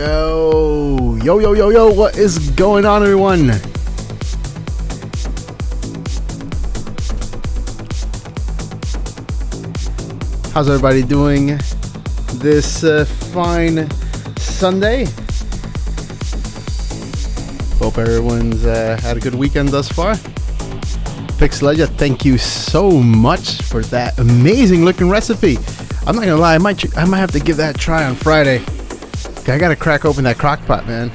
Yo, what is going on, everyone? How's everybody doing this fine Sunday? Hope everyone's had a good weekend thus far. Pixeledja, thank you so much for that amazing looking recipe. I'm not gonna lie, I might have to give that a try on Friday. I gotta crack open that crock pot, man.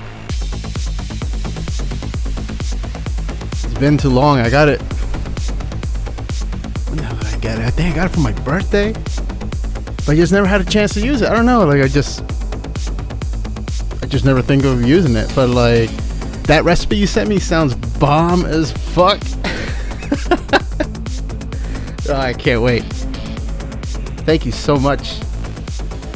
It's been too long. I got it. When the hell did I get it? I think I got it for my birthday, but I just never had a chance to use it. I don't know. Like I just never think of using it. But like that recipe you sent me sounds bomb as fuck. Oh, I can't wait. Thank you so much.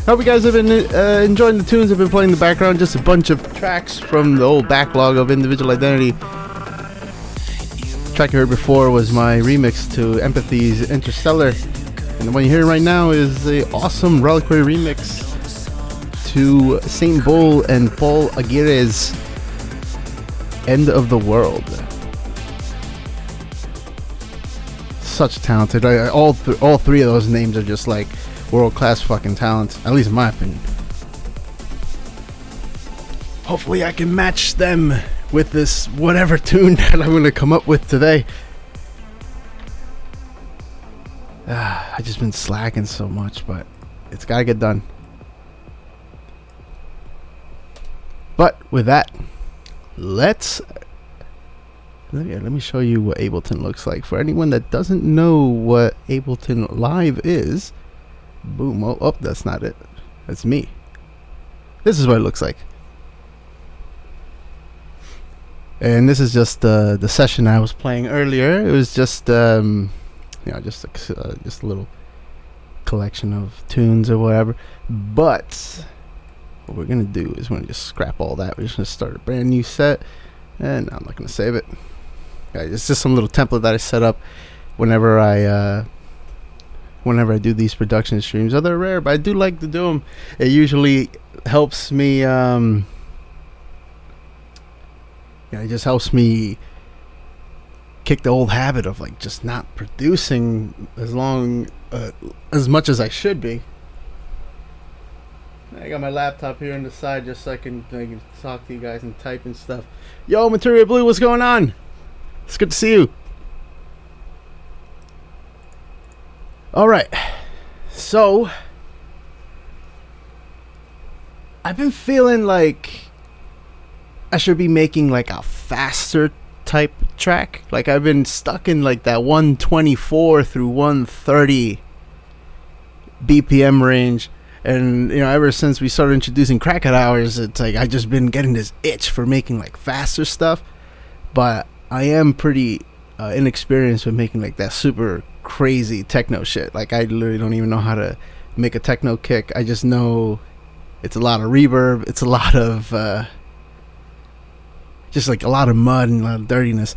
Hope you guys have been enjoying the tunes I've been playing in the background. Just a bunch of tracks from the old backlog of Individual Identity. The track you heard before was my remix to Empathy's Interstellar. And the one you're hearing right now is the awesome Reliquary remix to Saint Bull and Paul Aguirre's End of the World. Such talented. All three of those names are just like world-class fucking talent, at least in my opinion. Hopefully I can match them with this whatever tune that I'm going to come up with today. I've just been slacking so much, but it's got to get done. But with that, let me show you what Ableton looks like. For anyone that doesn't know what Ableton Live is, boom. Oh, that's not it. That's me. This is what it looks like. And this is just the session I was playing earlier. It was just just a little collection of tunes or whatever. But what we're gonna do is we're gonna just scrap all that. We're just gonna start a brand new set, and I'm not gonna save it. It's just some little template that I set up whenever I do these production streams. They're rare, but I do like to do them. It usually helps me. It just helps me kick the old habit of like just not producing as much as I should be. I got my laptop here on the side just so I can talk to you guys and type and stuff. Yo, Material Blue, what's going on? It's good to see you. Alright, so I've been feeling like I should be making like a faster type track. Like I've been stuck in like that 124 through 130 BPM range. And ever since we started introducing Crackhead Hours, it's like I just been getting this itch for making like faster stuff. But I am pretty inexperienced with making like that super crazy techno shit. Like I literally don't even know how to make a techno kick. I just know it's a lot of reverb. It's a lot of just like a lot of mud and a lot of dirtiness.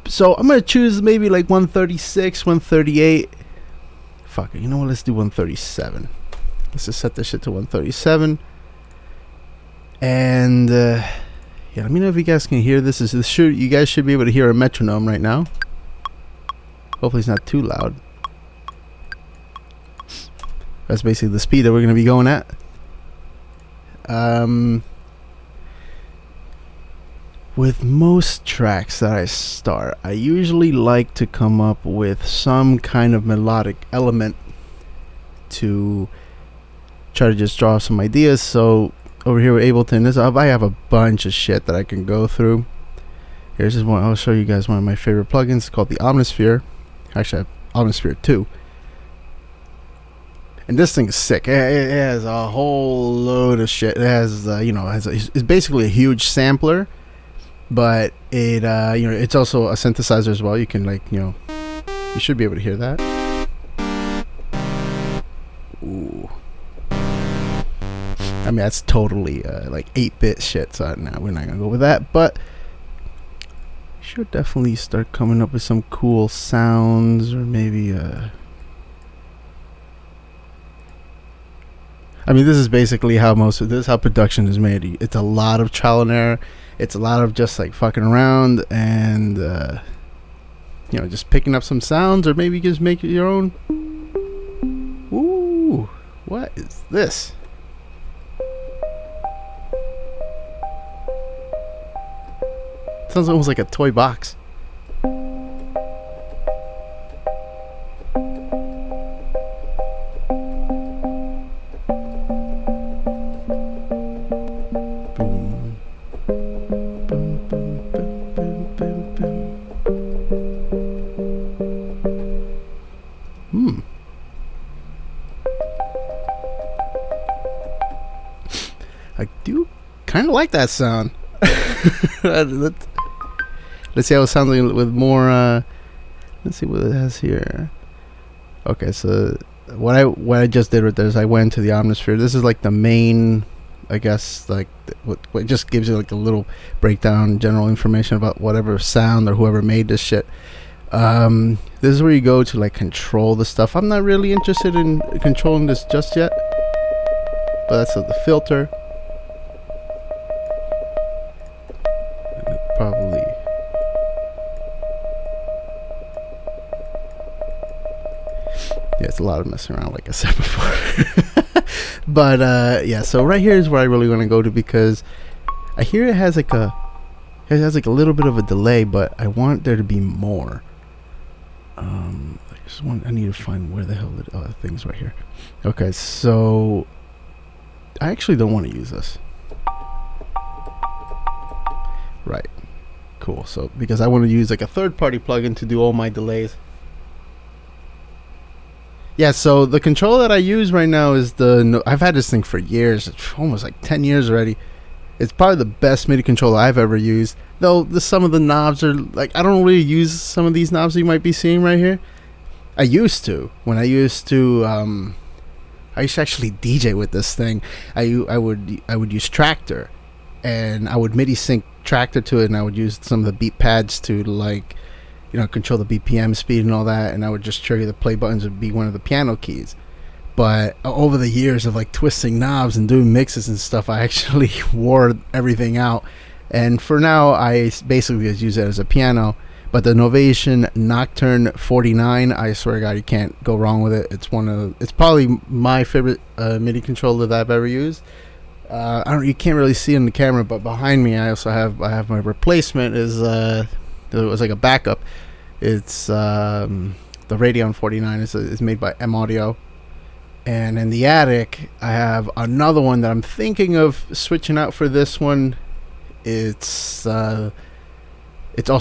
So I'm gonna choose maybe like 136, 138. Fuck it. You know what? Let's do 137. Let's just set this shit to 137. And let me know if you guys can hear this. You guys should be able to hear a metronome right now. Hopefully it's not too loud. That's basically the speed that we're going to be going at. With most tracks that I start, I usually like to come up with some kind of melodic element to try to just draw some ideas. So over here with Ableton, I have a bunch of shit that I can go through. Here's just one. I'll show you guys one of my favorite plugins. It's called the Omnisphere. Actually, I have Omnisphere 2. And this thing is sick. It has a whole load of shit. It has, it's basically a huge sampler, but it's also a synthesizer as well. You can you should be able to hear that. Ooh. I mean, that's totally like 8-bit shit, so no, we're not gonna go with that, but should definitely start coming up with some cool sounds, or maybe I mean, this is basically how most of this, how production is made. It's a lot of trial and error. It's a lot of just like fucking around and, just picking up some sounds, or maybe just make it your own. Ooh, what is this? Sounds almost like a toy box. I do kind of like that sound. Let's see how it sounds with more. Let's see what it has here. Okay, so what I just did with this, I went to the Omnisphere. This is like the main, I guess, like what just gives you like a little breakdown, general information about whatever sound or whoever made this shit. This is where you go to like control the stuff. I'm not really interested in controlling this just yet, but that's the filter. Probably. Yeah, it's a lot of messing around, like I said before. But yeah, so right here is where I really want to go to, because I hear it has like a little bit of a delay, but I want there to be more. I need to find where the hell the thing's right here. Okay, so I actually don't want to use this. Right. Cool. So because I want to use like a third-party plugin to do all my delays. Yeah, so the controller that I use right now is I've had this thing for years, almost like 10 years already. It's probably the best MIDI controller I've ever used. Though some of the knobs are like, I don't really use some of these knobs you might be seeing right here. I used to. When I used to actually DJ with this thing. I would use Tractor, and I would MIDI sync Tractor to it, and I would use some of the beat pads to like, control the BPM speed and all that, and I would just trigger the play buttons would be one of the piano keys. But over the years of like twisting knobs and doing mixes and stuff, I actually wore everything out, and for now I basically just use it as a piano. But the Novation Nocturne 49, I swear to God, you can't go wrong with it. It's probably my favorite MIDI controller that I've ever used. You can't really see it in the camera, but behind me I have my replacement is it was like a backup. It's the Radeon 49 is made by M Audio, and in the attic I have another one that I'm thinking of switching out for this one. It's also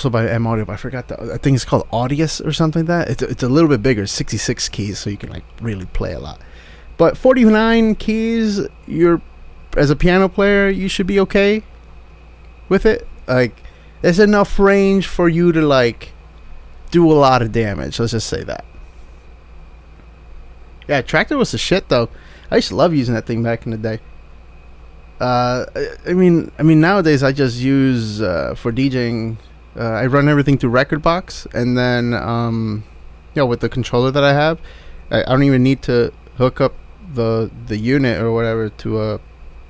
by M Audio, but I forgot I think it's called Audius or something like that. It's a little bit bigger, 66 keys, so you can like really play a lot. But 49 keys, as a piano player, you should be okay with it. Like, there's enough range for you to like do a lot of damage. Let's just say that. Yeah, Tractor was the shit though. I used to love using that thing back in the day. I mean nowadays I just use for DJing. I run everything through Rekordbox, and then with the controller that I have, I don't even need to hook up the unit or whatever to a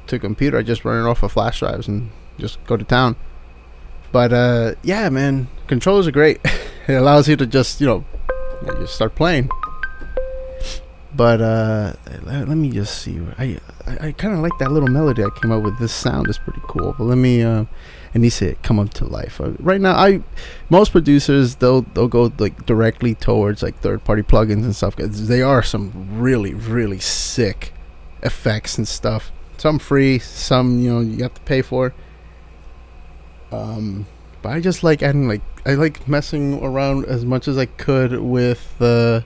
computer. I just run it off of flash drives and just go to town. But yeah, man, controllers are great. It allows you to just just start playing. But let me just see. I kind of like that little melody I came up with. This sound is pretty cool. But let me it needs to come up to life. Right now, most producers they'll go like directly towards like third-party plugins and stuff, 'cause they are some really really sick effects and stuff. Some free, some you have to pay for. But I just like adding I like messing around as much as I could with like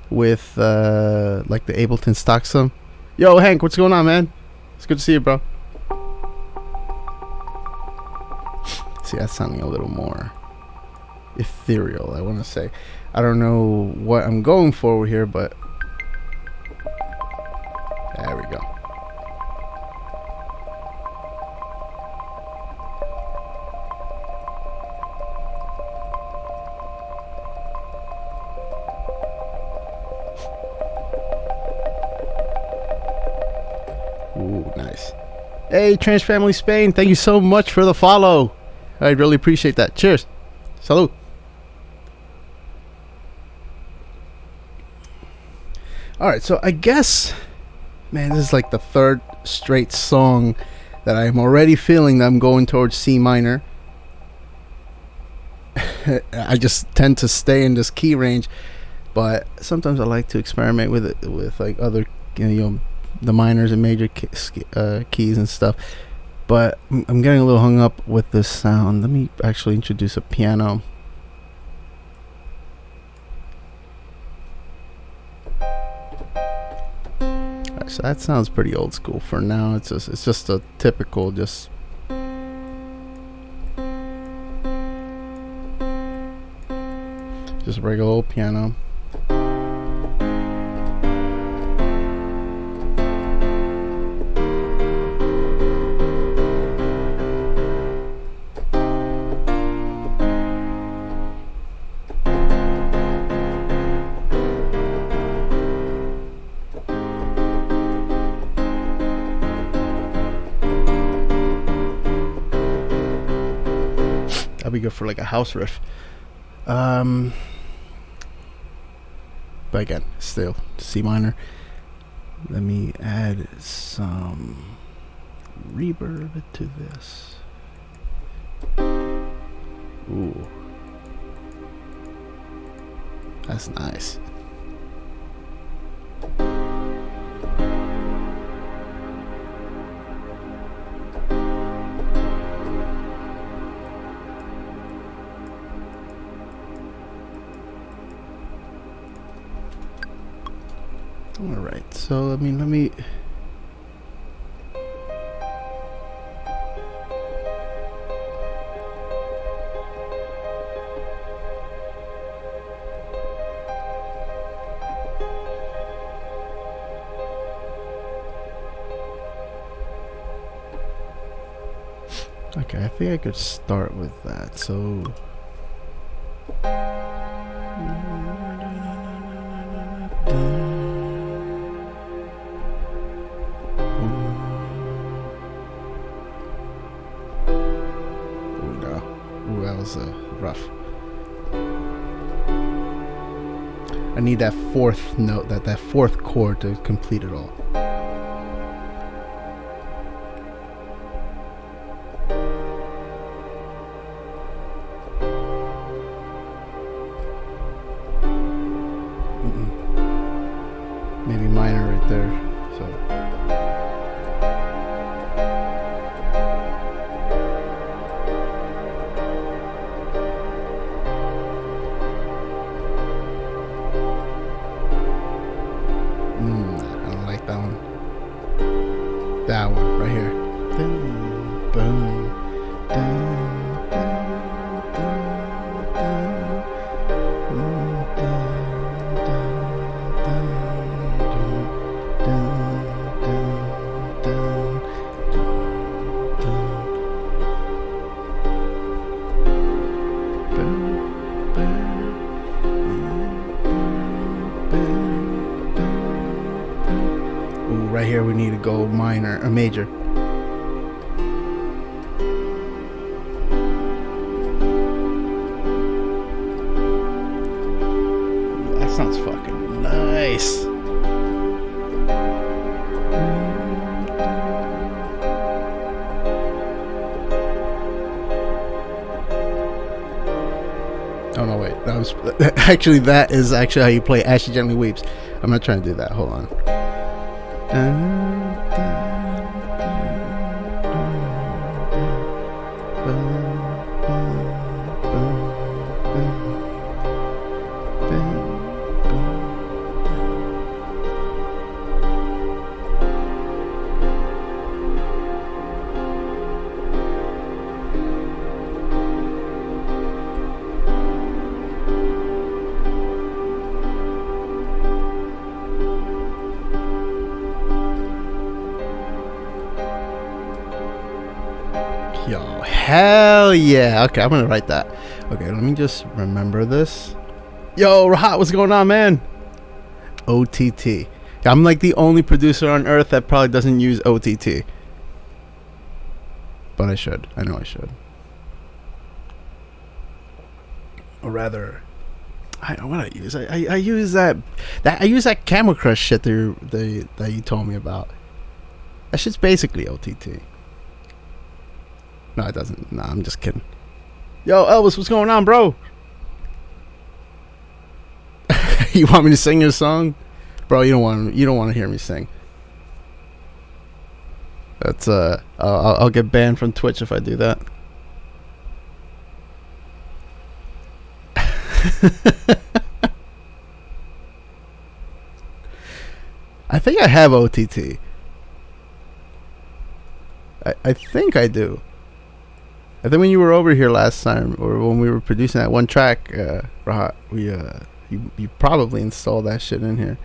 the Ableton stock sum. Yo, Hank, what's going on, man? It's good to see you, bro. See, that's sounding a little more ethereal, I want to say. I don't know what I'm going for here, but there we go. Hey, Trans Family Spain, thank you so much for the follow. I really appreciate that. Cheers. Salud. Alright, so I guess, man, this is like the third straight song that I'm already feeling that I'm going towards C minor. I just tend to stay in this key range, but sometimes I like to experiment with it, with like other, the minors and major keys and stuff. But I'm getting a little hung up with this sound. Let me actually introduce a piano. So that sounds pretty old school for now. It's just a typical just regular old piano. That'd be good for like a house riff. But again, still C minor. Let me add some reverb to this. Ooh, that's nice. Alright, so let me okay, I think I could start with that. So rough. I need that fourth note, that fourth chord to complete it all. Maybe minor right there. So. That one right here. Boom, boom, right here we need to go minor or major. That sounds fucking nice. Oh no, wait, that was actually, that is actually how you play As She Gently Weeps. I'm not trying to do that, hold on. Yo, hell yeah. Okay, I'm gonna write that. Okay, let me just remember this. Yo, Rahat, what's going on, man? OTT. I'm like the only producer on earth that probably doesn't use OTT. but I should. I know I should. Or rather, what I use? I use that I use that Camera Crush shit that you told me about. That shit's basically OTT. No, it doesn't. No, I'm just kidding. Yo, Elvis, what's going on, bro? You want me to sing your song, bro? You don't want to hear me sing. That's I'll get banned from Twitch if I do that. I think I have OTT. I think I do. I think when you were over here last time, or when we were producing that one track, Rahat, you probably installed that shit in here.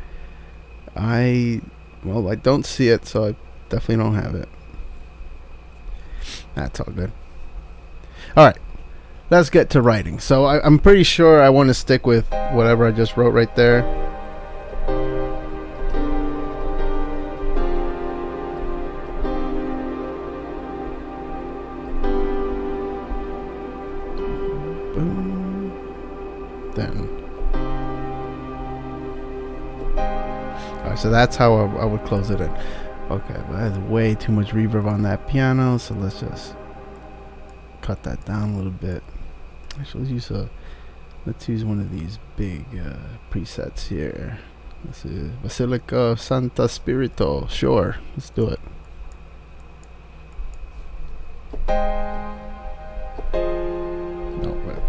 I don't see it, so I definitely don't have it. That's all good. All right, let's get to writing. So I'm pretty sure I want to stick with whatever I just wrote right there. So that's how I would close it in. Okay, but there's way too much reverb on that piano, so let's just cut that down a little bit. Actually, let's use one of these big presets here. This is Basilica of Santa Spirito. Sure, let's do it. No, wait.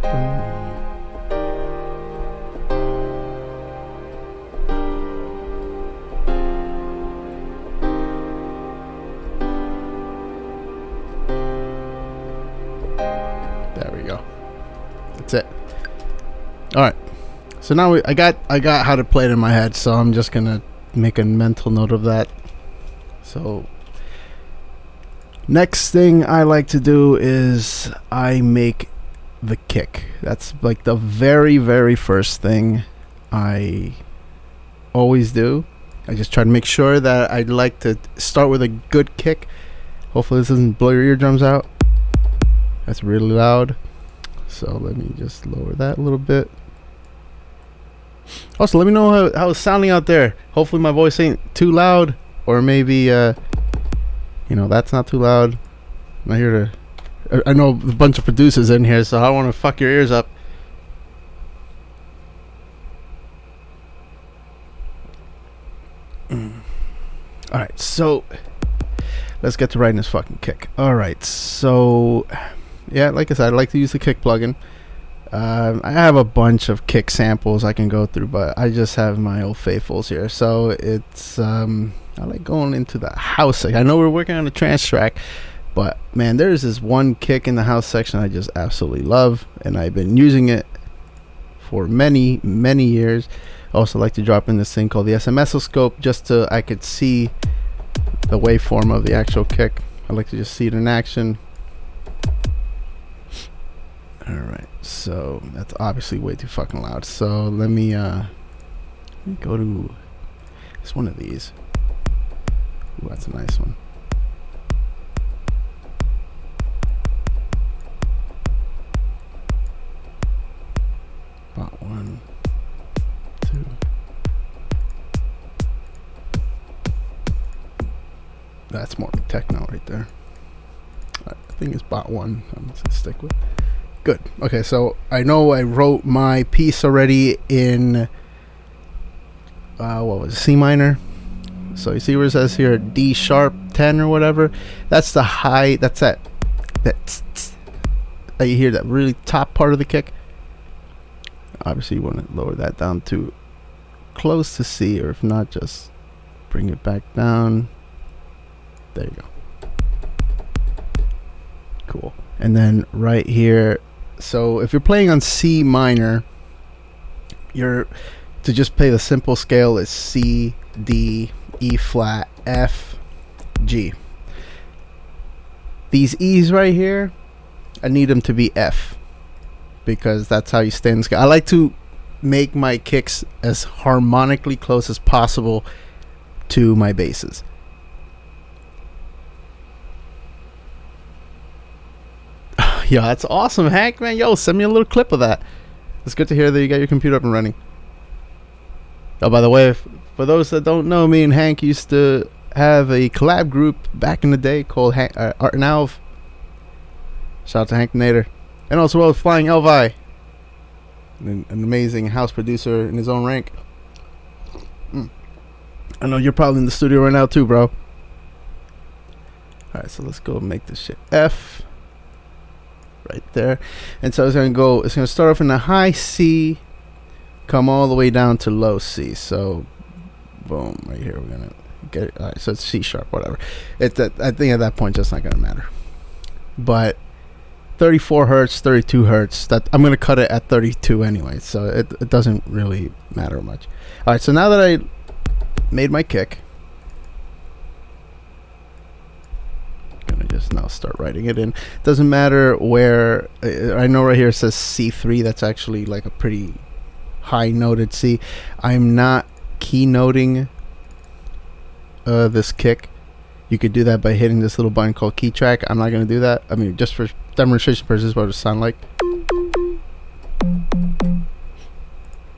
That's it. All right. So now I got how to play it in my head. So I'm just gonna make a mental note of that. So next thing I like to do is I make the kick. That's like the very, very first thing I always do. I just try to make sure that I'd like to start with a good kick. Hopefully this doesn't blow your eardrums out. That's really loud. So let me just lower that a little bit. Also, let me know how it's sounding out there. Hopefully my voice ain't too loud, or maybe that's not too loud. I'm not here to. I know a bunch of producers in here, so I don't want to fuck your ears up. All right, so let's get to writing this fucking kick. All right, so. Yeah, like I said, I like to use the kick plugin. I have a bunch of kick samples I can go through, but I just have my old faithfuls here. So it's I like going into the house section. I know we're working on a trance track, but man, there's this one kick in the house section I just absolutely love, and I've been using it for many, many years. I also like to drop in this thing called the SMSoscope just so I could see the waveform of the actual kick. I like to just see it in action. Alright, so that's obviously way too fucking loud. So let me go to it's one of these. Ooh, that's a nice one. Bot 1, 2. That's more techno right there. I think it's bot 1. I'm just gonna stick with. Good. Okay, so I know I wrote my piece already in what was it, C minor. So you see where it says here D sharp 10 or whatever. That's the high. That's that you hear, that really top part of the kick. Obviously, you want to lower that down to close to C, or if not, just bring it back down. There you go. Cool. And then right here. So if you're playing on C minor, to just play the simple scale is C, D, E flat, F, G. These E's right here, I need them to be F, because that's how you stay in the scale. I like to make my kicks as harmonically close as possible to my basses. Yo, that's awesome, Hank, man. Yo, send me a little clip of that. It's good to hear that you got your computer up and running. Oh, by the way, for those that don't know, me and Hank used to have a collab group back in the day called Art and Alv. Shout out to Hank Nader. And also well, Flying Elvi. An amazing house producer in his own rank. I know you're probably in the studio right now too, bro. Alright, so let's go make this shit F. Right there. And so it's gonna start off in the high C, come all the way down to low C. So boom, right here we're gonna get it. Alright, so it's C sharp, whatever. I think at that point just not gonna matter. But 34 hertz, 32 hertz, that I'm gonna cut it at 32 anyway, so it doesn't really matter much. Alright, so now that I made my kick, I'm gonna just now start writing it in. Doesn't matter where. I know right here it says C3. That's actually like a pretty high noted C. I'm not keynoting this kick. You could do that by hitting this little button called key track. I'm not gonna do that. I mean, just for demonstration purposes, what it sound like.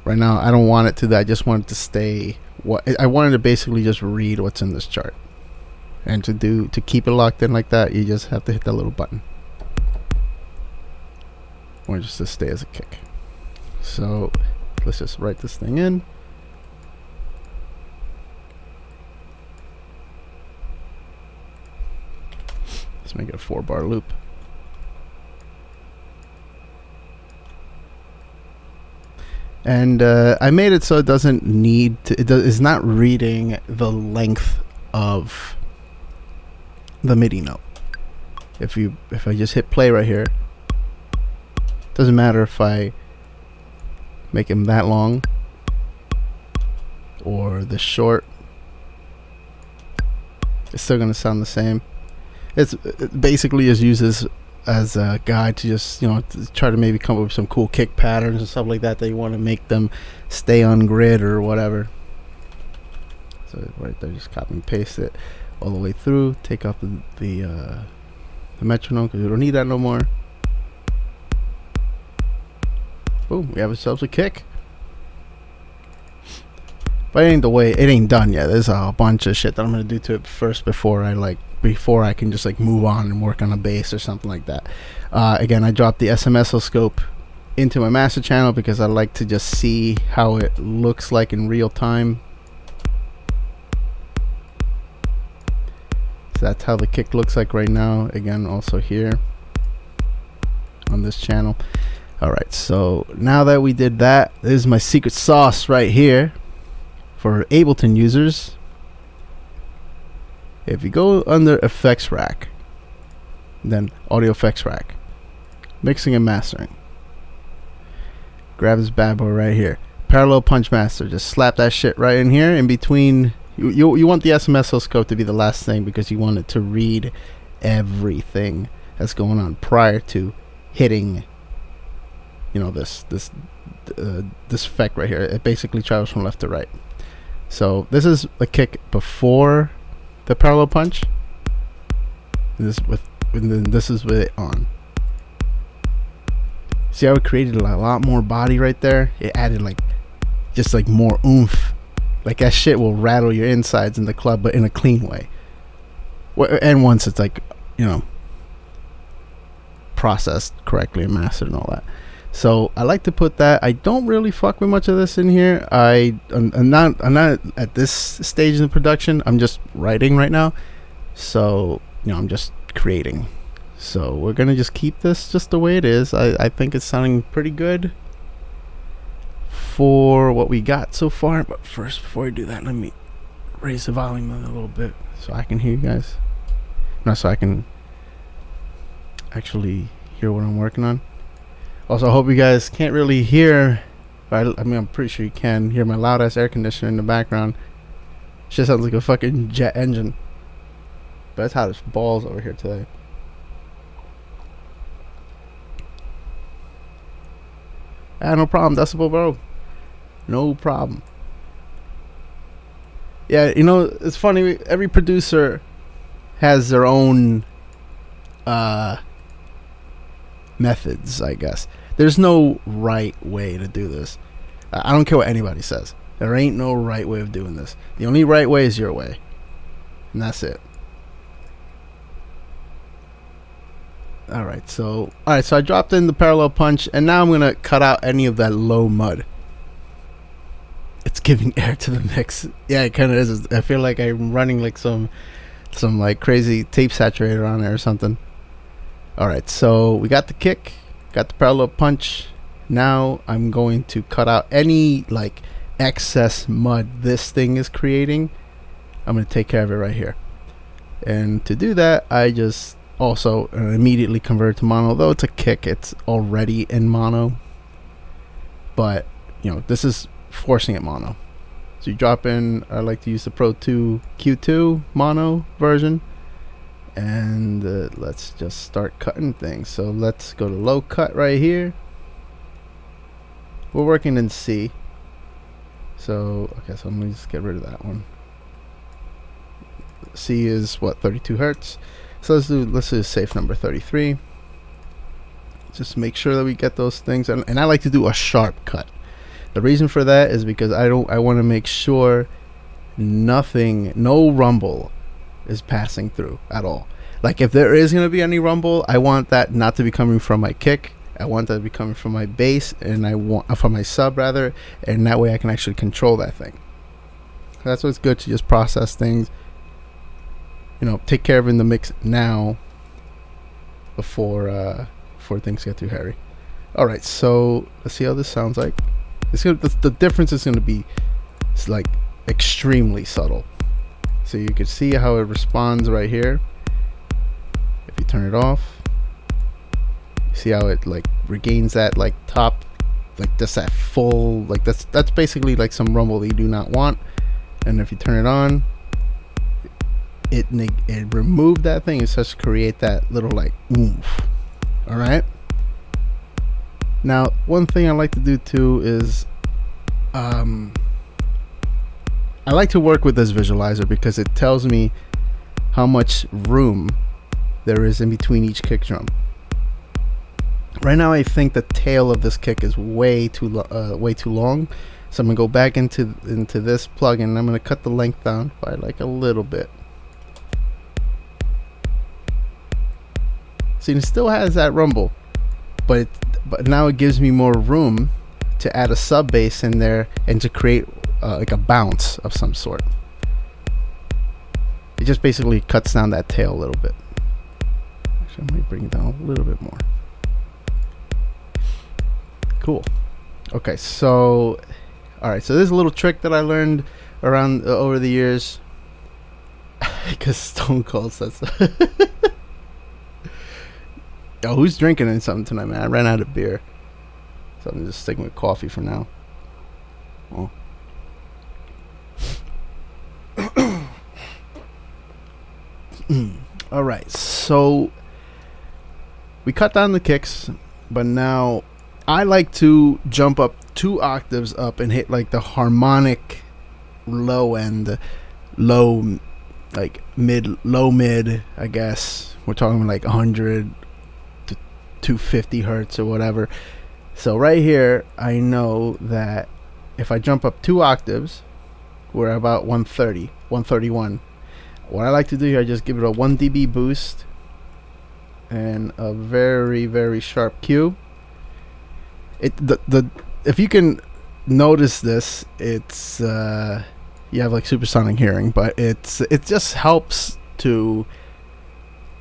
Right now, I don't want it to that. I just want it to stay. I wanted to basically just read what's in this chart, and to keep it locked in like that, you just have to hit that little button, or just to stay as a kick. So let's just write this thing in. Let's make it a 4-bar loop. And I made it so it doesn't need to. It's not reading the length of the MIDI note. If I just hit play right here, doesn't matter if I make him that long or this short. It's still gonna sound the same. It basically just uses as a guide to just, to try to maybe come up with some cool kick patterns and stuff like that you want to make them stay on grid or whatever. So right there, just copy and paste it all the way through. Take off the metronome because we don't need that no more. Boom, we have ourselves a kick. But it ain't done yet. There's a bunch of shit that I'm gonna do to it first before I can just move on and work on a bass or something like that. Again, I dropped the SMS oscilloscope into my master channel because I like to just see how it looks like in real time. So that's how the kick looks like right now. Again, also here on this channel. Alright, so now that we did that, this is my secret sauce right here for Ableton users. If you go under effects rack, then audio effects rack, mixing and mastering, grab this bad boy right here, parallel punch master, just slap that shit right in here in between. You want the SMS oscilloscope to be the last thing because you want it to read everything that's going on prior to hitting this effect right here. It basically travels from left to right. So this is a kick before the parallel punch. And then this is with it on. See how it created a lot more body right there? It added just more oomph. That shit will rattle your insides in the club, but in a clean way. And once it's processed correctly and mastered and all that. So I like to put that. I don't really fuck with much of this in here. I'm not at this stage in the production. I'm just writing right now. So I'm just creating. So we're gonna just keep this just the way it is. I think it's sounding pretty good for what we got so far. But first, before we do that, let me raise the volume a little bit so I can hear you guys. No, so I can actually hear what I'm working on. Also, I hope you guys can't really hear. I mean, I'm pretty sure you can hear my loud ass air conditioner in the background. Shit sounds like a fucking jet engine. But it's hot as balls over here today. No problem, Decibel, bro. No problem. Yeah, it's funny. Every producer has their own methods, I guess. There's no right way to do this. I don't care what anybody says. There ain't no right way of doing this. The only right way is your way. And that's it. Alright, so I dropped in the parallel punch, and now I'm going to cut out any of that low mud. It's giving air to the mix. Yeah, it kind of is. I feel like I'm running like some like crazy tape saturator on there or something. Alright, so we got the kick, got the parallel punch. Now I'm going to cut out any like excess mud this thing is creating. I'm going to take care of it right here. And to do that, I just also immediately convert to mono. Though it's a kick, it's already in mono. But, you know, this is forcing it mono. So you drop in, I like to use the Pro 2 Q2 mono version. And let's just start cutting things. So let's go to low cut right here. We're working in C. So, okay, so I'm going to just get rid of that one. C is what, 32 hertz. So let's do safe number 33. Just make sure that we get those things, and I like to do a sharp cut. The reason for that is because I want to make sure no rumble is passing through at all. Like if there is going to be any rumble, I want that not to be coming from my kick. I want that to be coming from my bass, and I want from my sub rather, and that way I can actually control that thing. That's why it's good to just process things. You know, take care of it in the mix now before things get too hairy. All right, so let's see how this sounds like. The difference is going to be like extremely subtle. So you can see how it responds right here. If you turn it off, you see how it like regains that like top, like just that full, like that's basically like some rumble that you do not want. And if you turn it on, it removed that thing. It starts to create that little like oomph. All right. Now, one thing I like to do too is, I like to work with this visualizer because it tells me how much room there is in between each kick drum. Right now, I think the tail of this kick is way too long. So I'm gonna go back into this plugin, and I'm gonna cut the length down by like a little bit. See, it still has that rumble, but now it gives me more room to add a sub bass in there and to create like a bounce of some sort. It just basically cuts down that tail a little bit. Actually, I might bring it down a little bit more. Cool. Okay, so alright, so there's a little trick that I learned around over the years because Stone Cold says so. Yo, who's drinking something tonight, man? I ran out of beer, so I'm just sticking with coffee for now. Oh. All right, so we cut down the kicks, but now I like to jump up 2 octaves up and hit like the harmonic low end, low, like low mid. I guess we're talking like 100. 250 hertz or whatever. So right here I know that if I jump up 2 octaves, we're about 130, 131. What I like to do here, I just give it a 1 dB boost and a very, very sharp Q. If you can notice this, it's you have like supersonic hearing, but it just helps to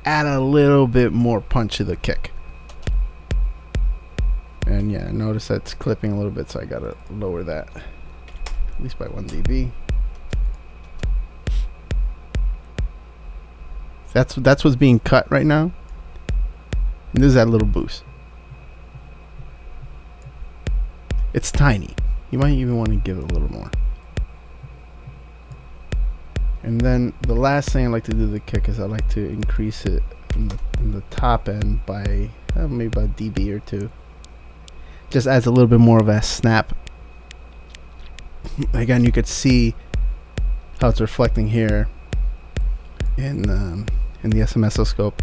add a little bit more punch to the kick. And yeah, notice that's clipping a little bit, so I gotta lower that at least by 1 dB. That's what's being cut right now. And this is that little boost. It's tiny. You might even want to give it a little more. And then the last thing I like to do to the kick is I like to increase it in the top end by maybe about a dB or 2. Just adds a little bit more of a snap. Again, you could see how it's reflecting here in the SMS oscilloscope,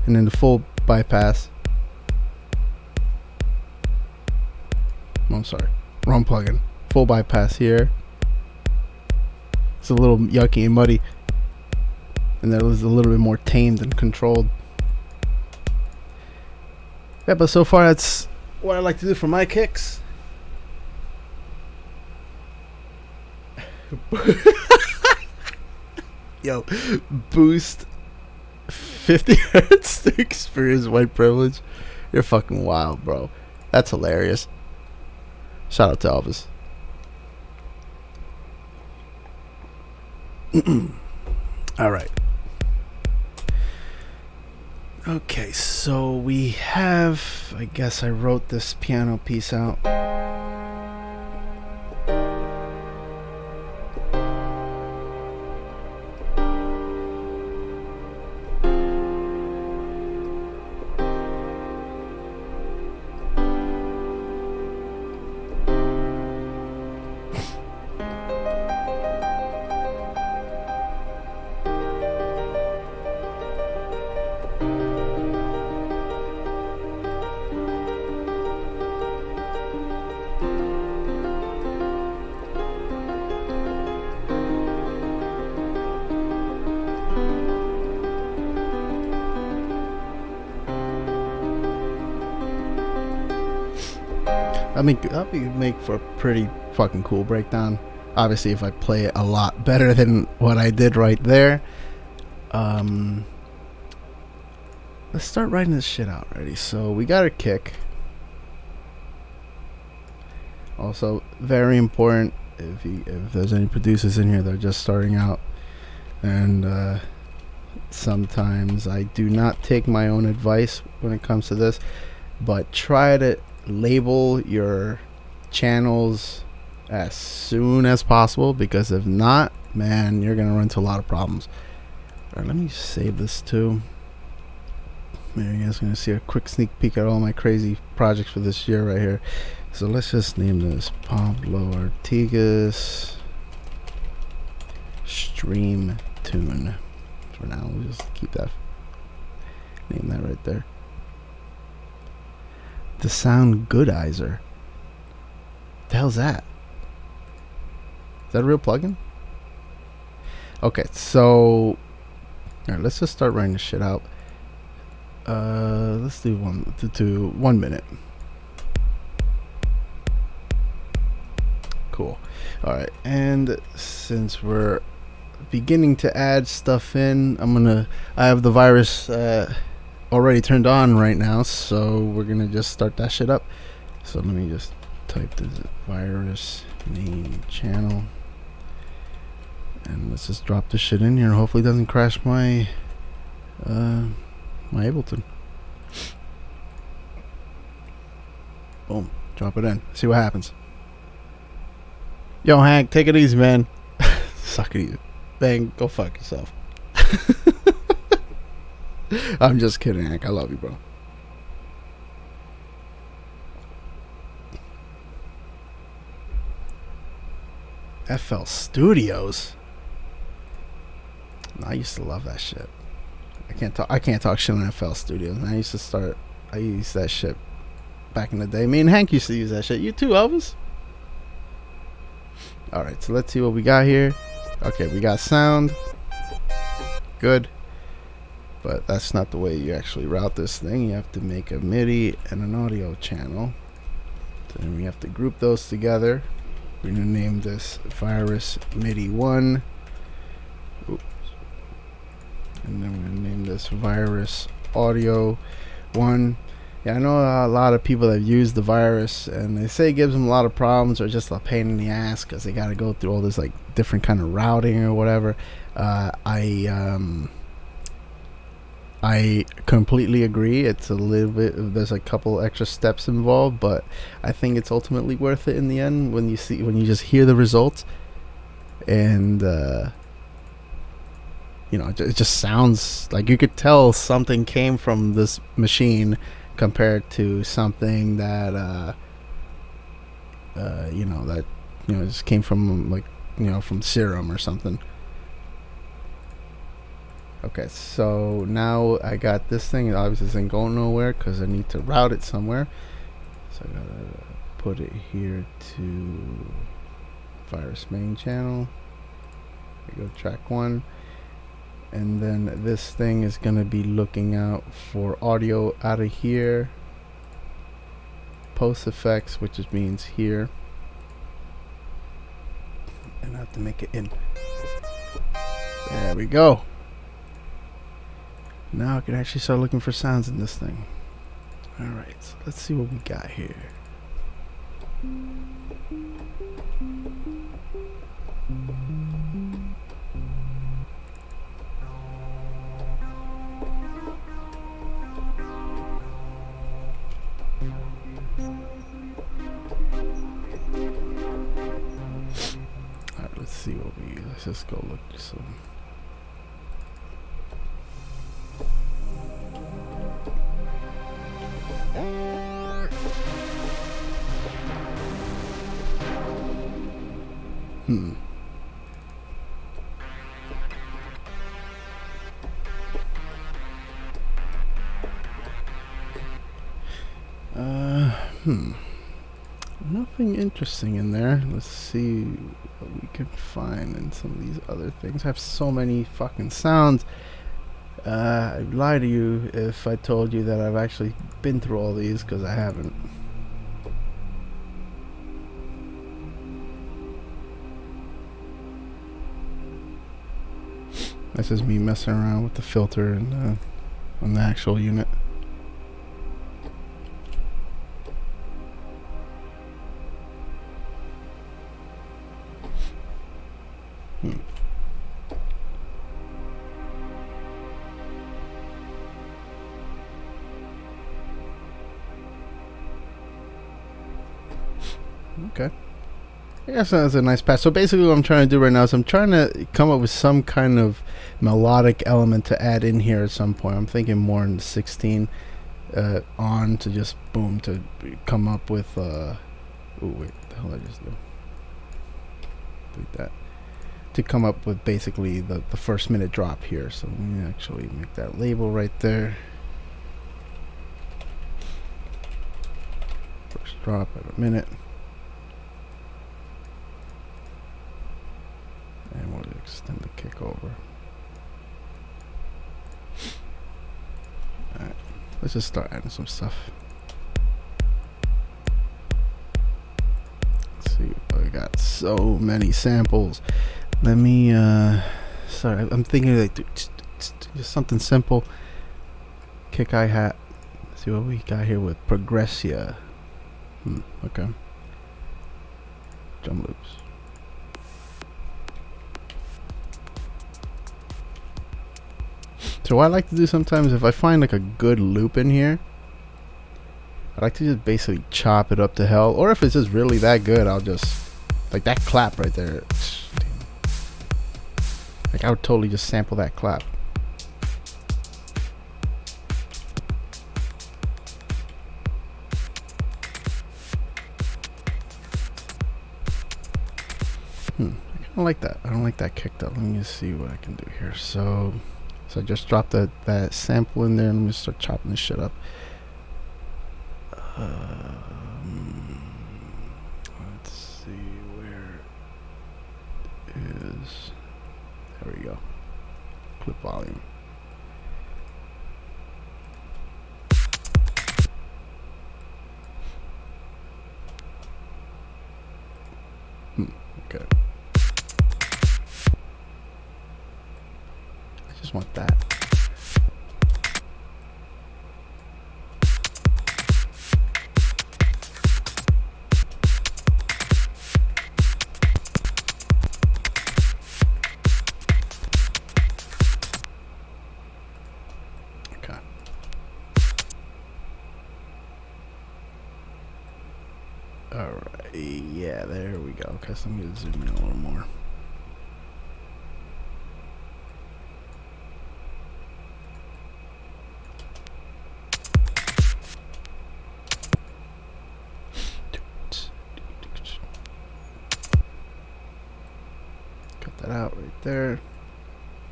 and then the full bypass. I'm sorry, wrong plugin. Full bypass here. It's a little yucky and muddy, and that was a little bit more tamed and controlled. Yeah, but so far that's what I like to do for my kicks. Yo, boost 50 hertz to experience white privilege. You're fucking wild, bro. That's hilarious. Shout out to Elvis. All right. Okay, so we have, I guess I wrote this piano piece out. That'd make for a pretty fucking cool breakdown. Obviously, if I play it a lot better than what I did right there. Let's start writing this shit out already. So we got a kick. Also, very important if there's any producers in here that are just starting out, and sometimes I do not take my own advice when it comes to this, but try to label your channels as soon as possible, because if not, man, you're gonna run into a lot of problems. Alright, let me save this too. Maybe you guys are gonna see a quick sneak peek at all my crazy projects for this year right here. So let's just name this Pablo Artigas Stream Tune. For now, we'll just keep that. Name that right there. The Sound Goodizer. The hell's that? Is that a real plugin? Okay, so alright, let's just start writing this shit out. Let's do 1 minute. Cool. Alright, and since we're beginning to add stuff in, I have the virus already turned on right now, so we're gonna just start that shit up. So let me just type this virus name channel, and let's just drop this shit in here. Hopefully it doesn't crash my my Ableton. Boom, drop it in, see what happens. Yo, Hank, take it easy, man. Suck it easy. Bang, go fuck yourself. I'm just kidding, Hank. I love you, bro. FL Studios. I used to love that shit. I can't talk shit on FL Studios. I used that shit back in the day. Me and Hank used to use that shit. You too, Elvis. Alright, so let's see what we got here. Okay, we got sound. Good. But that's not the way you actually route this thing. You have to make a MIDI and an audio channel. Then we have to group those together. We're going to name this Virus MIDI 1. Oops. And then we're going to name this Virus Audio 1. Yeah, I know a lot of people have used the virus, and they say it gives them a lot of problems, or just a pain in the ass, because they got to go through all this like different kind of routing or whatever. I completely agree. It's a little bit, there's a couple extra steps involved, but I think it's ultimately worth it in the end when you just hear the results, and it just sounds like you could tell something came from this machine compared to something that just came from from Serum or something. Okay, so now I got this thing. Obviously this ain't going nowhere because I need to route it somewhere. So I gotta put it here to virus main channel. There you go, track 1. And then this thing is gonna be looking out for audio out of here, post effects, which just means here, and I have to make it in. There we go. Now I can actually start looking for sounds in this thing. Alright, so let's see what we got here. Alright, let's see what we, let's just go look for some. Nothing interesting in there. Let's see what we can find in some of these other things. I have so many fucking sounds. I'd lie to you if I told you that I've actually been through all these, because I haven't. This is me messing around with the filter and on the actual unit. Okay. I guess that's a nice patch. So basically what I'm trying to do right now is I'm trying to come up with some kind of melodic element to add in here at some point. I'm thinking more in the 16 on to just boom to come up with ooh, wait, what the hell did I just do? Delete that. To come up with basically the first minute drop here. So let me actually make that label right there. First drop at a minute. And we'll extend the kick over. Alright, let's just start adding some stuff. Let's see, I got so many samples. Let me, sorry, I'm thinking like just something simple. Kick hi-hat. See what we got here with Progressia. Okay. Drum loops. So what I like to do sometimes, if I find like a good loop in here, I like to just basically chop it up to hell. Or if it's just really that good, I'll just, like that clap right there. Like I would totally just sample that clap. I kind of like that. I don't like that kicked up. Let me just see what I can do here. So I just dropped that sample in there, and I'm gonna start chopping this shit up. Let's see where it is. There we go. Clip volume. Okay. I just want that. Okay. All right. Yeah, there we go. Okay, so I'm gonna zoom in a little more. Cut that out right there.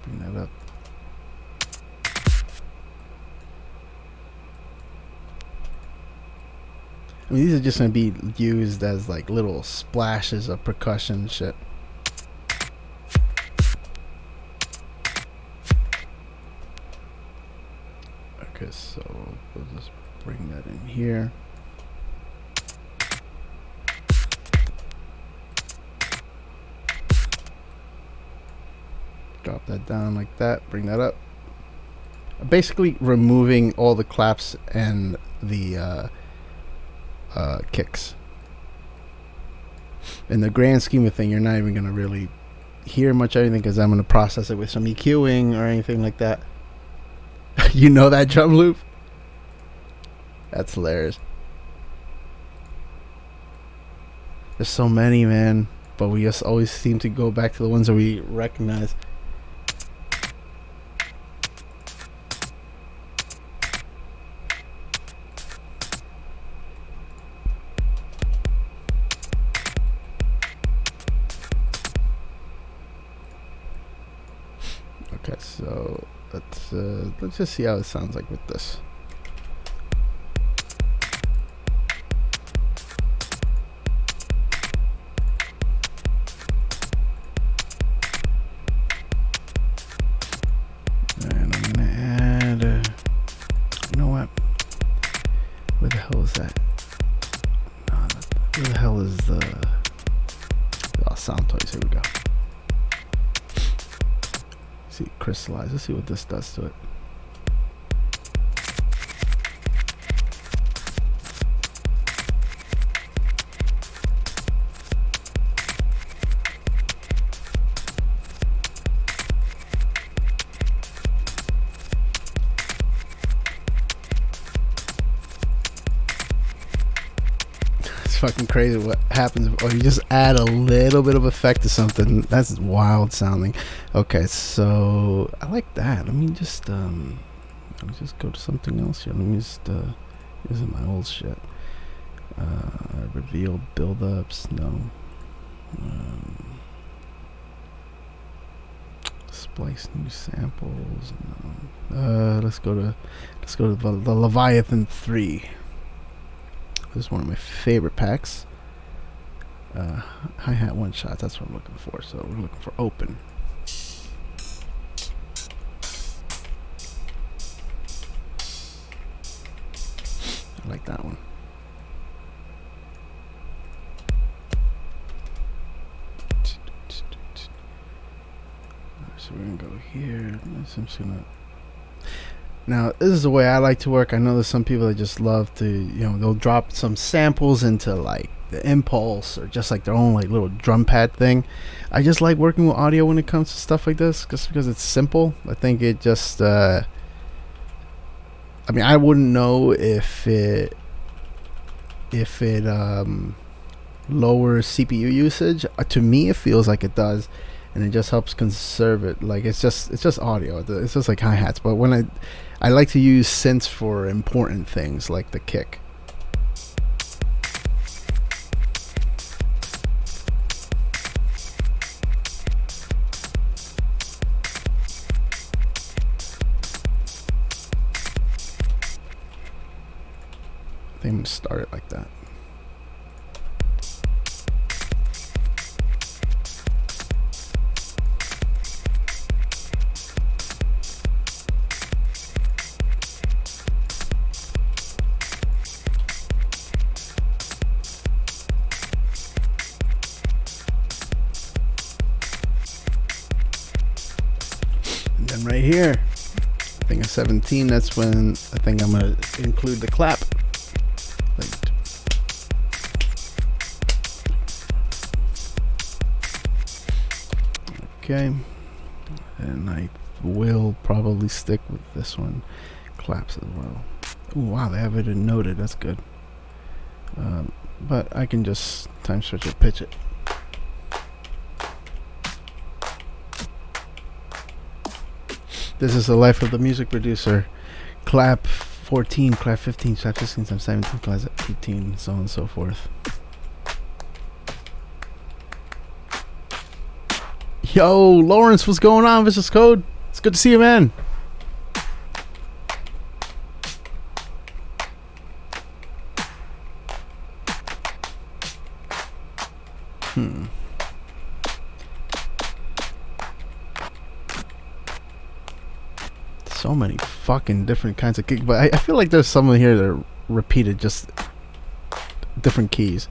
Bring that up. I mean, these are just gonna be used as like little splashes of percussion shit. Okay, so we'll just bring that in here. Drop that down like that, bring that up. Basically removing all the claps and the kicks. In the grand scheme of thing, you're not even going to really hear much of anything because I'm going to process it with some EQing or anything like that. You know that drum loop? That's hilarious. There's so many, man, but we just always seem to go back to the ones that we recognize. Okay, so let's just see how it sounds like with this. And I'm gonna add. You know what? Where the hell is that? Where the hell is the sound toys? Here we go. See, crystallize. Let's see what this does to it. It's fucking crazy what happens if you just add a little bit of effect to something. That's wild sounding. Okay, so I like that. Let me just go to something else here. Let me just use my old shit. Reveal build-ups. No. Splice new samples. No. Let's go to the Leviathan 3. This is one of my favorite packs. Hi-hat one shots, that's what I'm looking for. So we're looking for open. I like that one. So we're gonna go here. I'm just gonna. Now, this is the way I like to work. I know there's some people that just love to, they'll drop some samples into like the Impulse or just like their own like little drum pad thing. I just like working with audio when it comes to stuff like this, just because it's simple. I think it just, I wouldn't know if it lowers CPU usage. To me, it feels like it does, and it just helps conserve it. Like it's just audio. It's just like hi-hats. But when I like to use synths for important things like the kick. I think I'm gonna start it like that. Right here, I think at 17, that's when I think I'm gonna include the clap. Okay, and I will probably stick with this one, claps as well. Ooh, wow, they have it noted. That's good. But I can just time switch it, pitch it. This is the life of the music producer. Clap 14, clap 15, clap 16, clap 17, clap 18, so on and so forth. Yo, Lawrence, what's going on? Vicious Code. It's good to see you, man. So many fucking different kinds of kicks, but I feel like there's some in here that are repeated, just different keys.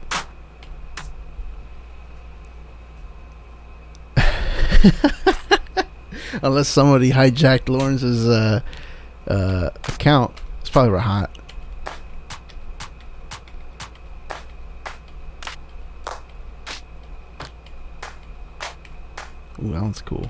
Unless somebody hijacked Lawrence's account. It's probably Rahat. Ooh, that one's cool.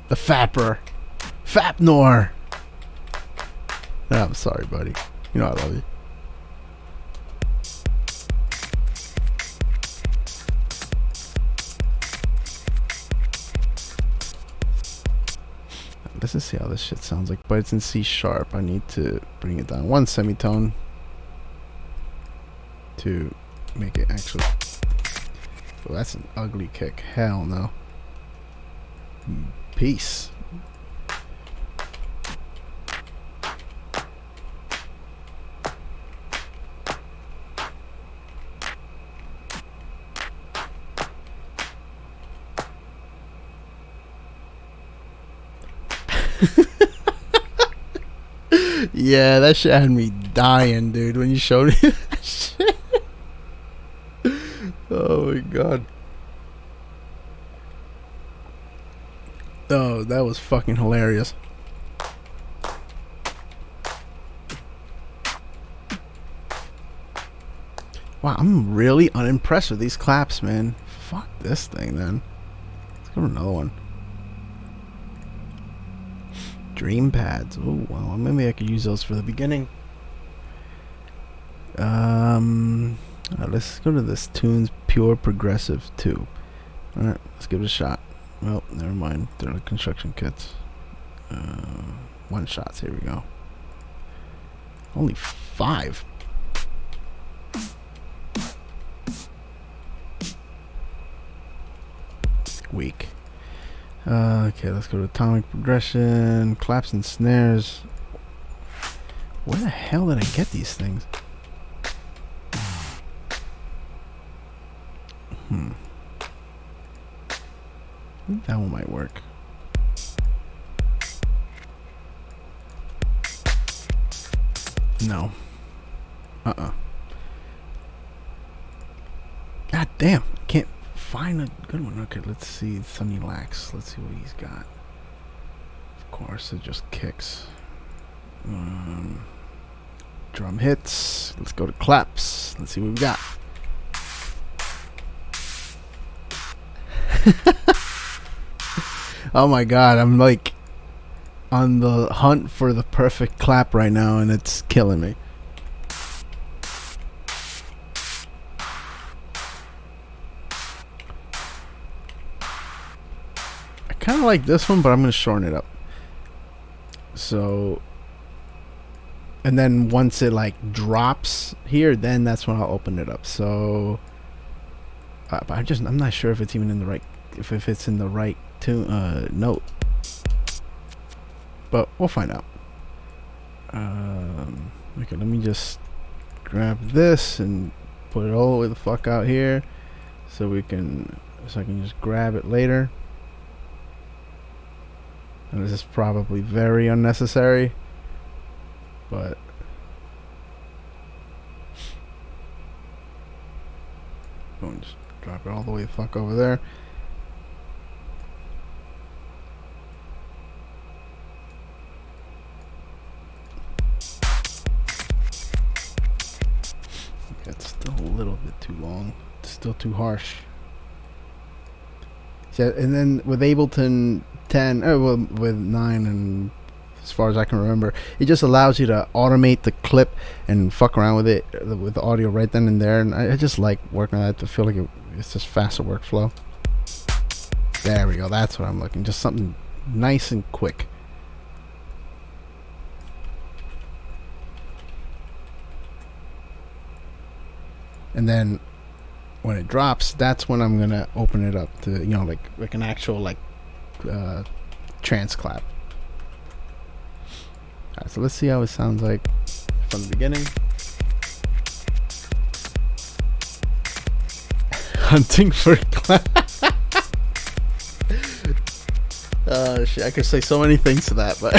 The Fapper. Fapnor. Oh, I'm sorry, buddy. You know I love you. Let's just see how this shit sounds like. But it's in C sharp. I need to bring it down one semitone to make it actually. Oh, that's an ugly kick. Hell no. Peace. Yeah, that shit had me dying, dude, when you showed me that shit. Oh my god. Oh, that was fucking hilarious. Wow, I'm really unimpressed with these claps, man. Fuck this thing, then. Let's go to another one. Dream pads. Oh, well, maybe I could use those for the beginning. Let's go to this Tunes Pure Progressive 2. Alright, let's give it a shot. Well, never mind. They're like construction kits. One shots. Here we go. Only 5. Weak. Okay, let's go to atomic progression, claps and snares. Where the hell did I get these things? I think that one might work. No. God damn, can't find a good one. Okay, let's see. Sunny Lax. Let's see what he's got. Of course, it just kicks. Drum hits. Let's go to claps. Let's see what we got. Oh my god, I'm like on the hunt for the perfect clap right now, and it's killing me. I kind of like this one, but I'm going to shorten it up. So, and then once it like drops here, then that's when I'll open it up. So, but I'm not sure if it's even in the right, if it's in the right tune, note. But we'll find out. Okay, let me just grab this and put it all the way the fuck out here, so I can just grab it later. And this is probably very unnecessary, but go and just drop it all the way the fuck over there. It's still a little bit too long. It's still too harsh. So, and then with Ableton 10, with 9, and as far as I can remember, it just allows you to automate the clip and fuck around with it, with the audio right then and there. And I just like working on that to feel like it's just faster workflow. There we go. That's what I'm looking. Just something nice and quick. and then when it drops, that's when I'm gonna open it up to, like an actual like trance clap. Alright, so let's see how it sounds like from the beginning. Hunting for clap. Oh shit, I could say so many things to that, but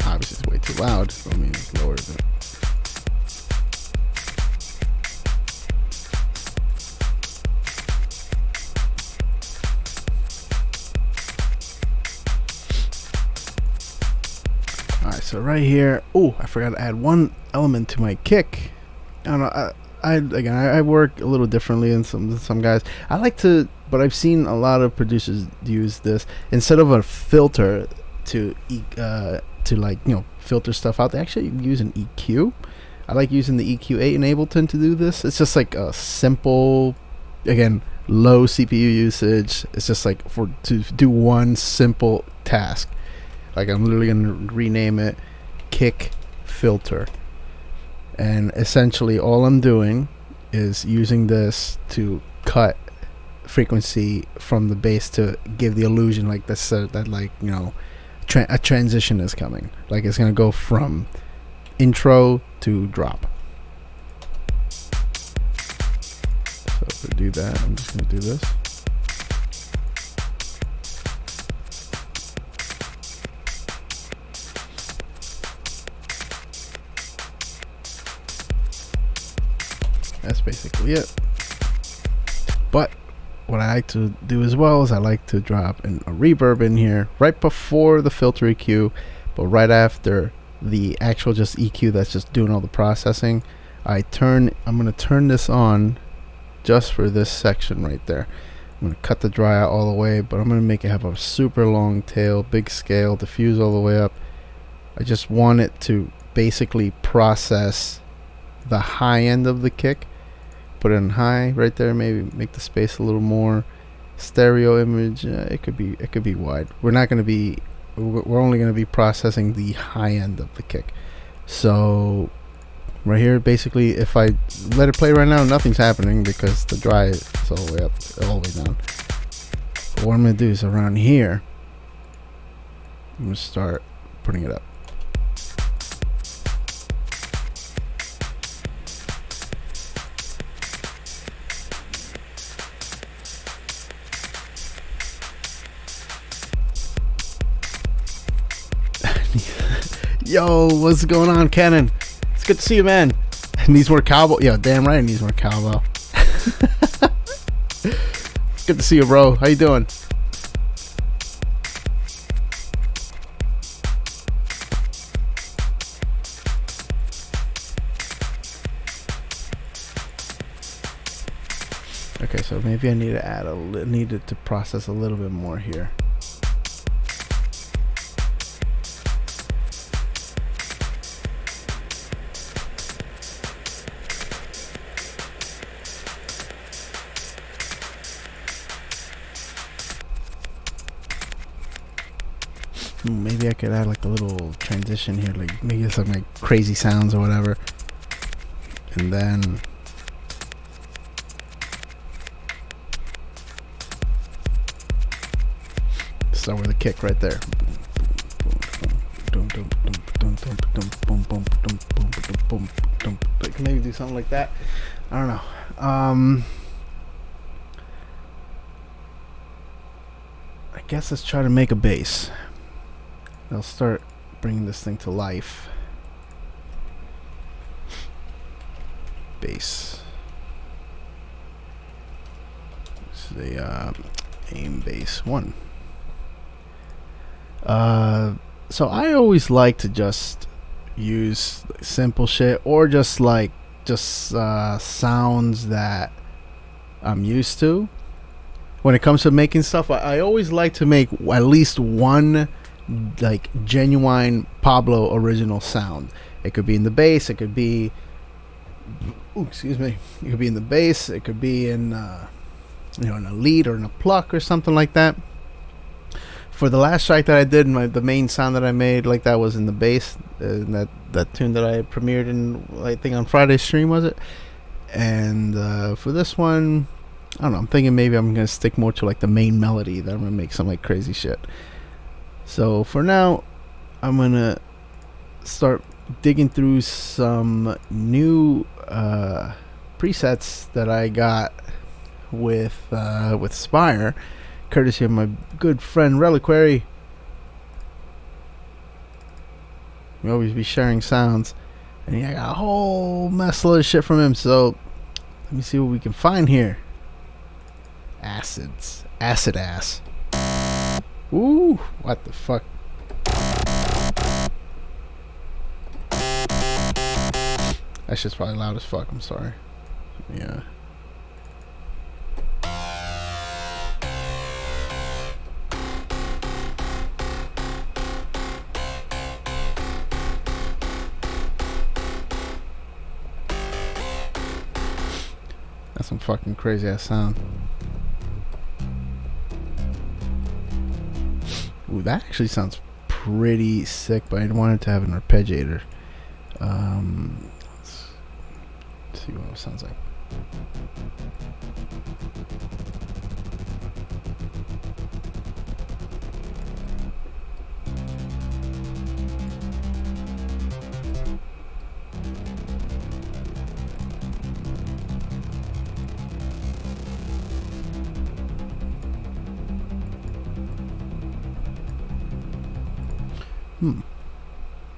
obviously it's way too loud. So let me lower it. Alright, so right here, oh, I forgot to add one element to my kick. I don't know. I work a little differently than some guys. I like to, but I've seen a lot of producers use this instead of a filter to like filter stuff out. They actually use an EQ. I like using the EQ8 in Ableton to do this. It's just like a simple, again, low CPU usage. It's just like to do one simple task. Like I'm literally gonna rename it kick filter, and essentially all I'm doing is using this to cut frequency from the bass to give the illusion like this, that like a transition is coming, like it's gonna go from intro to drop. So to do that, I'm just gonna do this. That's basically it. But what I like to do as well is I like to drop a reverb in here right before the filter EQ, but right after the actual just EQ that's just doing all the processing. I'm going to turn this on just for this section right there. I'm going to cut the dry out all the way, but I'm going to make it have a super long tail, big scale, diffuse all the way up. I just want it to basically process the high end of the kick. Put it in high right there, maybe make the space a little more. Stereo image, it could be wide. We're only going to be processing the high end of the kick. So right here, basically, if I let it play right now, nothing's happening because the dry is all the way up, all the way down. But what I'm going to do is around here, I'm going to start putting it up. Yo, what's going on, Cannon? It's good to see you, man. It needs more cowbell. Yeah, damn right it needs more cowbell. It's good to see you, bro. How you doing? Okay, so maybe I need to add needed to process a little bit more here. Maybe I could add like a little transition here, like maybe some like crazy sounds or whatever, and then start with a kick right there. Like maybe do something like that. I don't know. I guess let's try to make a bass. I'll start bringing this thing to life. Bass. This is the aim bass 1. So I always like to just use simple shit or just sounds that I'm used to. When it comes to making stuff, I always like to make at least one like genuine Pablo original sound. It could be in the bass. It could be, ooh, excuse me. It could be in the bass. It could be in, in a lead or in a pluck or something like that. For the last track that I did, the main sound that I made like that was in the bass. That tune that I premiered in, I think on Friday's stream, was it? And for this one, I don't know. I'm thinking maybe I'm gonna stick more to like the main melody. That I'm gonna make some like crazy shit. So for now, I'm gonna start digging through some new presets that I got with Spire, courtesy of my good friend Reliquary. We always be sharing sounds, and I got a whole mess of shit from him. So let me see what we can find here. Acid ass. Ooh, what the fuck? That shit's probably loud as fuck. I'm sorry. Yeah. That's some fucking crazy ass sound. Ooh, that actually sounds pretty sick, but I wanted to have an arpeggiator. Let's see what it sounds like.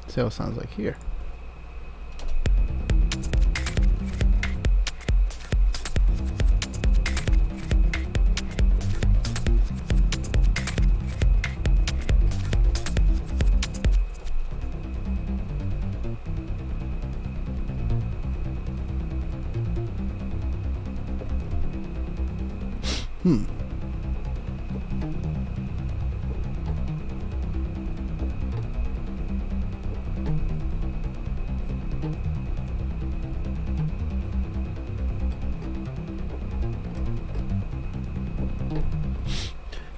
See how it sounds like here.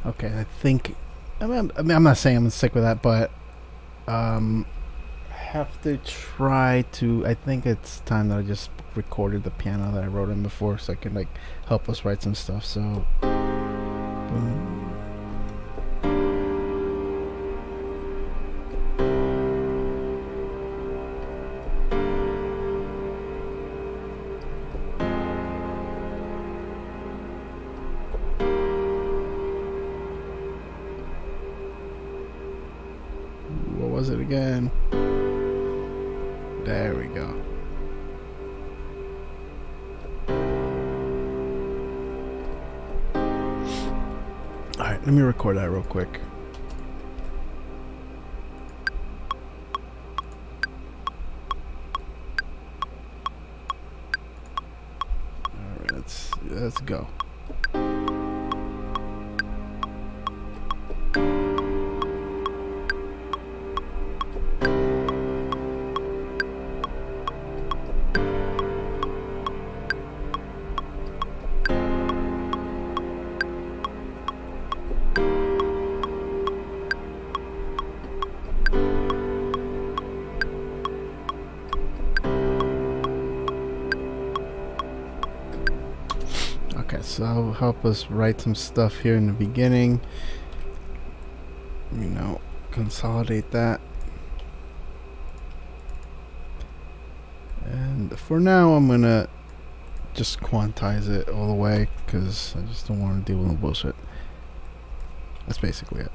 Okay, I think I'm not saying I'm sick with that, but have to try to. I think it's time that I just recorded the piano that I wrote in before, so I can like help us write some stuff. So. Was it again? There we go. Alright, let me record that real quick. Alright, let's go. So I'll help us write some stuff here in the beginning. Consolidate that. And for now, I'm gonna just quantize it all the way because I just don't want to deal with no bullshit. That's basically it.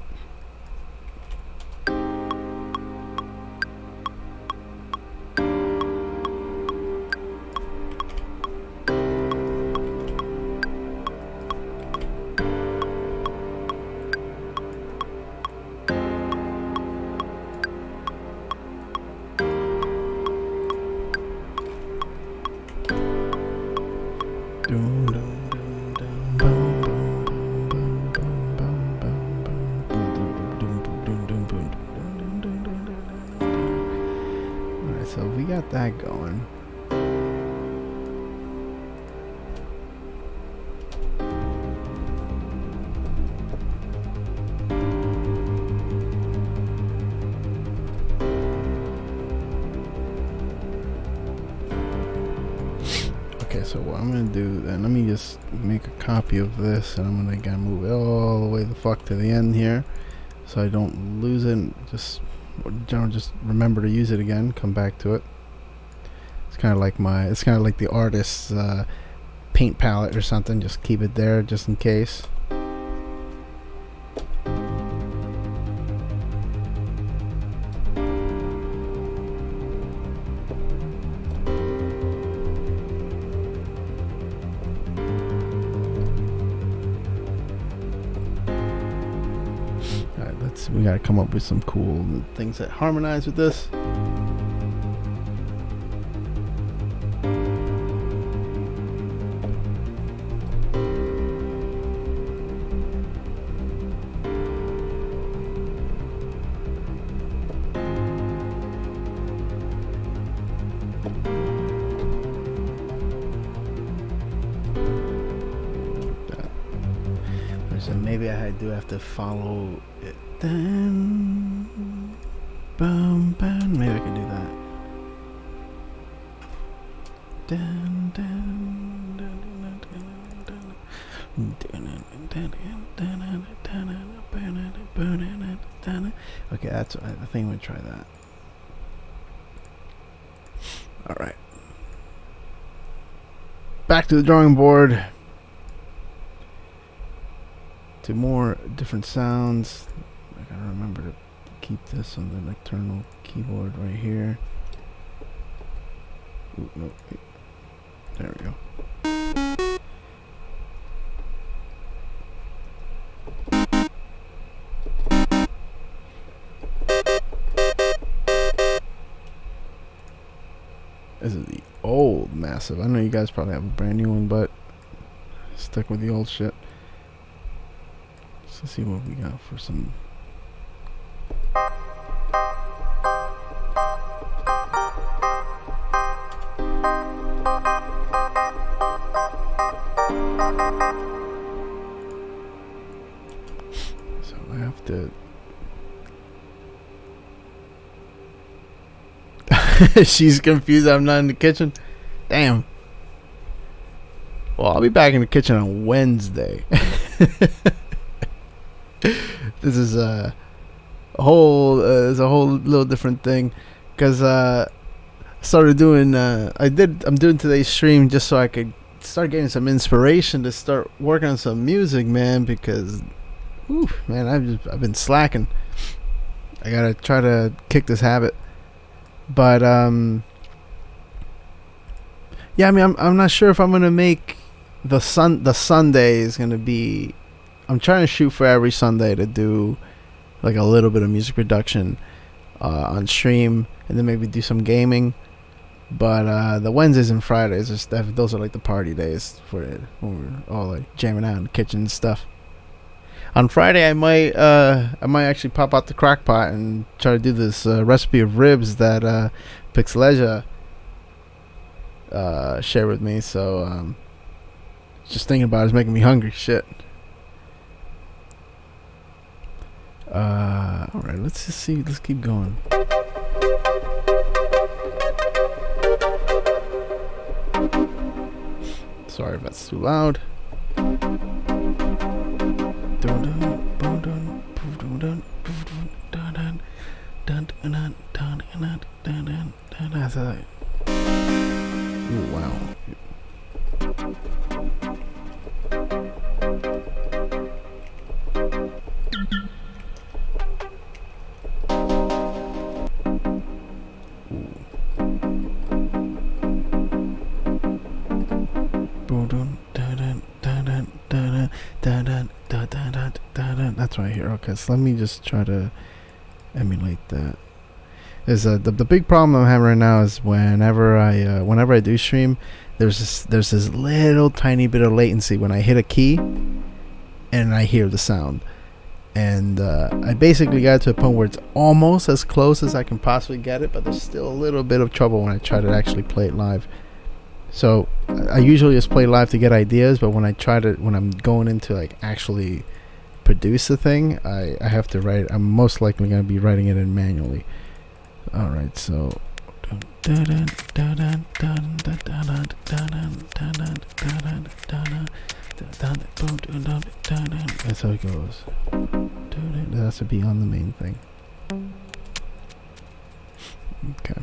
so we got that going. Okay, so what I'm gonna do then, let me just make a copy of this, and I'm gonna again move it all the way the fuck to the end here, so I don't lose it. And just remember to use it again. Come back to it. It's kind of like the artist's paint palette or something. Just keep it there just in case. We gotta come up with some cool things that harmonize with this. So maybe I do have to follow it. Then, boom, boom. Maybe I can do that. Dun, dun, dun, dun, dun, dun. Okay, I think I'm gonna try that. All right. Back to the drawing board. To more different sounds. I gotta remember to keep this on the external keyboard right here. Ooh, no, wait. There we go. This is the old Massive. I know you guys probably have a brand new one, but stuck with the old shit. Let's see what we got for some. So I have to. She's confused I'm not in the kitchen. Damn. Well, I'll be back in the kitchen on Wednesday. This is a whole little different thing, because started doing I'm doing today's stream just so I could start getting some inspiration to start working on some music, man, because man, I've been slacking. I gotta try to kick this habit. But yeah, I mean, I'm not sure if I'm gonna make the Sunday is gonna be. I'm trying to shoot for every Sunday to do like a little bit of music production on stream, and then maybe do some gaming. But the Wednesdays and Fridays those are like the party days for it, when we're all like jamming out in the kitchen and stuff. On Friday, I might actually pop out the crock pot and try to do this recipe of ribs that Pixeleja shared with me. So just thinking about it is making me hungry. Shit. All right, let's just see. Let's keep going. Sorry if that's too loud. Ooh, wow. That's right here. Okay, so let me just try to emulate that. Is the big problem I'm having right now is whenever I do stream, there's this little tiny bit of latency when I hit a key and I hear the sound, and I basically got to a point where it's almost as close as I can possibly get it, but there's still a little bit of trouble when I try to actually play it live. So I usually just play live to get ideas, but when I'm going into like actually produce the thing, I have to write. I'm most likely going to be writing it in manually. All right, so that's how it goes. It has to be on the main thing. Okay.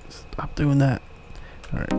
Stop doing that. All right.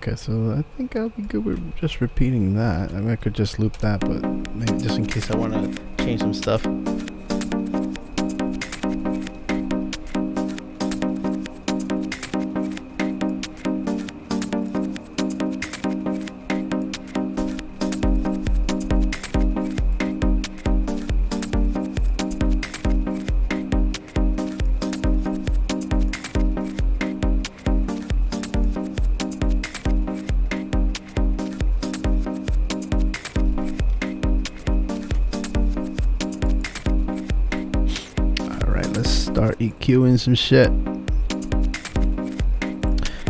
Okay, so I think I'll be good with just repeating that. I mean, I could just loop that, but maybe just in case I want to change some stuff. Start EQing some shit.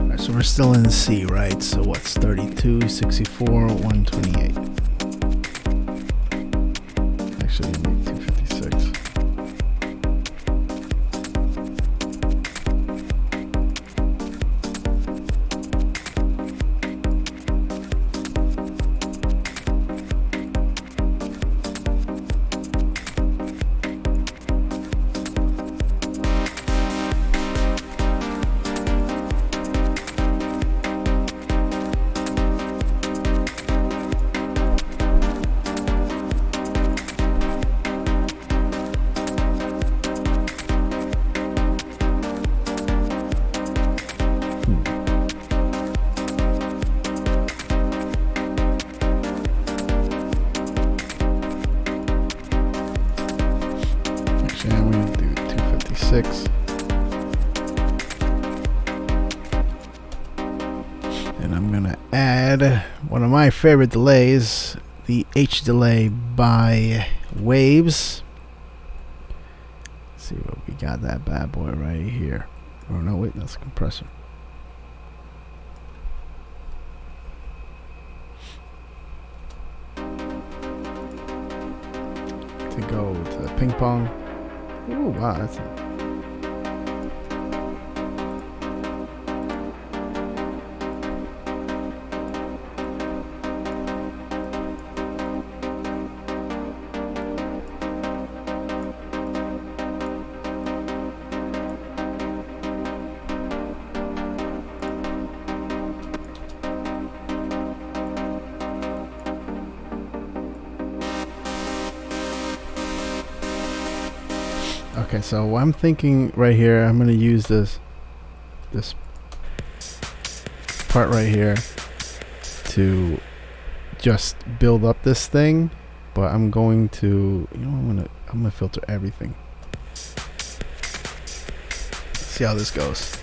Alright, so we're still in C, right? So what's 32, 64, 128? Actually, I need 256. I'm going to do 256. And I'm going to add one of my favorite delays, the H delay by waves. Let's see what we got, that bad boy right here. Oh no, wait, that's a compressor. To go to the ping pong. Oh wow, that's okay, so I'm thinking right here, I'm gonna use this part right here to just build up this thing, but I'm going to, I'm gonna filter everything. See how this goes.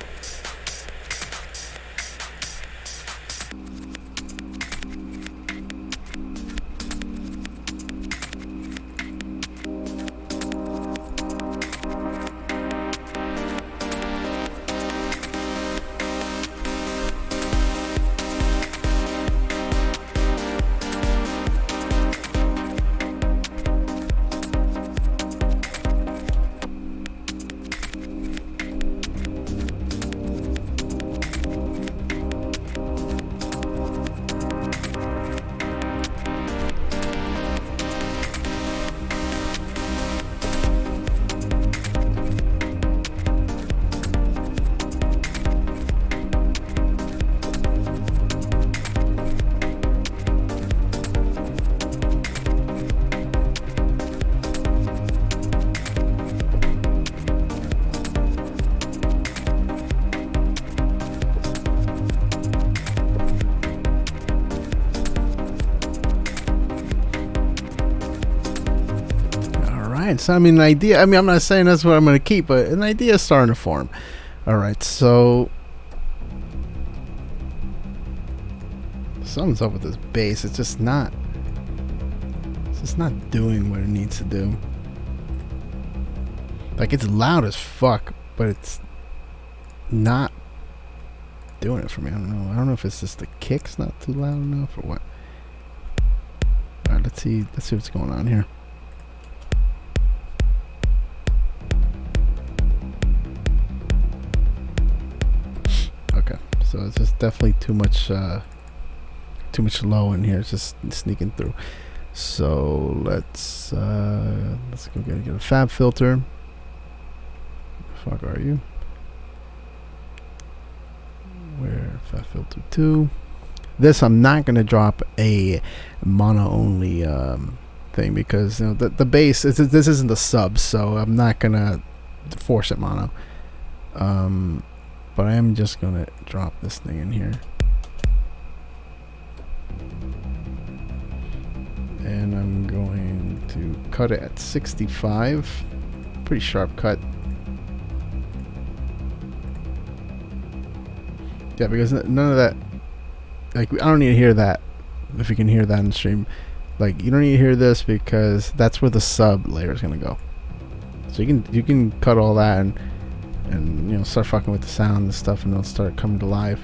So I mean, an idea. I mean, I'm not saying that's what I'm going to keep, but an idea is starting to form. All right, so something's up with this bass. It's just not doing what it needs to do. Like, it's loud as fuck, but it's not doing it for me. I don't know if it's just the kick's not too loud enough or what. All right, let's see what's going on here. So it's just definitely too much low in here. It's just sneaking through. So let's go get a fab filter. The fuck are you? Where fab filter 2? This I'm not gonna drop a mono only thing because the bass. This isn't the sub, so I'm not gonna force it mono. But I am just gonna drop this thing in here. And I'm going to cut it at 65. Pretty sharp cut. Yeah, because none of that, like, I don't need to hear that. If you can hear that in the stream, like, you don't need to hear this because that's where the sub layer is gonna go. So you can cut all that and start fucking with the sound and stuff, and it'll start coming to life.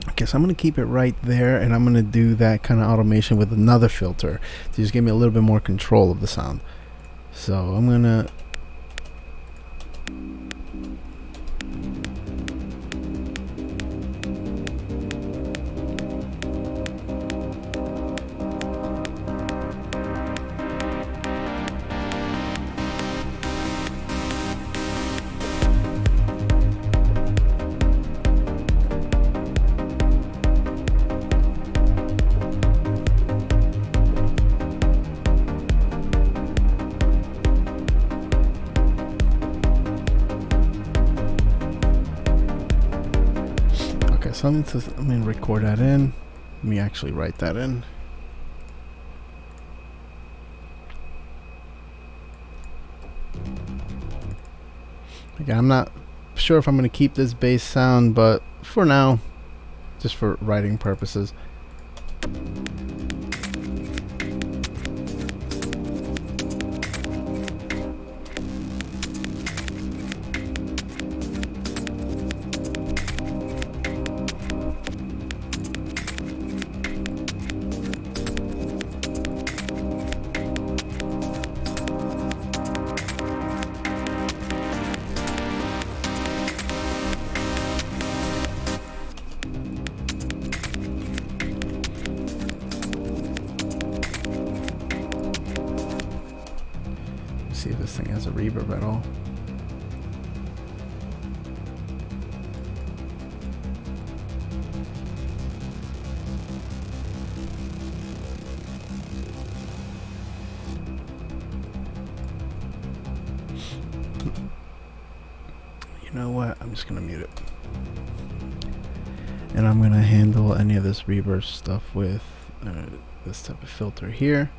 Okay, so I'm gonna keep it right there, and I'm gonna do that kind of automation with another filter to just give me a little bit more control of the sound. So I'm gonna so I'm going to record that in. Let me actually write that in. Again, I'm not sure if I'm going to keep this bass sound, but for now, just for writing purposes. See if this thing has a reverb at all. You know what? I'm just gonna mute it. And I'm gonna handle any of this reverb stuff with this type of filter here.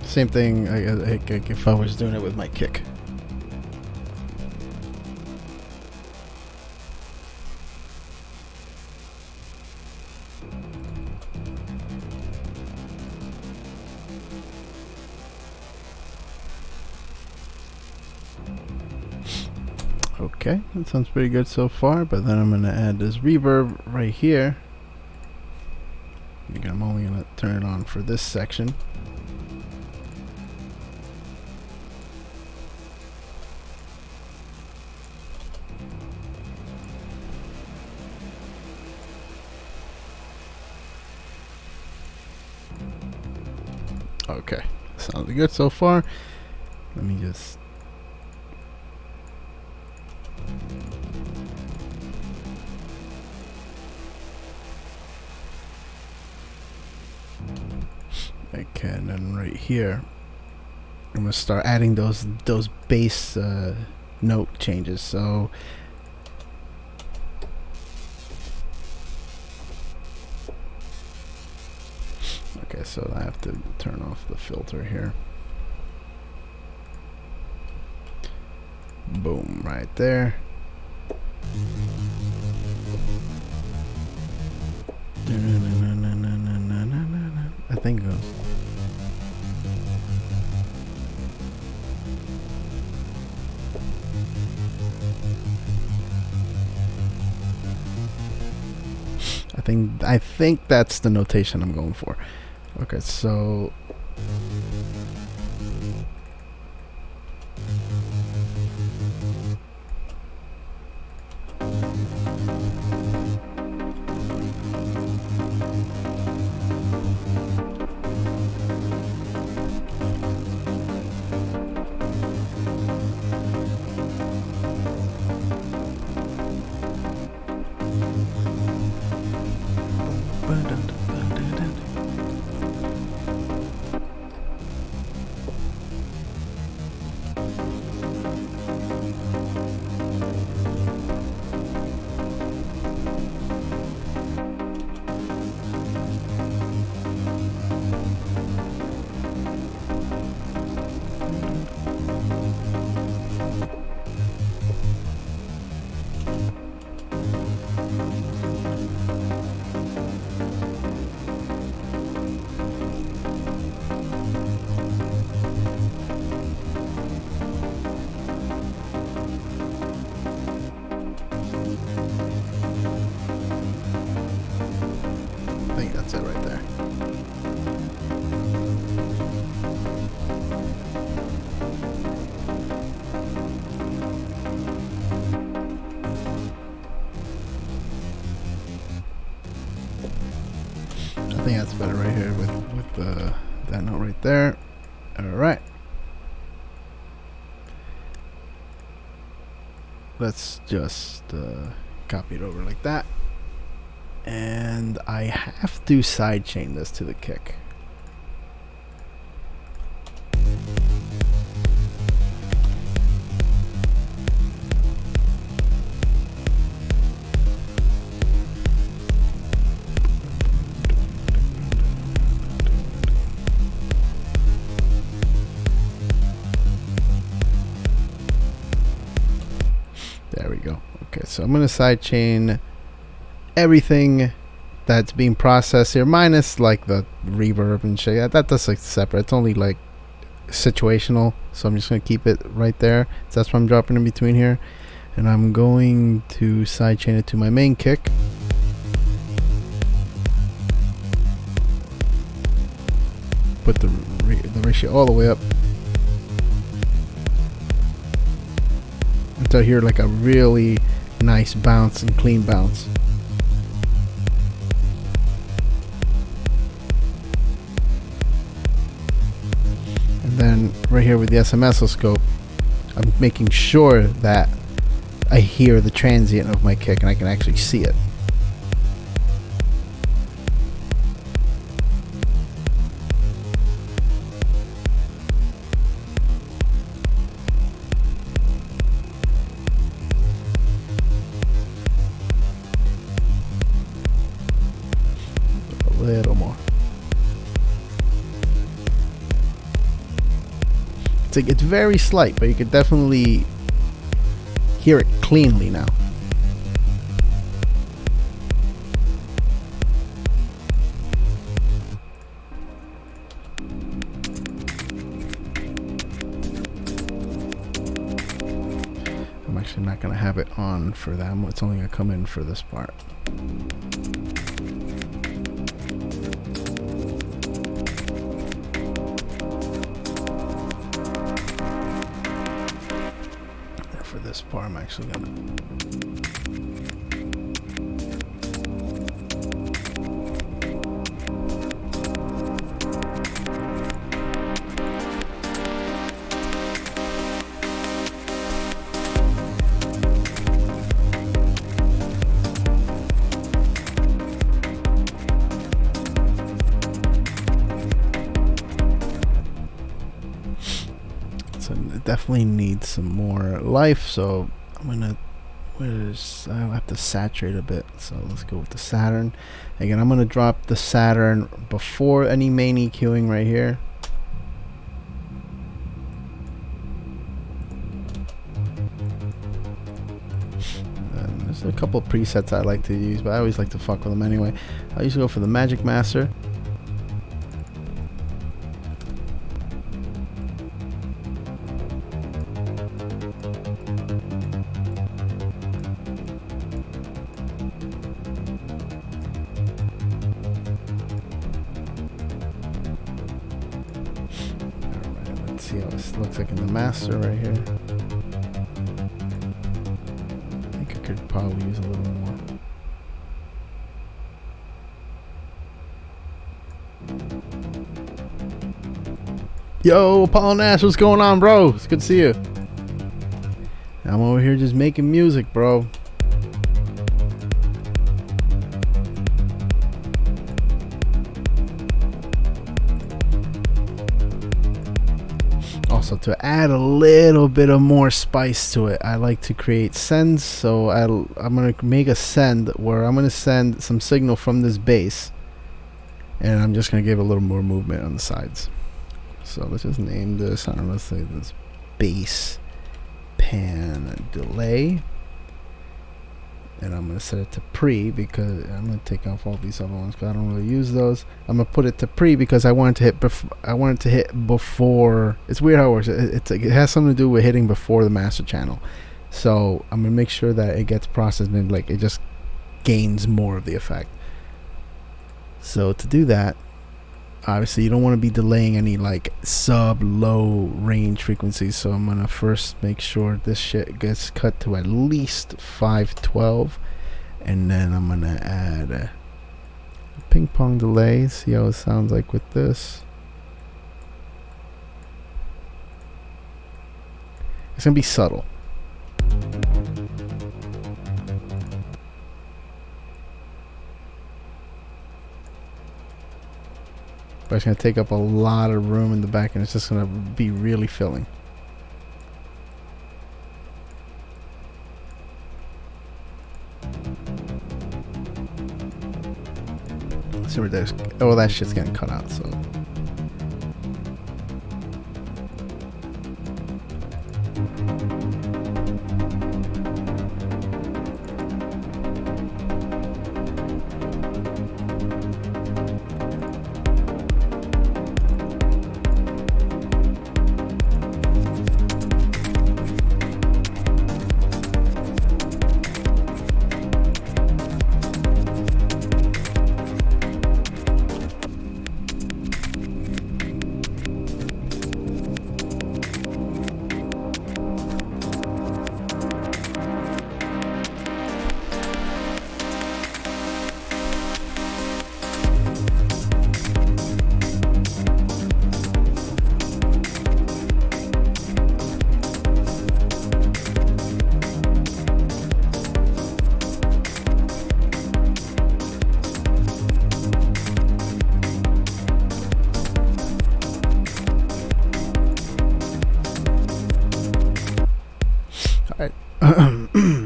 Same thing like if I was doing it with my kick. Okay, that sounds pretty good so far, but then I'm going to add this reverb right here. I'm only going to turn it on for this section. Okay, sounds good so far. Let me just... Okay, and then right here, I'm gonna start adding those bass note changes. So okay, so I have to turn off the filter here. Boom, right there. I think it goes. I think that's the notation I'm going for. Okay, so I think that's it right there. I think that's better right here with that note right there. All right. Let's just copy it over like that. And I have to sidechain this to the kick. There we go. Okay, so I'm going to sidechain everything that's being processed here, minus like the reverb and shit. That's like separate. It's only like situational, so I'm just going to keep it right there. So that's what I'm dropping in between here. And I'm going to sidechain it to my main kick. Put the ratio all the way up until I hear like a really nice bounce and clean bounce. And then right here with the SMS oscilloscope, I'm making sure that I hear the transient of my kick and I can actually see it. it's very slight, but you could definitely hear it cleanly now. I'm actually not going to have it on for that. It's only going to come in for this part. For this part, I'm actually going to... definitely needs some more life, so I'm gonna I'll have to saturate a bit, so let's go with the Saturn. Again, I'm gonna drop the Saturn before any main EQing right here. And there's a couple of presets I like to use, but I always like to fuck with them anyway. I usually go for the Magic Master. See how it looks like in the master right here. I think I could probably use a little more. Yo, Paul Nash, what's going on, bro? It's good to see you. I'm over here just making music, bro. Also, to add a little bit of more spice to it, I like to create sends. So I'm going to make a send where I'm going to send some signal from this bass, and I'm just going to give a little more movement on the sides. So let's just name this, I don't know, let's say this bass pan delay. And I'm going to set it to pre, because I'm going to take off all these other ones because I don't really use those. I'm going to put it to pre because I want it to hit I want it to hit before. It's weird how it works. It has something to do with hitting before the master channel. So I'm going to make sure that it gets processed and like it just gains more of the effect. So to do that, obviously you don't want to be delaying any like sub low range frequencies, so I'm gonna first make sure this shit gets cut to at least 512, and then I'm gonna add a ping pong delay, see how it sounds like with this. It's gonna be subtle. But it's going to take up a lot of room in the back, and it's just going to be really filling. So there's, oh, that shit's getting cut out, so.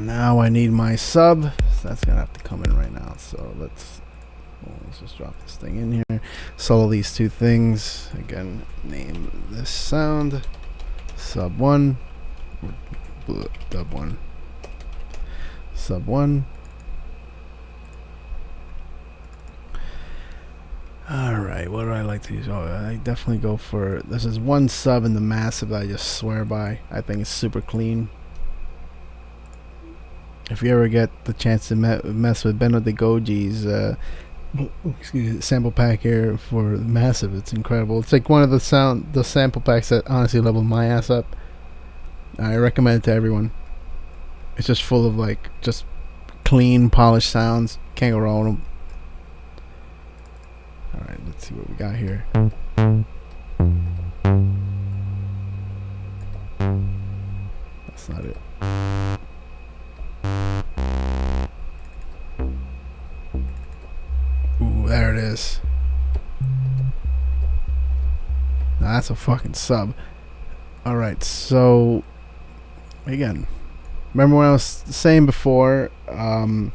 Now I need my sub, so that's gonna have to come in right now. So let's just drop this thing in here. Solo these two things again. Name this sound. Sub 1, dub 1, sub 1. Alright, what do I like to use? Oh, I definitely go for, this is one sub in the massive that I just swear by. I think it's super clean. If you ever get the chance to mess with Benno de Goji's sample pack here for massive, it's incredible. It's like one of the sample packs that honestly leveled my ass up. I recommend it to everyone. It's just full of like just clean, polished sounds. Can't go wrong with them. Alright, let's see what we got here. That's not it. Ooh, there it is. Now that's a fucking sub. Alright, so again, remember what I was saying before, that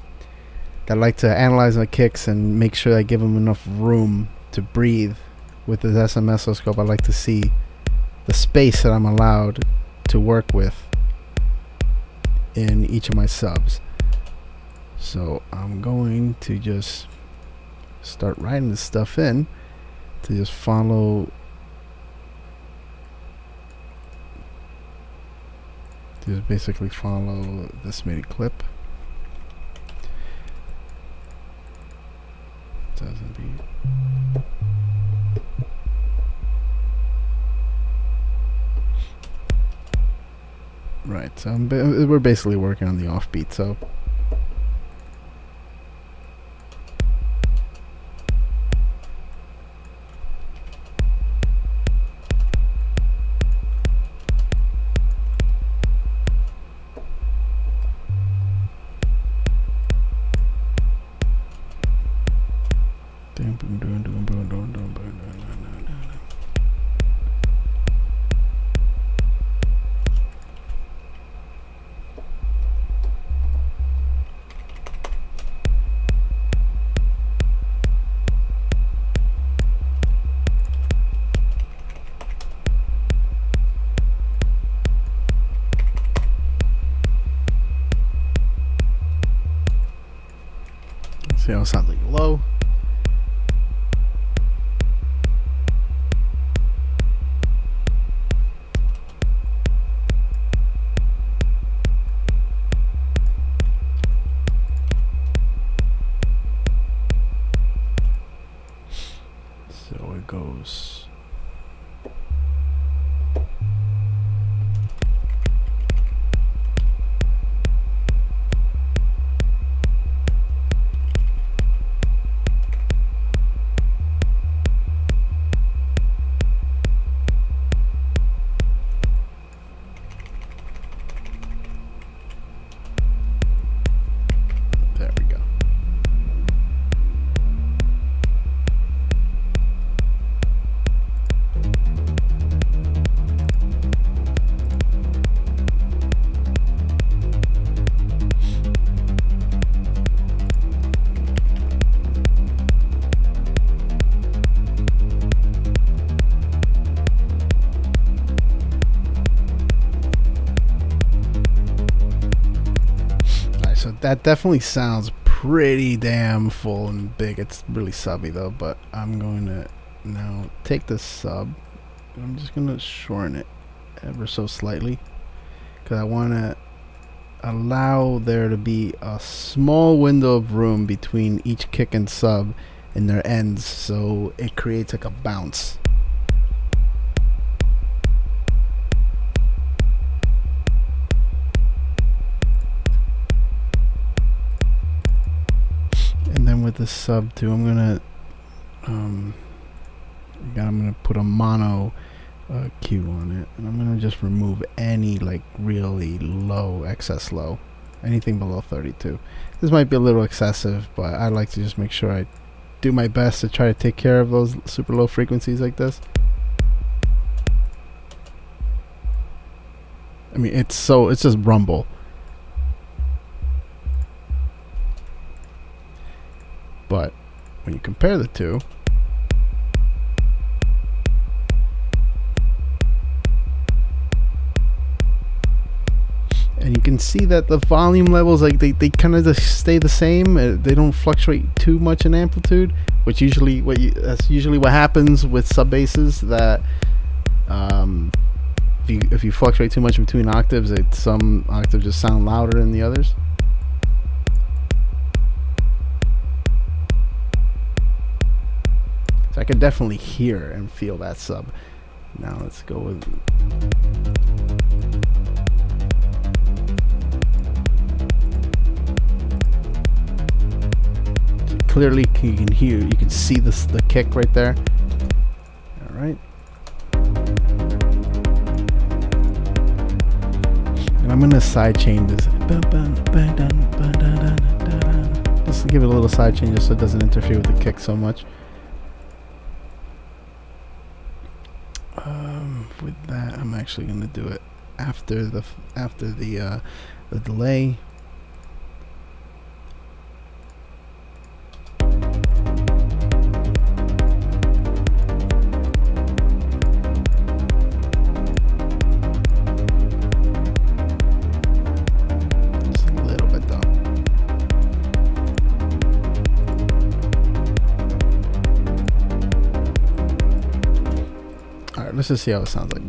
I like to analyze my kicks and make sure I give them enough room to breathe. With this SMSoscope, I like to see the space that I'm allowed to work with in each of my subs. So I'm going to just start writing this stuff in to just follow basically follow this MIDI clip. Doesn't be right, so we're basically working on the offbeat, so see how it sounds like low. So it goes. There we go. So that definitely sounds pretty damn full and big. It's really subby though, but I'm going to now take this sub. I'm just going to shorten it ever so slightly because I want to allow there to be a small window of room between each kick and sub and their ends, so it creates like a bounce. And then with the sub too, I'm gonna put a mono cue on it, and I'm gonna just remove any like really low, excess low, anything below 32. This might be a little excessive, but I like to just make sure I do my best to try to take care of those super low frequencies like this. I mean, it's just rumble. But when you compare the two, and you can see that the volume levels, like they kind of just stay the same. They don't fluctuate too much in amplitude, which that's usually what happens with sub basses. That if you fluctuate too much between octaves, some octaves just sound louder than the others. So I can definitely hear and feel that sub. Now let's go with. Clearly, you can hear, you can see the kick right there. All right. And I'm gonna sidechain this. Just give it a little sidechain just so it doesn't interfere with the kick so much. With that, I'm actually gonna do it after the delay. Let's just see how it sounds like.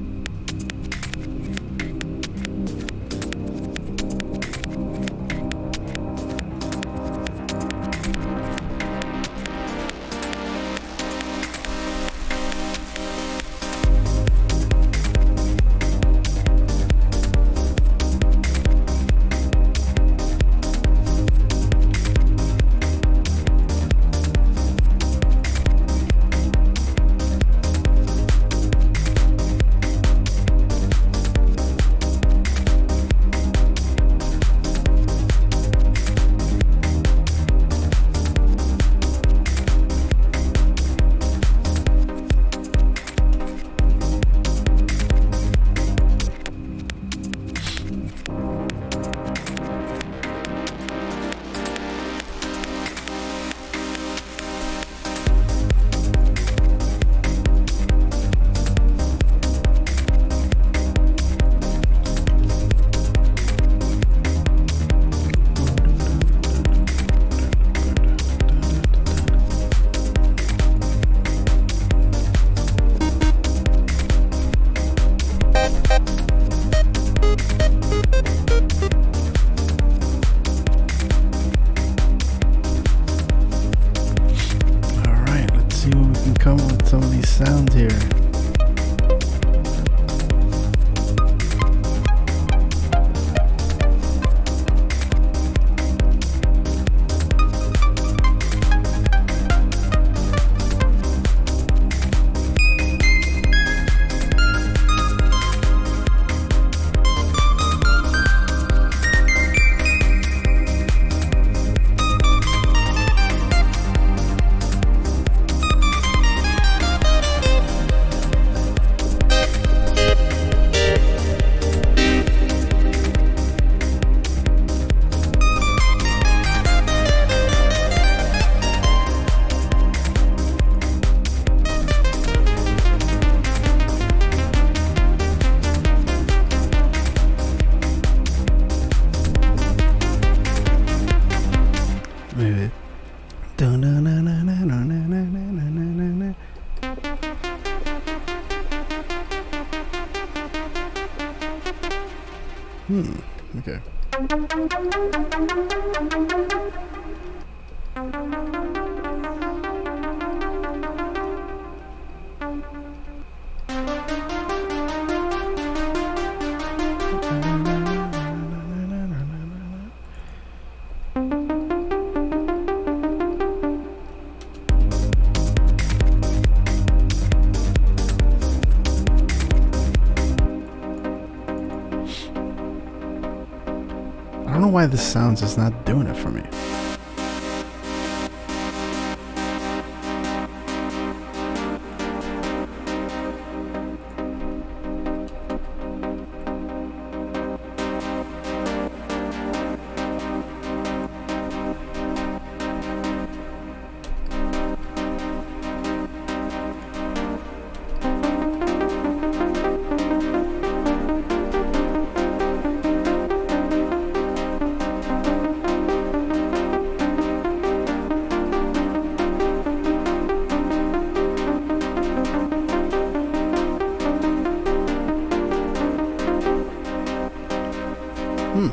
Some of these sounds here. Okay. I don't know why this sounds is not doing it for me. Hmm.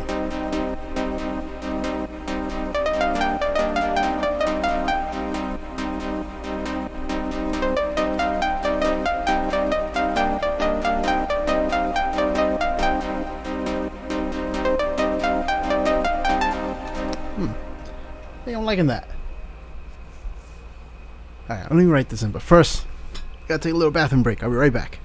I think I'm liking that. Alright, let me write this in, but first, gotta take a little bathroom break. I'll be right back.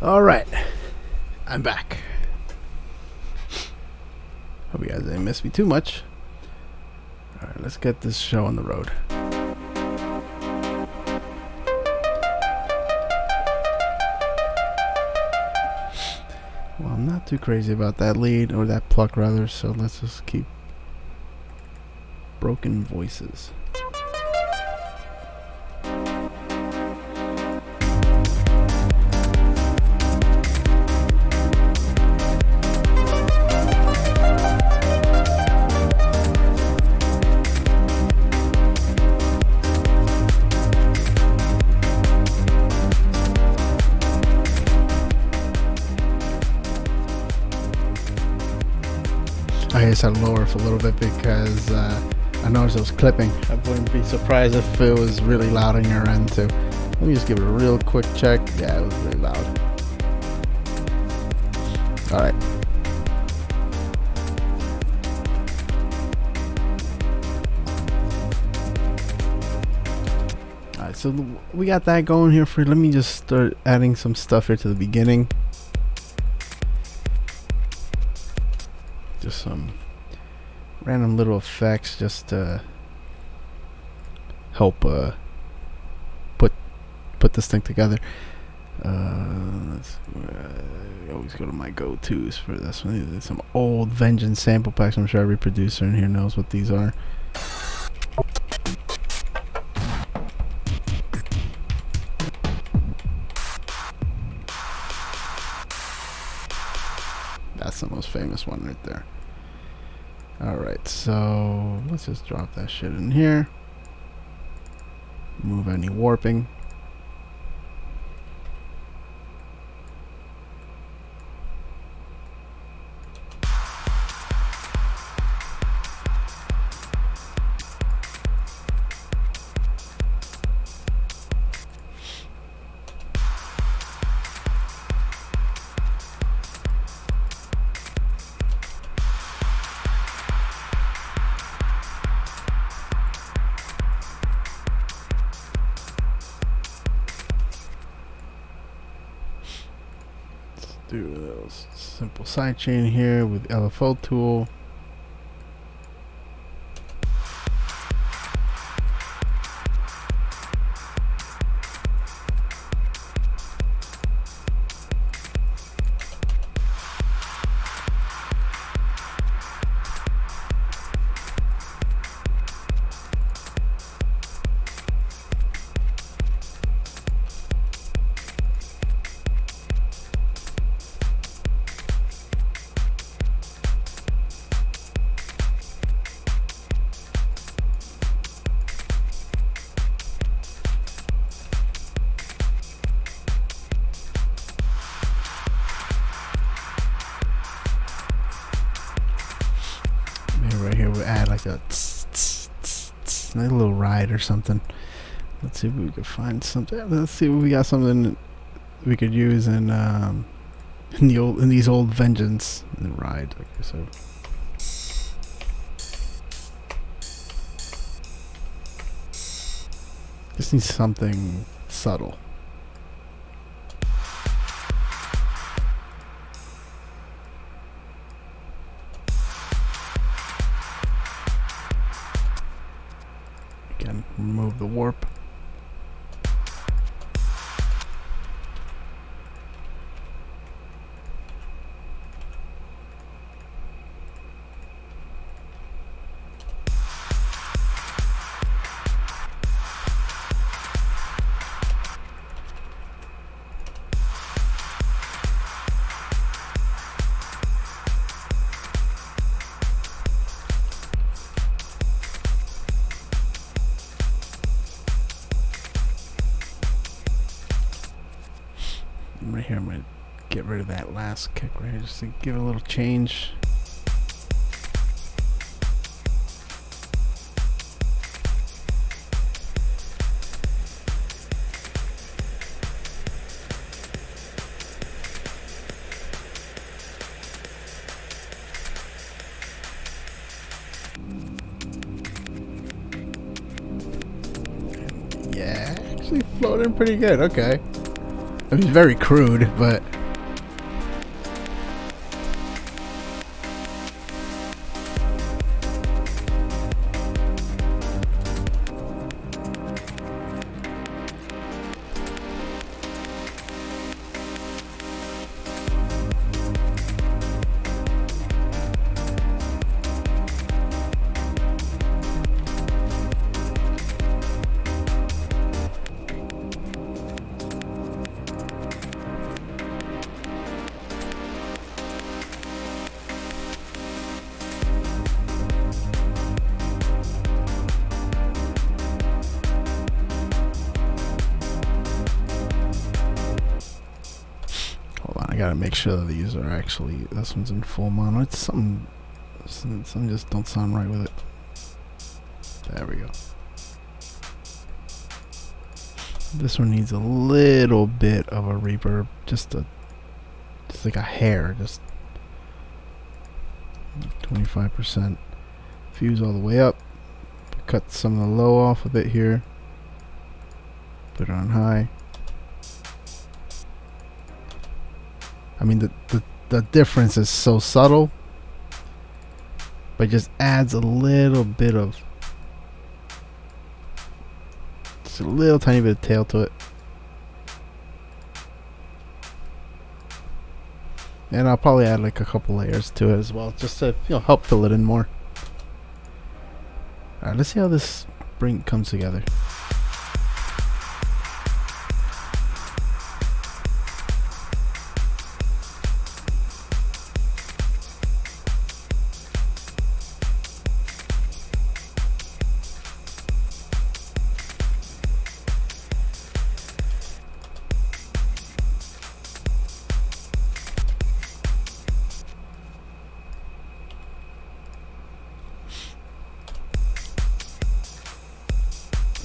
Alright, I'm back. Hope you guys didn't miss me too much. Alright, let's get this show on the road. Well, I'm not too crazy about that lead, or that pluck rather, so let's just keep Broken Voices. I just had to lower for a little bit because I noticed it was clipping. I wouldn't be surprised if it was really loud on your end too. Let me just give it a real quick check. Yeah, it was really loud. Alright. Alright, so we got that going here for you. Let me just start adding some stuff here to the beginning. Just some random little effects just to help put this thing together. Let's always go to my go-tos for this one. There's some old Vengeance sample packs. I'm sure every producer in here knows what these are. That's the most famous one right there. Alright, so let's just drop that shit in here. Remove any warping. Simple sidechain here with LFO tool. Right here, we'll add like a like a little ride or something. Let's see if we can find something. Let's see if we got something we could use in these old Vengeance ride. Okay, so just need something subtle. Again, remove the warp. Right here, I'm going to get rid of that last kick right here just to give it a little change. Yeah, actually floating pretty good. Okay. I mean, very crude, but I gotta make sure that these are actually, this one's in full mono. It's some just don't sound right with it. There we go. This one needs a little bit of a reverb, just like a hair, just 25%. Fuse all the way up. Cut some of the low off with it here. Put it on high. I mean, the difference is so subtle, but just adds a little bit of, just a little tiny bit of tail to it. And I'll probably add like a couple layers to it as well, just to help fill it in more. Alright, let's see how this comes together.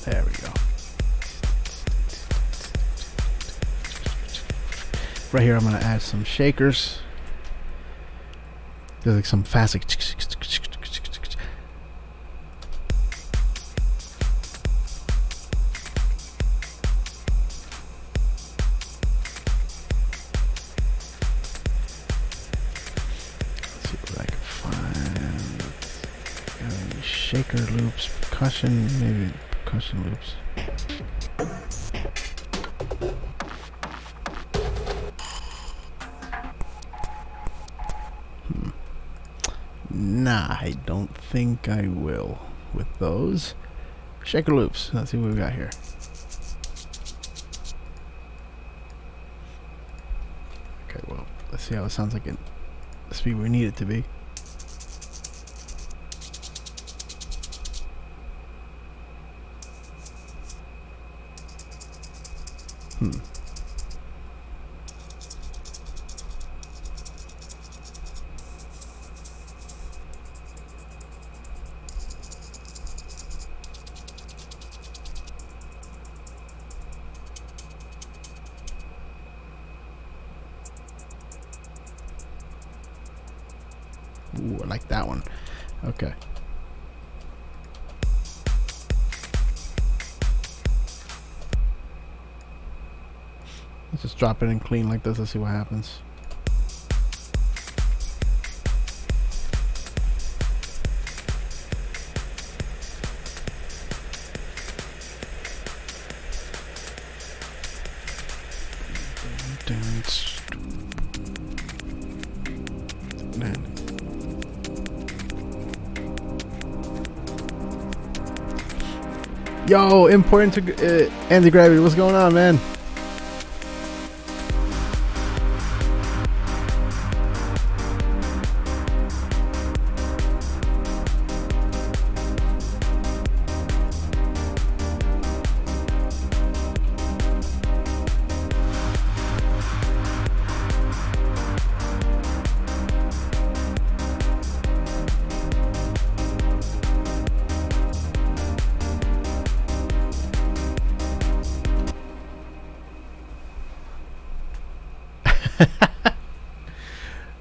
There we go. Right here, I'm going to add some shakers. There's like some fast, like, shaker loops, percussion, maybe percussion loops. Nah, I don't think I will with those. Shaker loops. Let's see what we got here. Okay, well, let's see how it sounds like at the speed we need it to be. Ooh, I like that one. Okay. Let's just drop it in clean like this. Let's see what happens. Yo, important to anti-gravity. What's going on, man?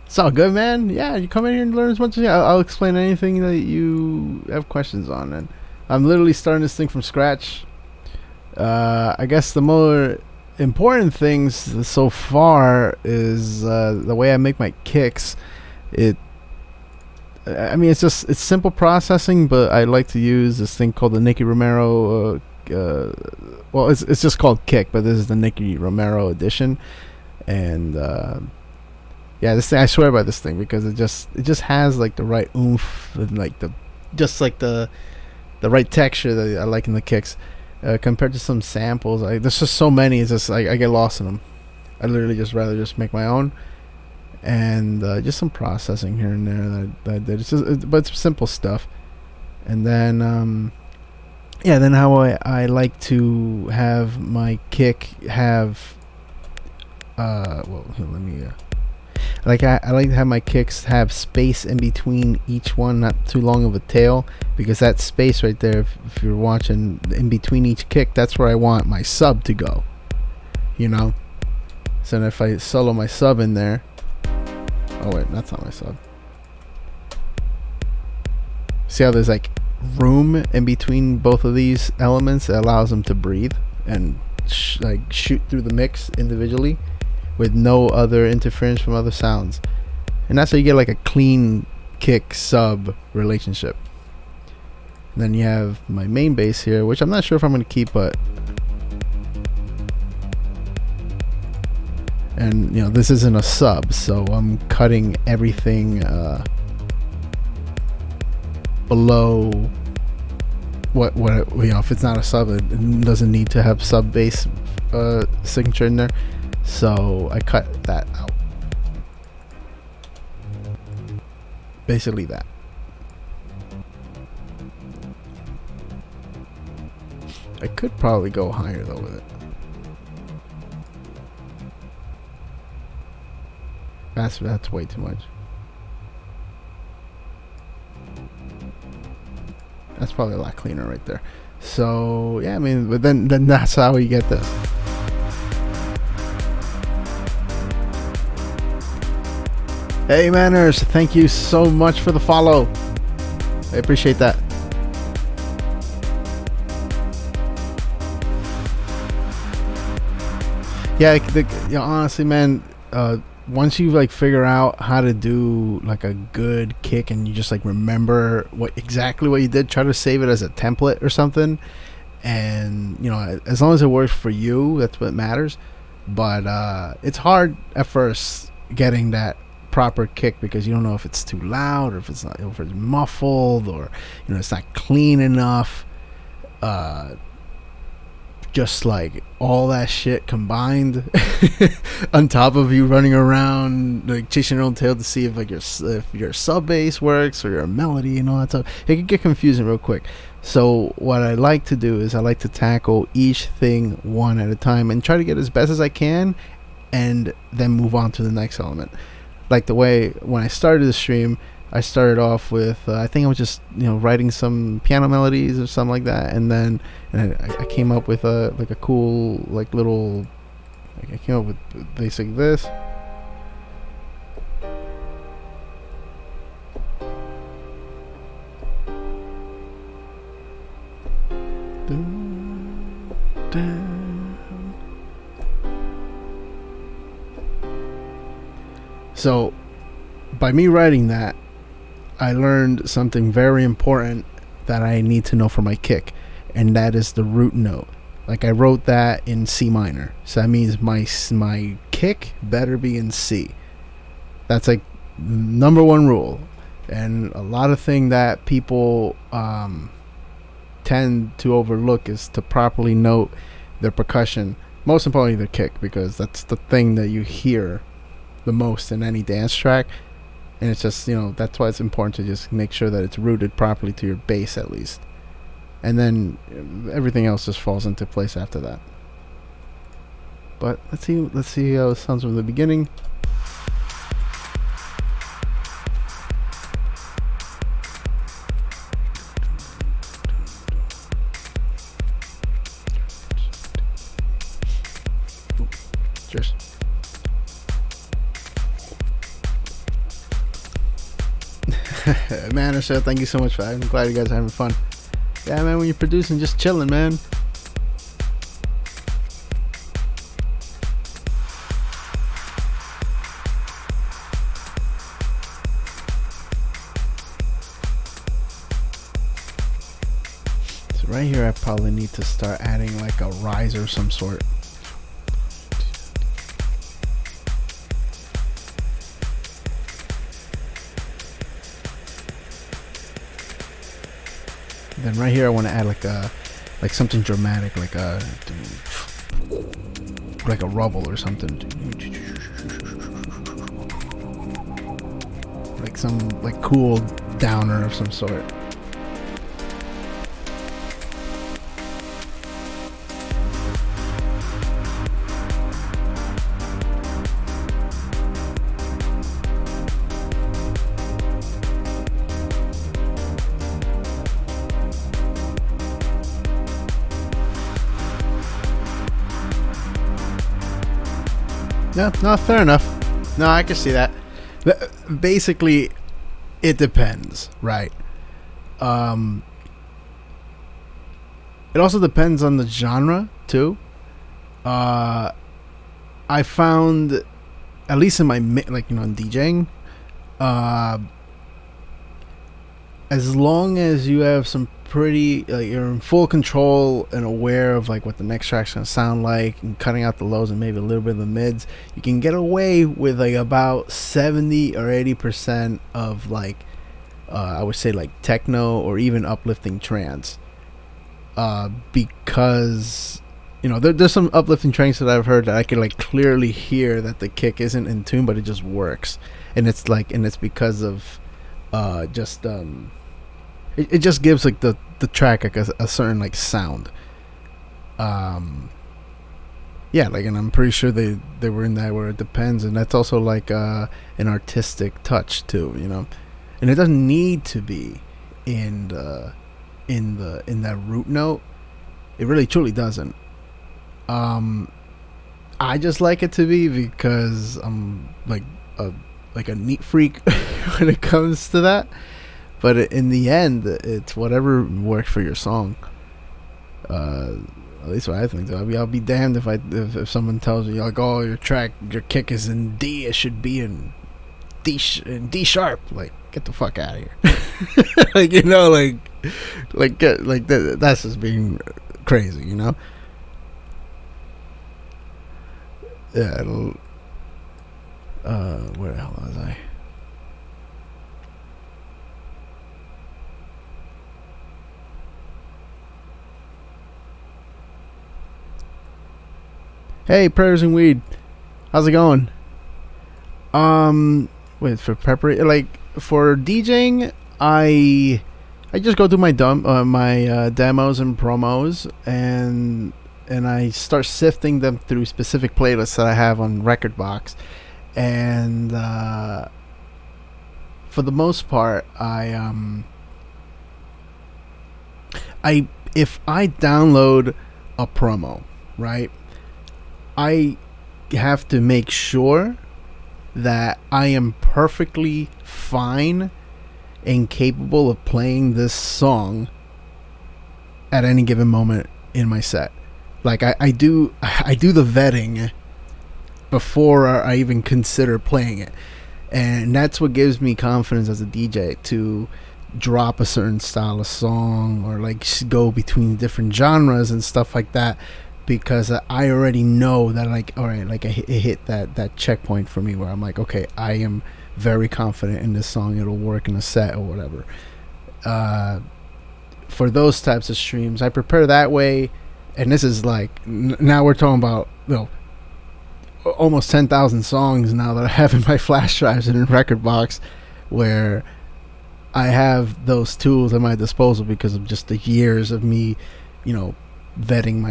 It's all good, man. Yeah, you come in here and learn as much as I'll explain anything that you have questions on. And I'm literally starting this thing from scratch. I guess the more important things so far is the way I make my kicks. I mean, it's simple processing, but I like to use this thing called the Nicky Romero. Well, it's just called Kick, but this is the Nicky Romero edition. And yeah, this thing, I swear by this thing because it just has like the right oomph and like the right texture that I like in the kicks compared to some samples. There's just so many. It's just I get lost in them. I literally just rather just make my own, and just some processing here and there that I did. But it's simple stuff. And then yeah, then how I like to have my kick have well, here, let me I like to have my kicks have space in between each one, not too long of a tail, because that space right there, if you're watching, in between each kick, that's where I want my sub to go, you know. So if I solo my sub in there, oh wait, that's not my sub. See how there's like room in between both of these elements? It allows them to breathe and like shoot through the mix individually with no other interference from other sounds. And that's how you get like a clean kick sub relationship. And then you have my main bass here, which I'm not sure if I'm going to keep, but and you know, this isn't a sub, so I'm cutting everything below what you know, if it's not a sub, it doesn't need to have sub bass signature in there. So I cut that out. Basically that. I could probably go higher though with it. That's way too much. That's probably a lot cleaner right there. So yeah, I mean, but then that's how you get this. Hey Manners, thank you so much for the follow. I appreciate that. Yeah, you know, honestly, man, once you like figure out how to do like a good kick and you just like remember exactly what you did, try to save it as a template or something. And as long as it works for you, that's what matters. But it's hard at first getting that proper kick because you don't know if it's too loud or if it's not, if it's muffled, or it's not clean enough. Just like all that shit combined on top of you running around like chasing your own tail to see if like your sub bass works or your melody and all that stuff, it can get confusing real quick. So what I like to do is I like to tackle each thing one at a time and try to get as best as I can, and then move on to the next element. Like the way when I started the stream, I started off with I think I was just writing some piano melodies or something like that, and then I came up with a cool like little, like I came up with basically this. So by me writing that, I learned something very important that I need to know for my kick, and that is the root note. Like I wrote that in C minor, so that means my kick better be in C. That's like number one rule. And a lot of thing that people tend to overlook is to properly note their percussion, most importantly their kick, because that's the thing that you hear the most in any dance track. And it's just, that's why it's important to just make sure that it's rooted properly to your bass at least. And then everything else just falls into place after that. But let's see how it sounds from the beginning. Cheers. Man, Ashad, thank you so much for that. I'm glad you guys are having fun. Yeah, man, when you're producing, just chilling, man. So right here, I probably need to start adding like a riser of some sort. Then right here I want to add like something dramatic, like a rubble or something, like some like cool downer of some sort. No, fair enough. No, I can see that. Basically, it depends, right? It also depends on the genre too. I found, at least in my in DJing, as long as you have some pretty you're in full control and aware of like what the next track's gonna sound like, and cutting out the lows and maybe a little bit of the mids, you can get away with like about 70 or 80% of like I would say like techno or even uplifting trance, because there's some uplifting trance that I've heard that I can like clearly hear that the kick isn't in tune, but it just works, and it's because of it just gives like the track like a certain like sound. Yeah, like, and I'm pretty sure they were in that where it depends, and that's also like an artistic touch too, and it doesn't need to be in that root note. It really truly doesn't. I just like it to be because I'm like a neat freak when it comes to that. But in the end, it's whatever works for your song. At least what I think. I'll be damned if someone tells me like, oh, your kick is in D. It should be in D sharp. Like, get the fuck out of here. Like, you know, that's just being crazy, you know. Yeah. Where the hell was I? Hey, prayers and weed. How's it going? Wait, for preparation, like for DJing, I just go through my demos and promos, and I start sifting them through specific playlists that I have on Rekordbox, and for the most part, if I download a promo, right, I have to make sure that I am perfectly fine and capable of playing this song at any given moment in my set. Like I do the vetting before I even consider playing it, and that's what gives me confidence as a DJ to drop a certain style of song or like go between different genres and stuff like that, because I already know that, like, all right, like it hit that checkpoint for me where I'm like, okay, I am very confident in this song, it'll work in a set or whatever. For those types of streams, I prepare that way, and this is like now we're talking about, you know, almost 10,000 songs now that I have in my flash drives and in Rekordbox, where I have those tools at my disposal because of just the years of me, you know, vetting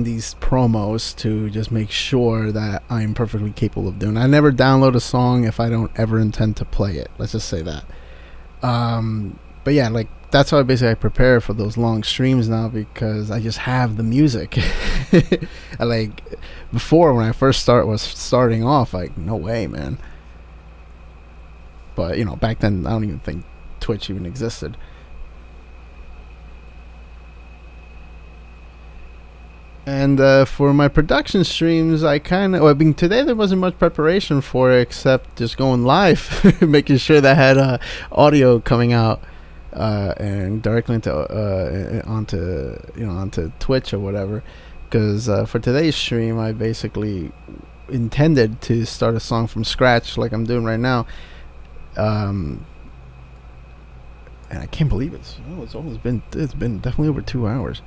these promos to just make sure that I'm perfectly capable of doing. I never download a song if I don't ever intend to play it. Let's just say that. But yeah, like that's how I prepare for those long streams now, because I just have the music. Like before, when I first starting off, like, no way, man. But you know, back then I don't even think Twitch even existed. And for my production streams, I mean, today there wasn't much preparation for it except just going live, making sure that I had audio coming out and directly onto Twitch or whatever. Because for today's stream, I basically intended to start a song from scratch, like I'm doing right now. And I can't believe it's been definitely over 2 hours.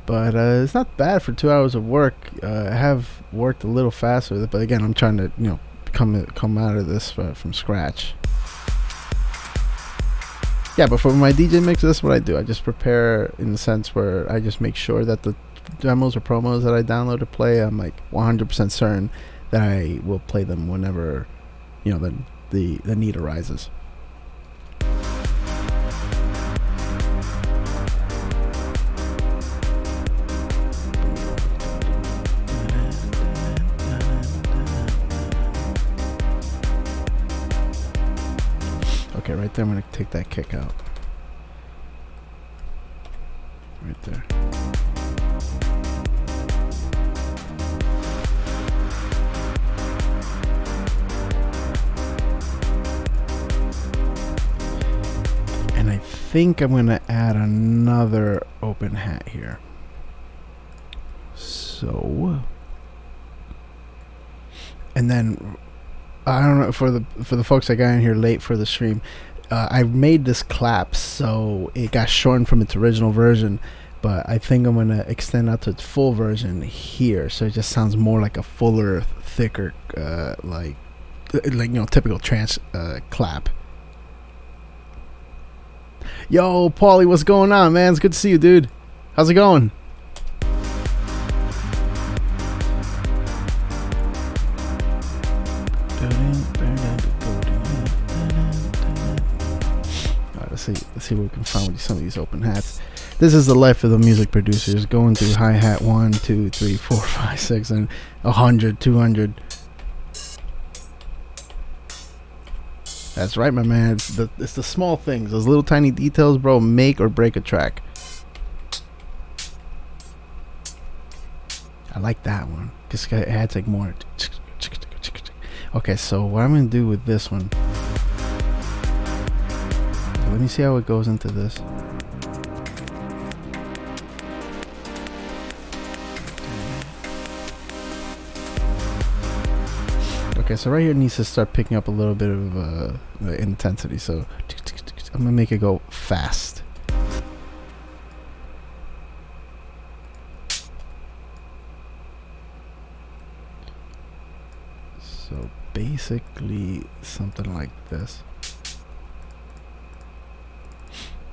But it's not bad for 2 hours of work. I have worked a little faster with it, but again, I'm trying to, you know, come out of this from scratch. Yeah, but for my DJ mix, that's what I do. I just prepare in the sense where I just make sure that the demos or promos that I download to play, I'm like 100% certain that I will play them whenever, you know, the need arises. Okay, right there, I'm going to take that kick out. Right there. And I think I'm going to add another open hat here. So, and then I don't know, for the folks that got in here late for the stream, I made this clap so it got shortened from its original version, but I think I'm gonna extend out to its full version here, so it just sounds more like a fuller, thicker, like you know, typical trance clap. Yo, Paulie, what's going on, man? It's good to see you, dude. How's it going? Let's see what we can find with some of these open hats. This is the life of the music producers, going through hi-hat 1, 2, 3, 4, 5, 6, and 100, 200. That's right, my man. It's the small things, those little tiny details, bro, make or break a track. I like that one. Just it adds like more. Okay, so what I'm gonna do with this one. Let me see how it goes into this. Okay, so right here it needs to start picking up a little bit of intensity. So I'm gonna make it go fast. So basically something like this.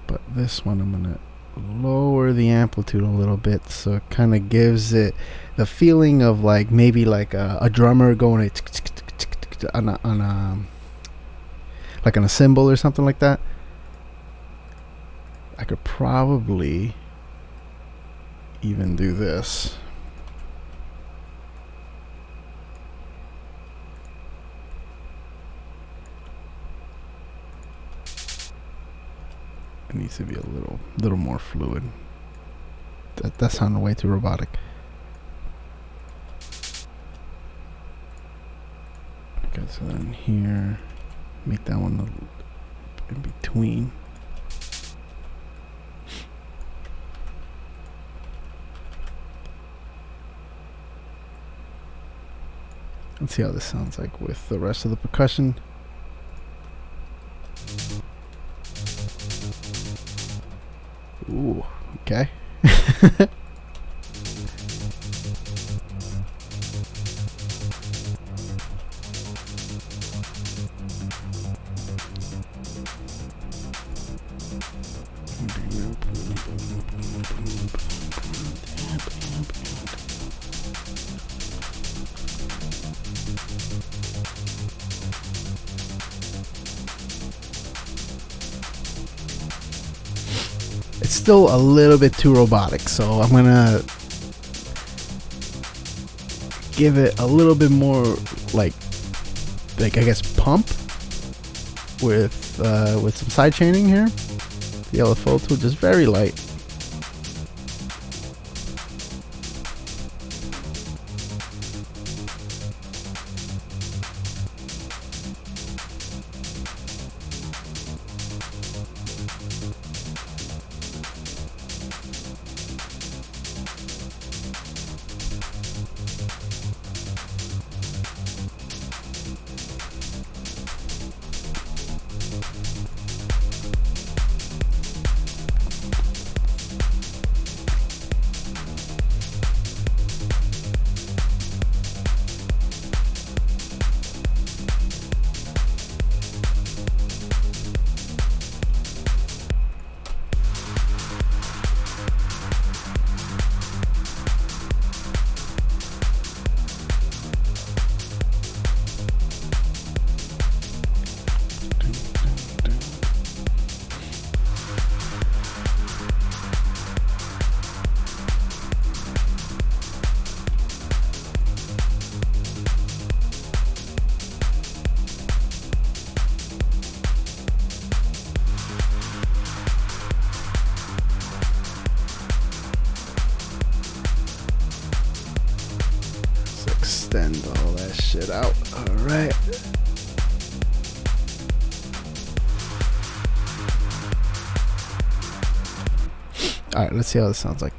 But this one I'm gonna lower the amplitude a little bit so it kind of gives it the feeling of like maybe like a drummer going on a like on a cymbal or something like that. I could probably even do this. It needs to be a little more fluid. That sounded way too robotic. Okay, so then here, make that one in between. Let's see how this sounds like with the rest of the percussion. Ooh, okay. It's still a little bit too robotic, so I'm gonna give it a little bit more like I guess pump with some side chaining here. The LFO tool, just very light. Extend all that shit out. All right. All right, let's see how this sounds like.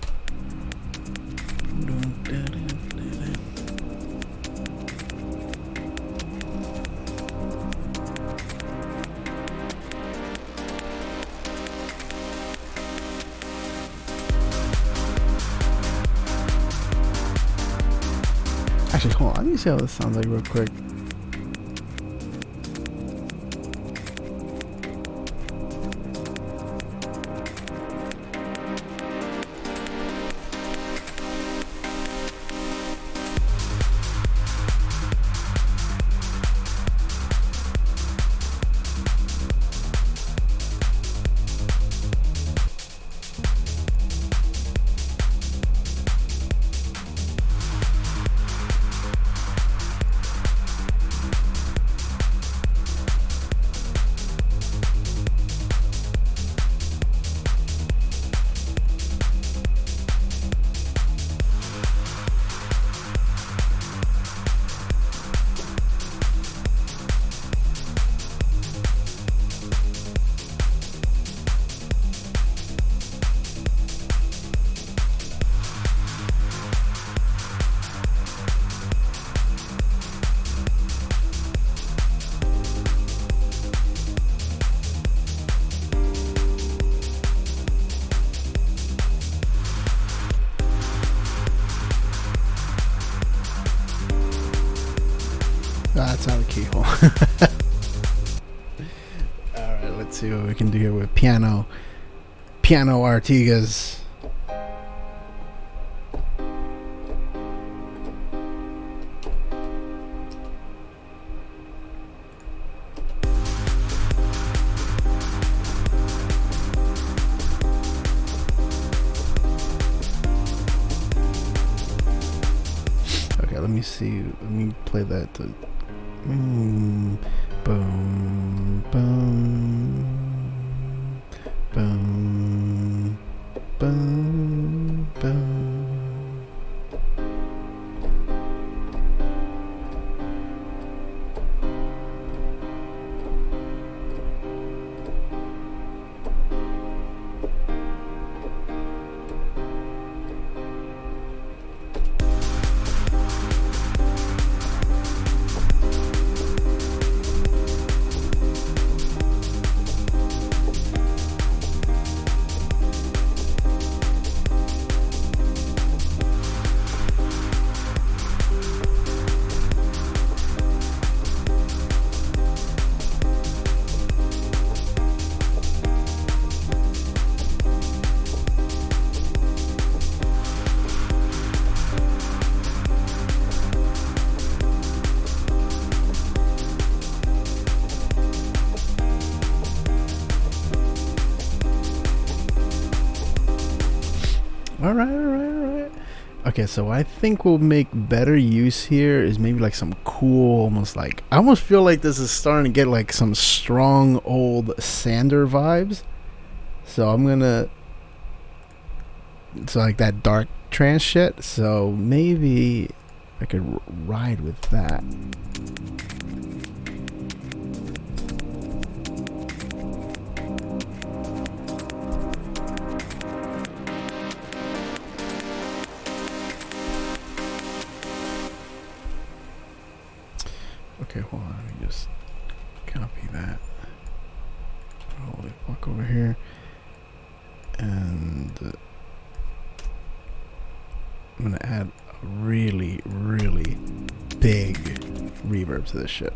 Actually, hold on. Let me see how this sounds like real quick. that's out of keyhole. Alright, let's see what we can do here with Piano Artigas. Let me see. Let me play that. Boom, boom, boom, boom, boom. All right. Okay, so I think we'll make better use here is maybe like some cool, almost like, I almost feel like this is starting to get like some strong old Sander vibes. So I'm gonna, it's like that dark trance shit. So maybe I could ride with that. Okay, hold on. Let me just copy that. Hold it. Walk over here. And I'm going to add a really, really big reverb to this shit.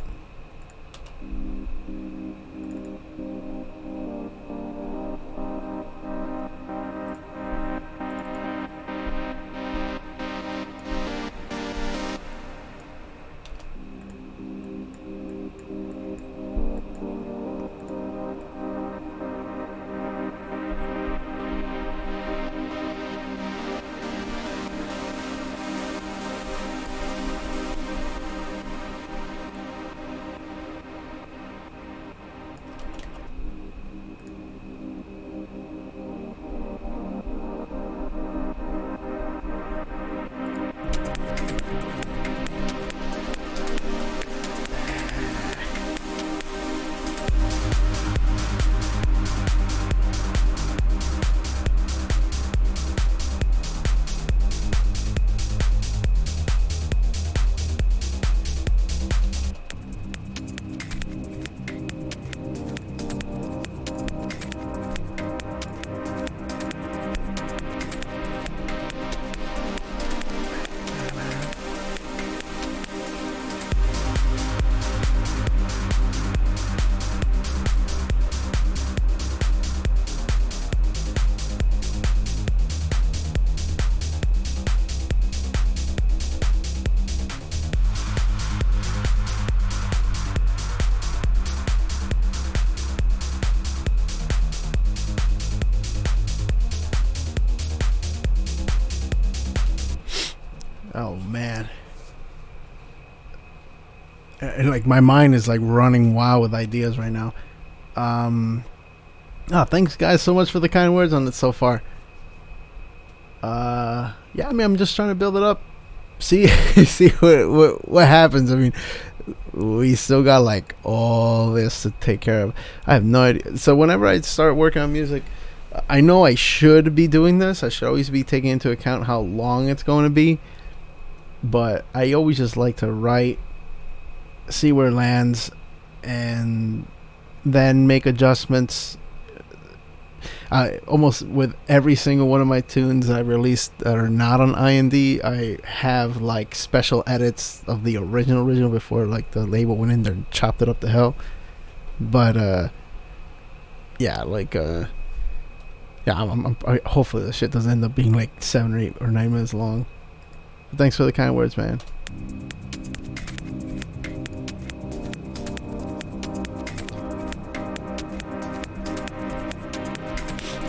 Oh man, and like my mind is like running wild with ideas right now. Thanks guys so much for the kind words on it so far. Yeah, I mean, I'm just trying to build it up, see see what happens. I mean, we still got like all this to take care of. I have no idea. So whenever I start working on music, I know I should be doing this. I should always be taking into account how long it's going to be. But I always just like to write, see where it lands, and then make adjustments. I almost with every single one of my tunes I released that are not on IND, I have like special edits of the original before like the label went in there and chopped it up to hell. But yeah, like yeah, hopefully the shit doesn't end up being like 7 or 8 or 9 minutes long. But thanks for the kind words, man.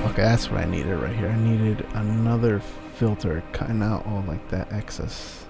Okay, that's what I needed right here. I needed another filter cutting out all like that excess.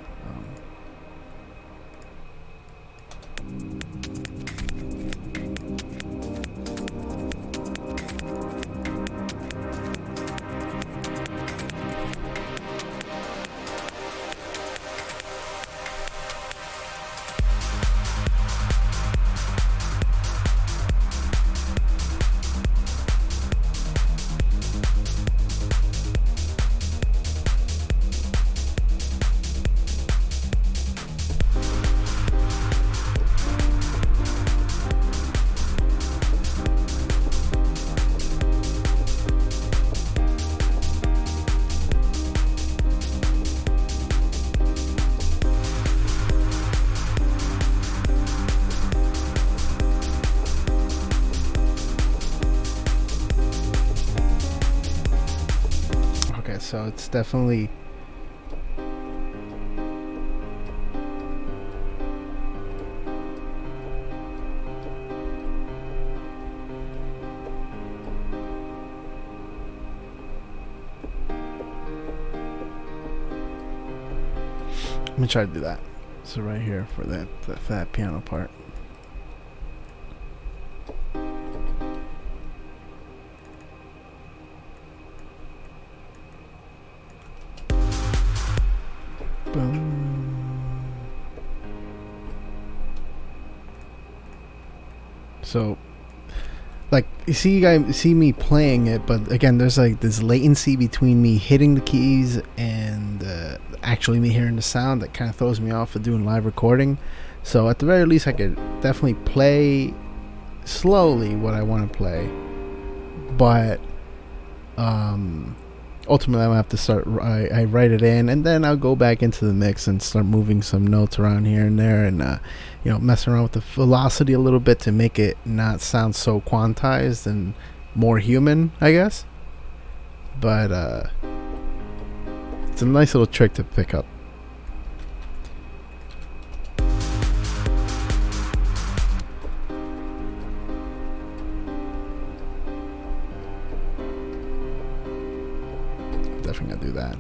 So it's definitely let me try to do that. So right here for that piano part. So, like, you guys see me playing it, but again, there's like this latency between me hitting the keys and actually me hearing the sound that kind of throws me off of doing live recording. So at the very least, I could definitely play slowly what I want to play, but ultimately I'm gonna have to start. I write it in, and then I'll go back into the mix and start moving some notes around here and there, and messing around with the velocity a little bit to make it not sound so quantized and more human, I guess. But it's a nice little trick to pick up. Definitely gonna do that.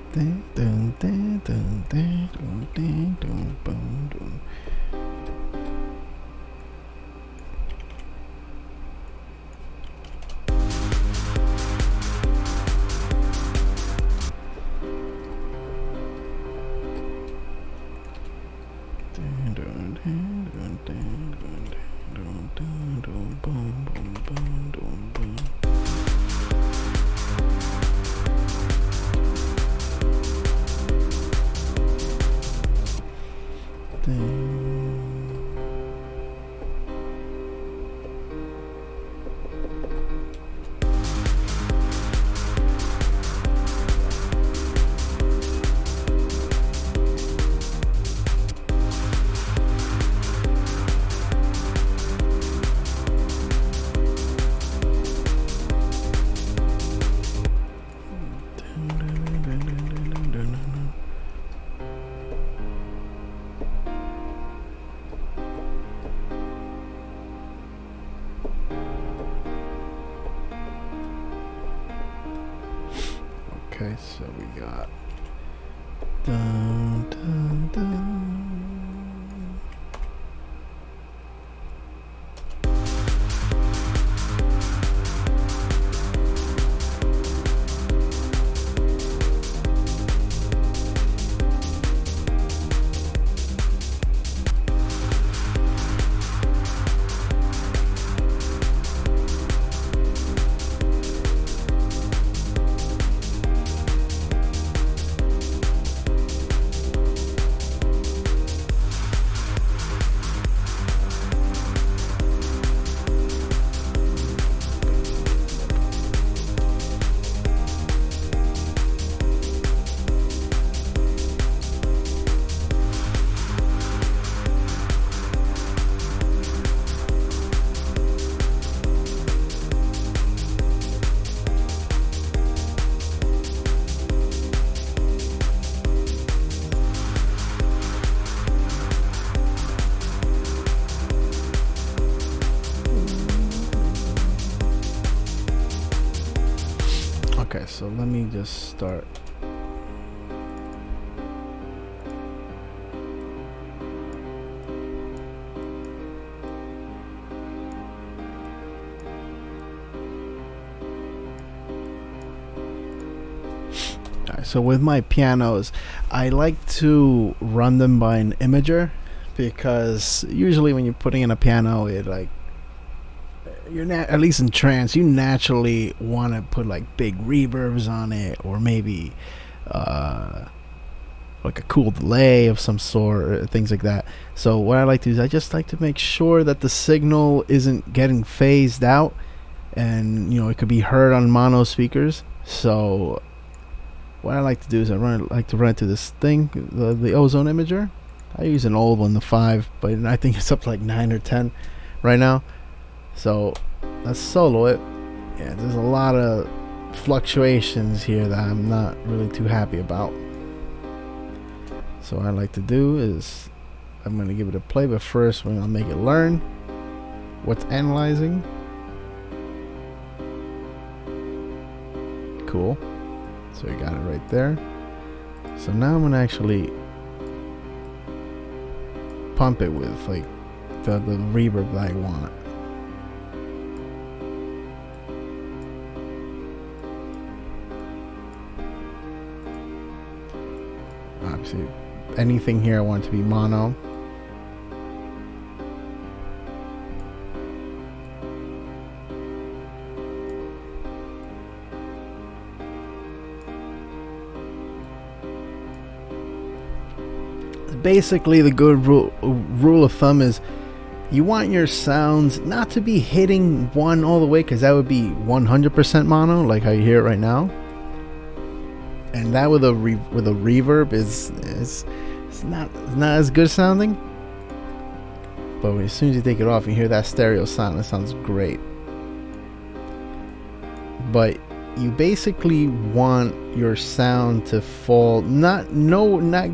Okay, so we got dun, dun, dun. Okay, so let me just start. Alright, so with my pianos, I like to run them by an imager, because usually when you're putting in a piano, it like at least in trance, you naturally want to put like big reverbs on it, or maybe like a cool delay of some sort, or things like that. So what I like to do is I just like to make sure that the signal isn't getting phased out, and it could be heard on mono speakers. So what I like to do is like to run it to this thing, the Ozone Imager. I use an old one, the 5, but I think it's up to like 9 or 10 right now. So let's solo it. Yeah, there's a lot of fluctuations here that I'm not really too happy about. So what I like to do is I'm going to give it a play, but first I'll make it learn what's analyzing. Cool. So you got it right there. So now I'm going to actually pump it with like the reverb that I want. Obviously, anything here I want it to be mono. Basically, the good rule of thumb is you want your sounds not to be hitting one all the way, because that would be 100% mono, like how you hear it right now. And that with a reverb is not as good sounding. But as soon as you take it off, you hear that stereo sound. It sounds great. But you basically want your sound to fall, not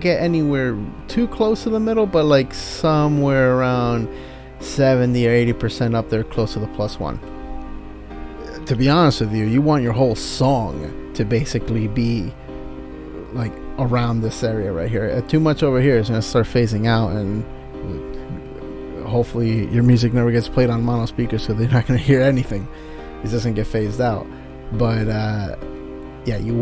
get anywhere too close to the middle, but like somewhere around 70 or 80% up there, close to the +1. To be honest with you, you want your whole song to basically be like around this area right here. Too much over here is going to start phasing out, and hopefully your music never gets played on mono speakers, so they're not going to hear anything. It doesn't get phased out. But yeah, you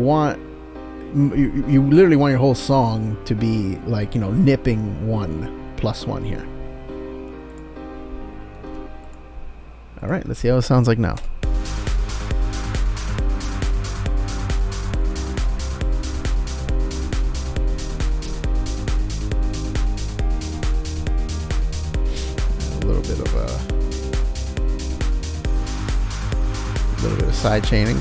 literally want your whole song to be like, nipping 1 +1 here. All right, let's see how it sounds like now. A little bit of side chaining.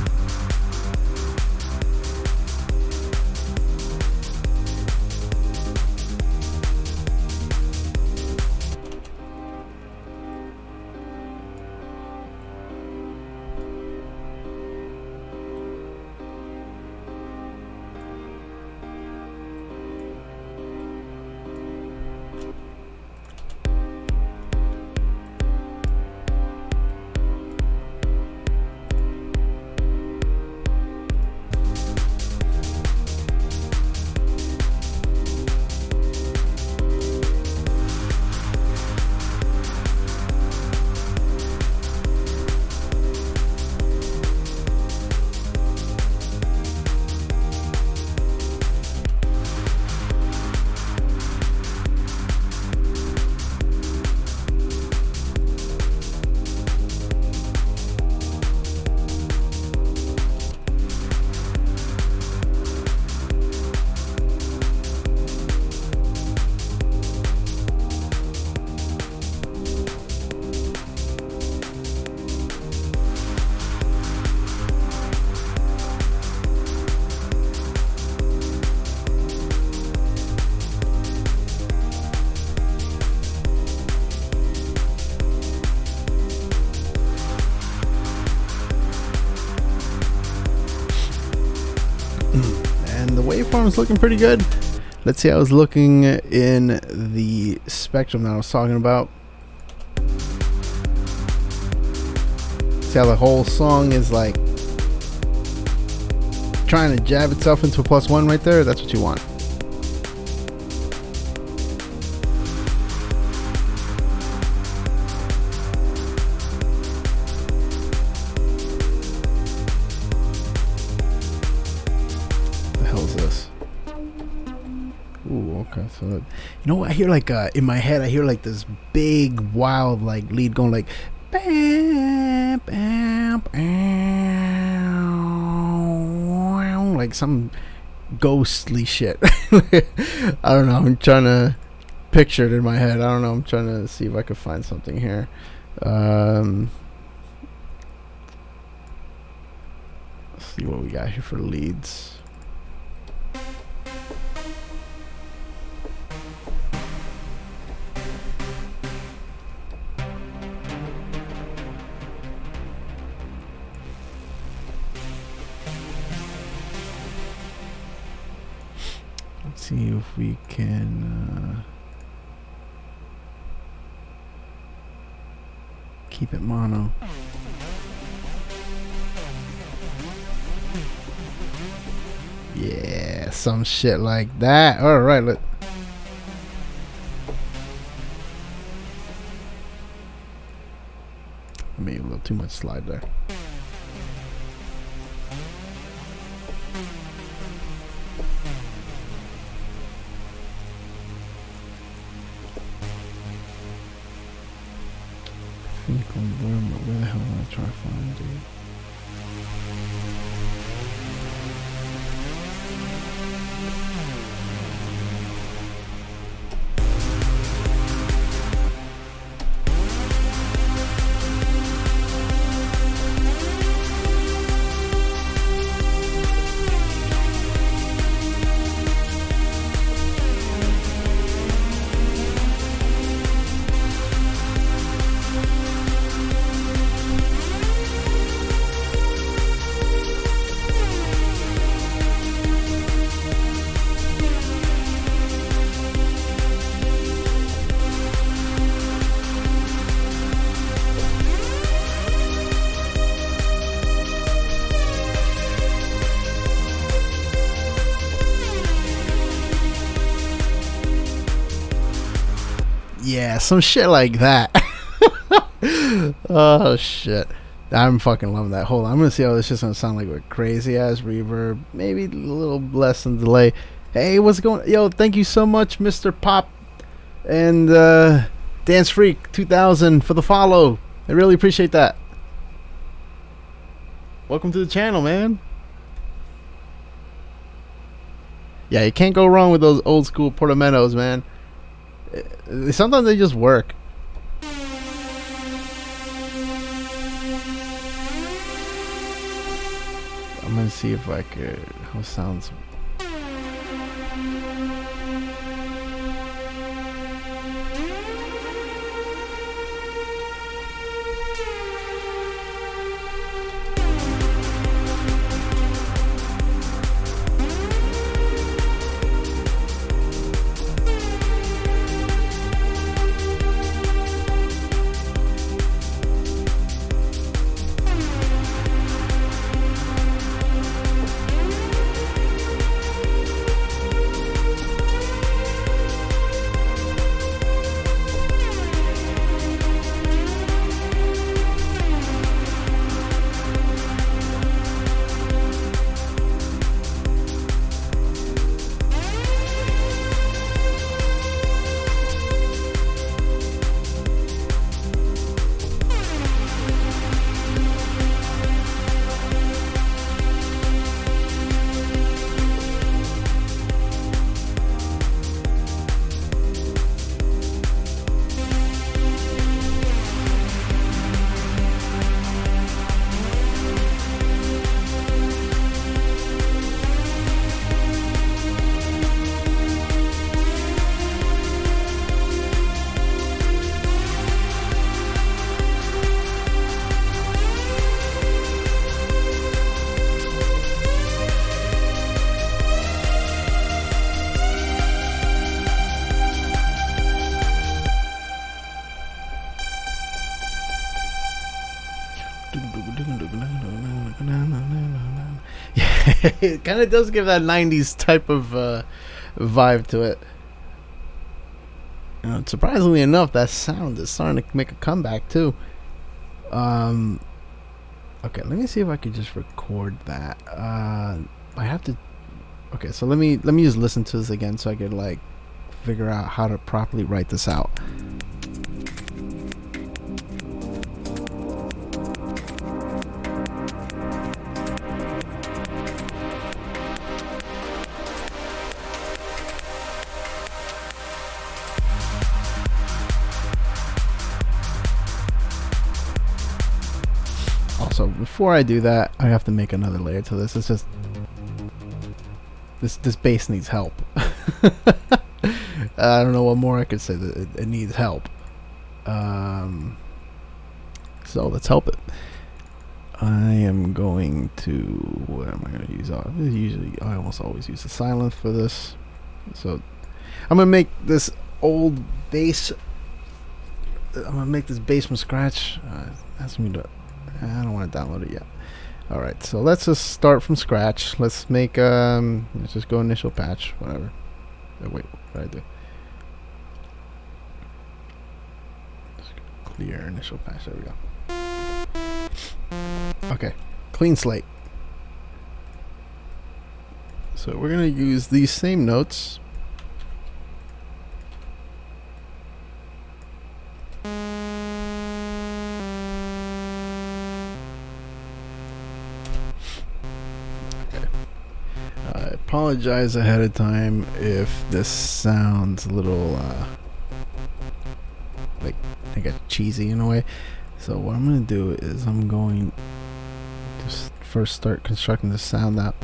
And the waveform's looking pretty good. Let's see how it's looking in the spectrum that I was talking about. See how the whole song is like trying to jab itself into a +1 right there, that's what you want. The hell is this? Ooh, okay. So, you know what? I hear like in my head, I hear like this big, wild like lead going like, bam, bam, bam, like some ghostly shit. I don't know. I'm trying to picture it in my head. I don't know. I'm trying to see if I can find something here. Let's see what we got here for leads. See if we can keep it mono. Yeah, some shit like that. All right, maybe a little too much slide there. Where the hell am I trying to find, dude? Yeah, some shit like that. Oh shit, I'm fucking loving that. Hold on, I'm gonna see how this shit's gonna sound like with crazy ass reverb, maybe a little less than delay. Hey, what's going? Yo, thank you so much, Mr. Pop and Dance Freak 2000 for the follow. I really appreciate that. Welcome to the channel, man. Yeah, you can't go wrong with those old school portamentos, man. Sometimes they just work. I'm gonna see if I could. How it sounds. It kind of does give that 90s type of vibe to it. Surprisingly enough, that sound is starting to make a comeback too. Okay, let me see if I could just record that. I have to. Okay, so let me just listen to this again so I could like figure out how to properly write this out. Also, before I do that, I have to make another layer to this. It's just this bass needs help. I don't know what more I could say. That it needs help. So let's help it. I am going to. What am I going to use? I almost always use the silence for this. So I'm gonna make this old bass. I'm gonna make this bass from scratch. Ask me to. I don't want to download it yet. All right, so let's just start from scratch. Let's make let's just go initial patch, whatever. Oh, wait, what did I do? Just clear initial patch. There we go. Okay, clean slate. So we're gonna use these same notes. I apologize ahead of time if this sounds a little like I got cheesy in a way. So what I'm going to do is I'm going to first start constructing the sound out.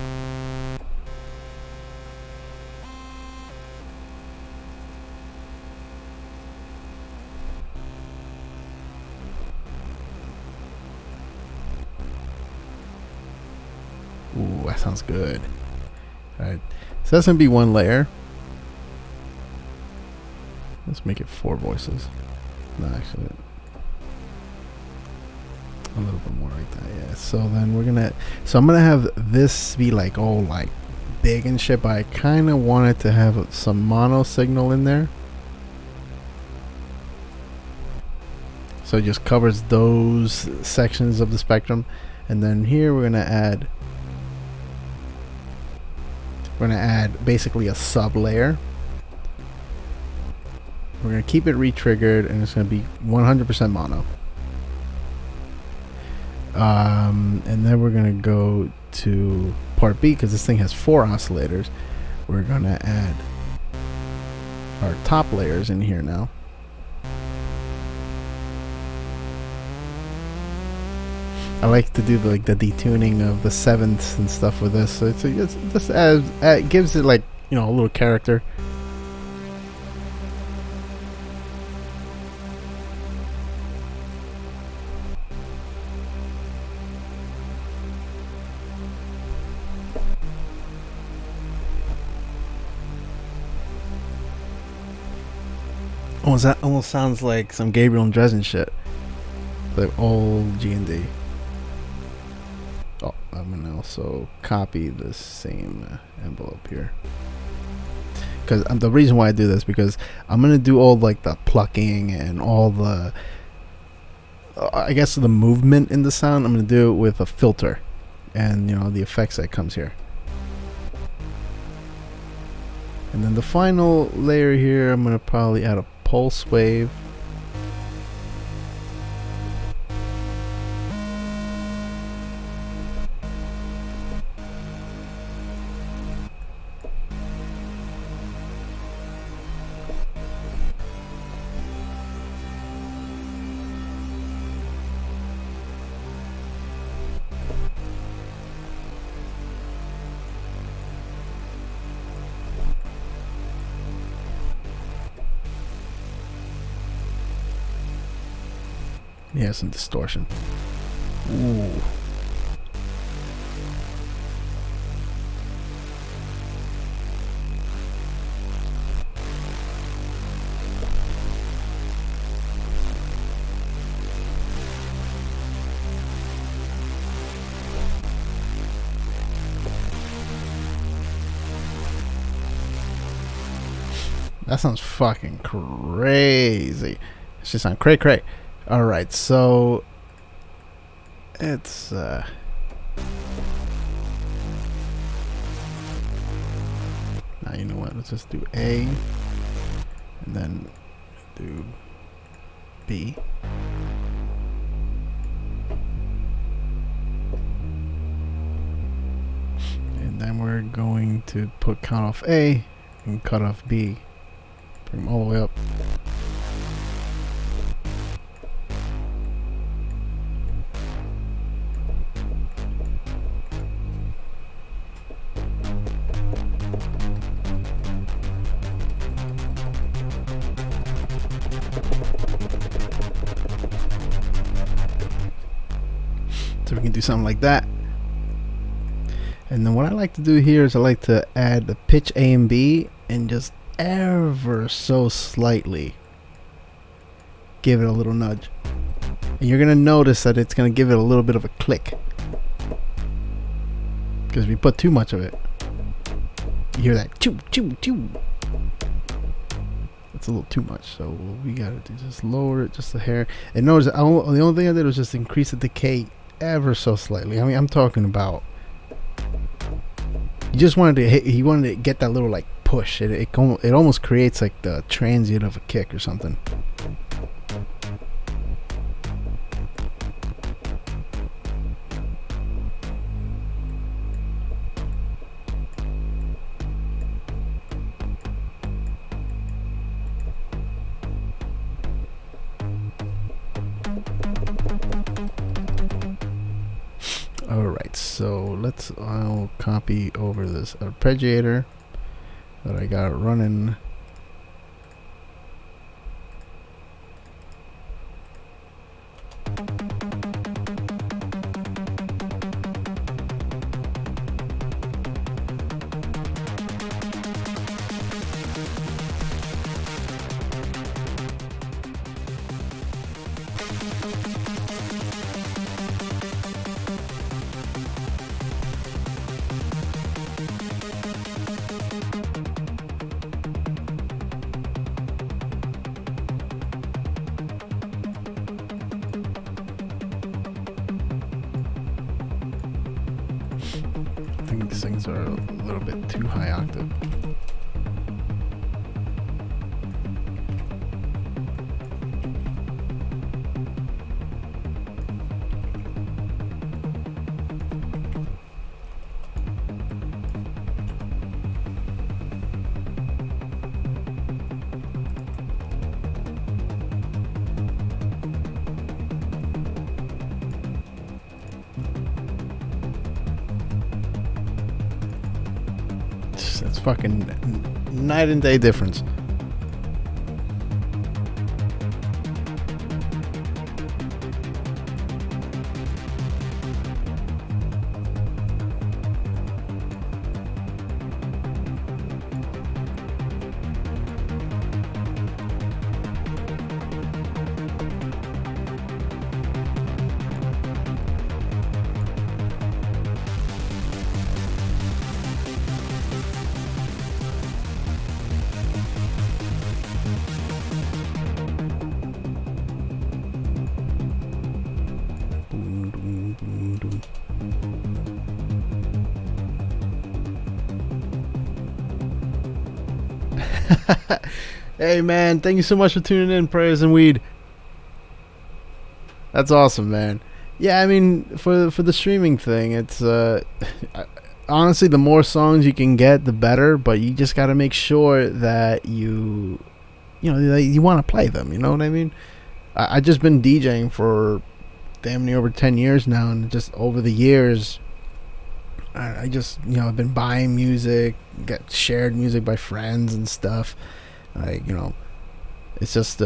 Ooh, that sounds good. Alright, so that's going to be one layer. Let's make it 4 voices. No, actually, a little bit more like that, yeah. So then we're going to, so I'm going to have this be like, oh, like big and shit, but I kind of wanted to have some mono signal in there. So it just covers those sections of the spectrum. And then here we're going to add basically a sub layer. We're going to keep it re-triggered and it's going to be 100% mono. And then we're going to go to part B because this thing has 4 oscillators. We're going to add our top layers in here now. I like to do the detuning of the sevenths and stuff with this. So it's just it gives it like, you know, a little character. That almost sounds like some Gabriel and Dresden shit. Like old G&D. Oh, I'm gonna also copy the same envelope here. Because the reason why I do this, because I'm gonna do all like the plucking and all the, I guess the movement in the sound. I'm gonna do it with a filter, and you know the effects that comes here. And then the final layer here, I'm gonna probably add a pulse wave. Yeah, some distortion. Ooh. That sounds fucking crazy. It should sound cray cray. Alright, so it's now you know what, let's just do A and then do B. And then we're going to put count off A and cut off B. Bring them all the way up. So we can do something like that. And then what I like to do here is I like to add the pitch A and B and just ever so slightly give it a little nudge. And you're going to notice that it's going to give it a little bit of a click. Because if you put too much of it, you hear that choo choo choo. It's a little too much, so what we gotta do is just lower it just a hair. And notice the only thing I did was just increase the decay ever so slightly. I mean, I'm talking about, you just wanted to hit, you wanted to get that little like push. It almost creates like the transient of a kick or something. Alright, so I'll copy over this arpeggiator that I got running. I think these things are a little bit too high octave. That's fucking night and day difference. Hey man, thank you so much for tuning in, Prayers and Weed. That's awesome, man. Yeah, I mean, for the streaming thing, it's honestly, the more songs you can get, the better. But you just got to make sure that you want to play them. You know what I mean? I just been DJing for damn near over 10 years now, and just over the years, I just, I've been buying music, get shared music by friends and stuff. Like, it's just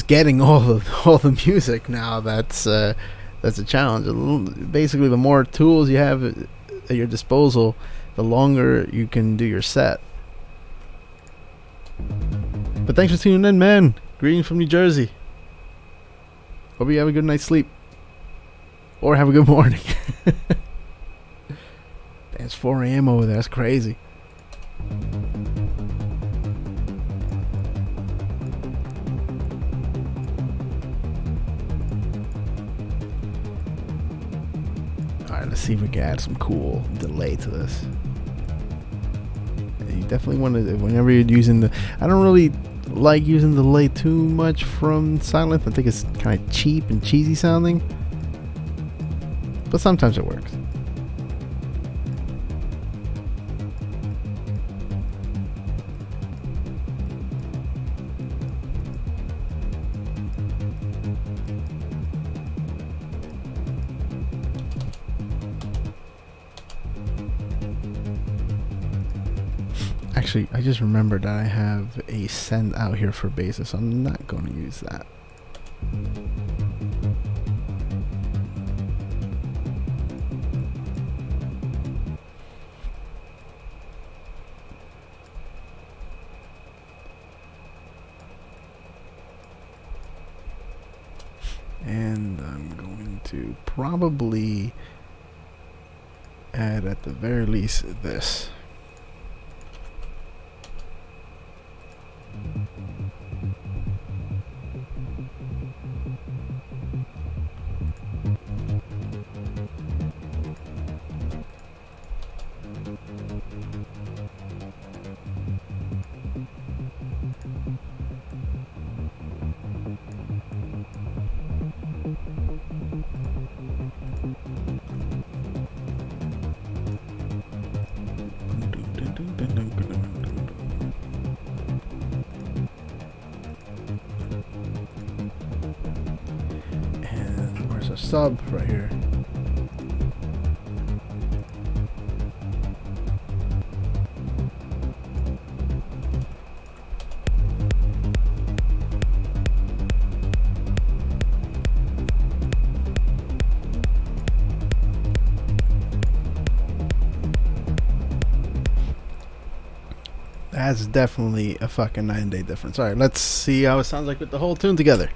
getting all the music now. That's a challenge. Basically, the more tools you have at your disposal, the longer you can do your set. But thanks for tuning in, man. Greetings from New Jersey. Hope you have a good night's sleep. Or have a good morning. It's 4 a.m. over there. That's crazy. see if we can add some cool delay to this. You definitely want to, whenever you're using the, I don't really like using the delay too much from Silent. I think it's kind of cheap and cheesy sounding, but sometimes it works. Actually, I just remembered that I have a send out here for bases, so I'm not going to use that. And I'm going to probably add at the very least this. And where's our sub? Right here. That's definitely a fucking 9 day difference. Alright, let's see how it sounds like with the whole tune together.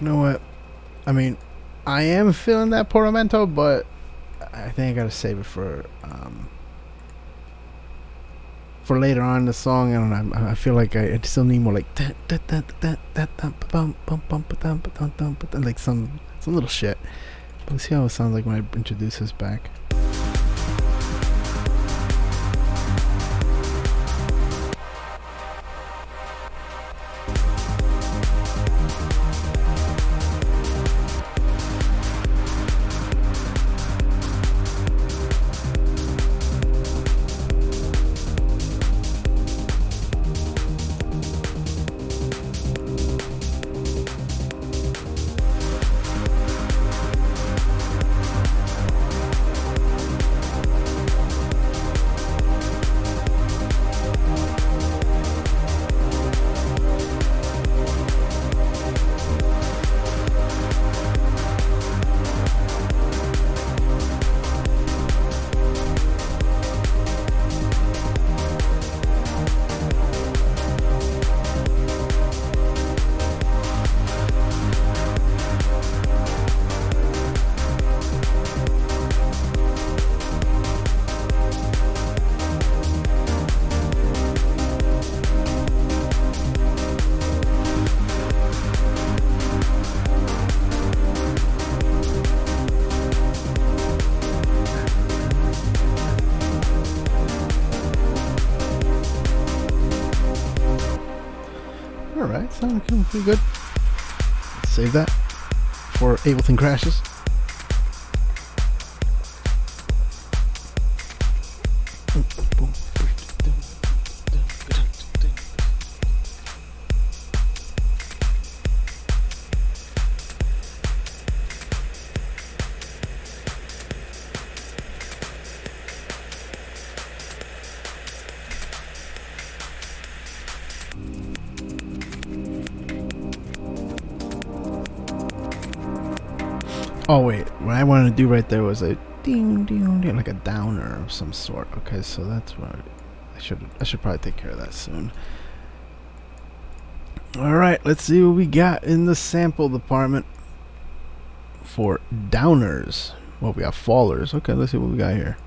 You know what? I mean, I am feeling that portamento, but I think I gotta save it for later on in the song. I don't know. I feel like I still need more like like some little shit. But let's see how it sounds like when I introduce this back. sounded pretty good. Save that for Ableton crashes. Oh wait, what I wanted to do right there was a ding ding ding, like a downer of some sort. Okay, so that's what I should probably take care of that soon. All right, let's see what we got in the sample department for downers. Well, we got fallers. Okay, let's see what we got here.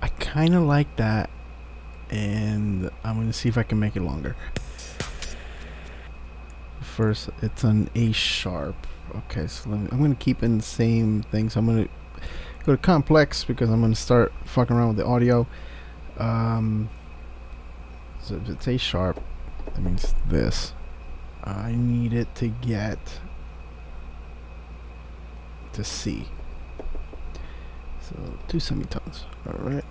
I kind of like that, and I'm going to see if I can make it longer. First, it's an A sharp. Okay, so I'm going to keep in the same thing. So I'm going to go to complex because I'm going to start fucking around with the audio. So if it's A sharp, that means this. I need it to get to C. So 2 semitones. Alright.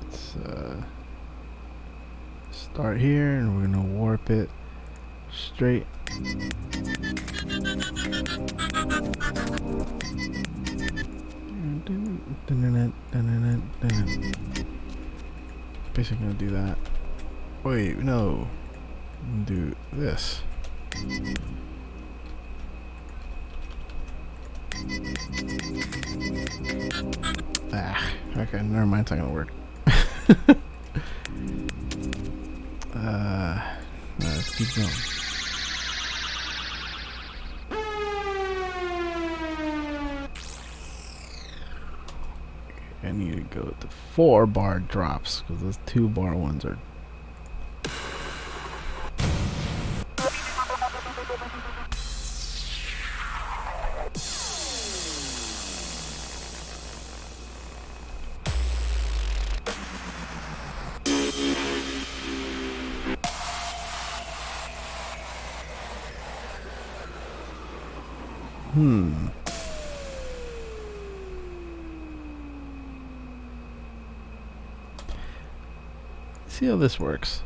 Let's start here and we're gonna warp it straight. Basically gonna do that. Wait, no. Do this. Okay, never mind, it's not gonna work. Let's keep going. I need to go to 4 bar drops because those 2 bar ones are. See how this works.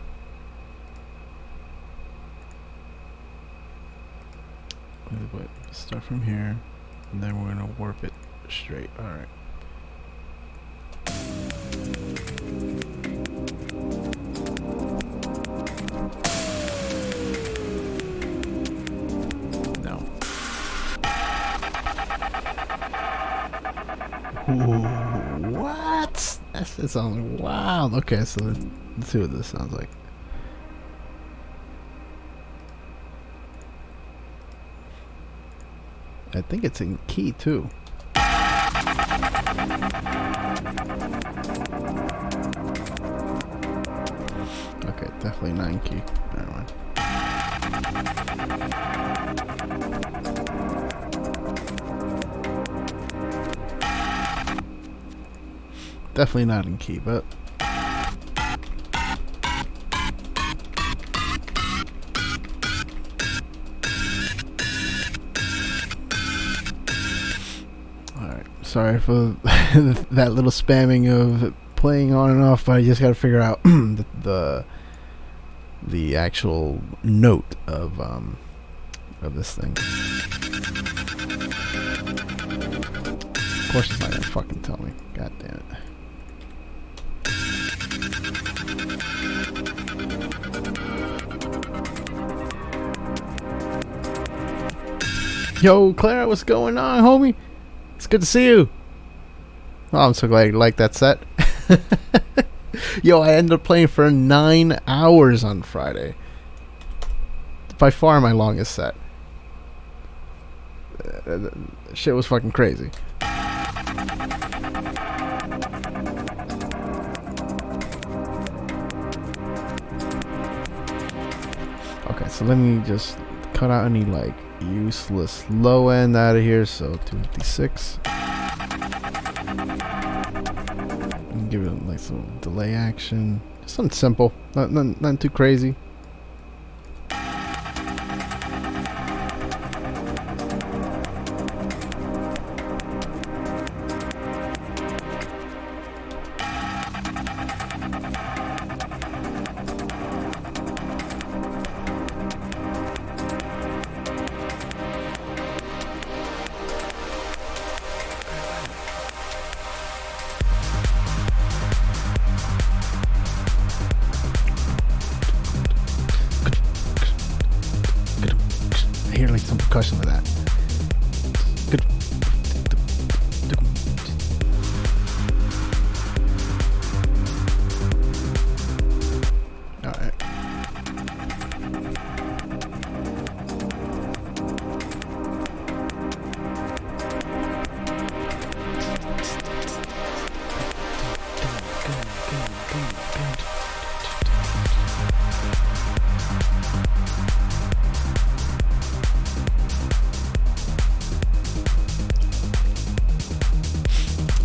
Wait, start from here, and then we're gonna warp it straight. All right. No. Ooh, what? That sounds wild. Okay, so let's see what this sounds like. I think it's in key too. Okay, definitely not in key. Never mind. Definitely not in key, but alright, sorry for that little spamming of playing on and off, but I just gotta figure out the actual note of this thing. Of course it's not gonna fucking tell me. God damn it. Yo, Clara, what's going on, homie? It's good to see you. Oh, I'm so glad you like that set. Yo, I ended up playing for 9 hours on Friday. By far my longest set. Shit was fucking crazy. Okay, so let me just cut out any like useless low end out of here. So 256. And give it like some delay action. Just something simple, nothing too crazy. I hear like some percussion with that. Alright.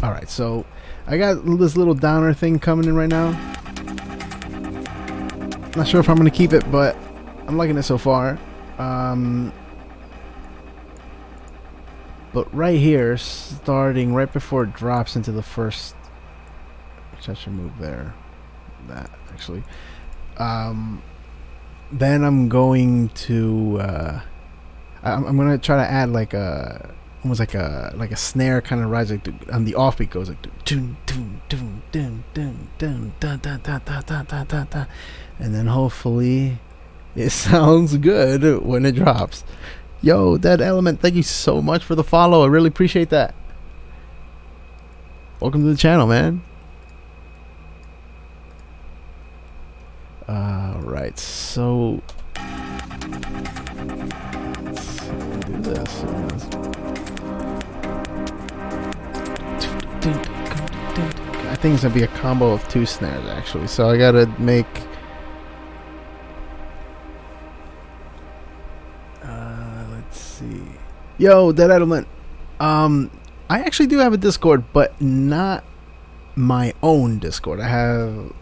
Alright, so I got this little downer thing coming in right now. Not sure if I'm going to keep it, but I'm liking it so far. But right here, starting right before it drops into the first, which I should move there, that actually. Then I'm going to, I'm going to try to add like a, almost like a snare kind of rise, like on the offbeat goes like dun dun dun dun dun dun dun dun dun dun dun dun dun dun, and then hopefully it sounds good when it drops. Yo, Dead Element, thank you so much for the follow. I really appreciate that. Welcome to the channel, man. Right, so let's do this. I think it's gonna be a combo of 2 snares actually, so I gotta make let's see. Yo, Dead Element, I actually do have a Discord, but not my own Discord. I have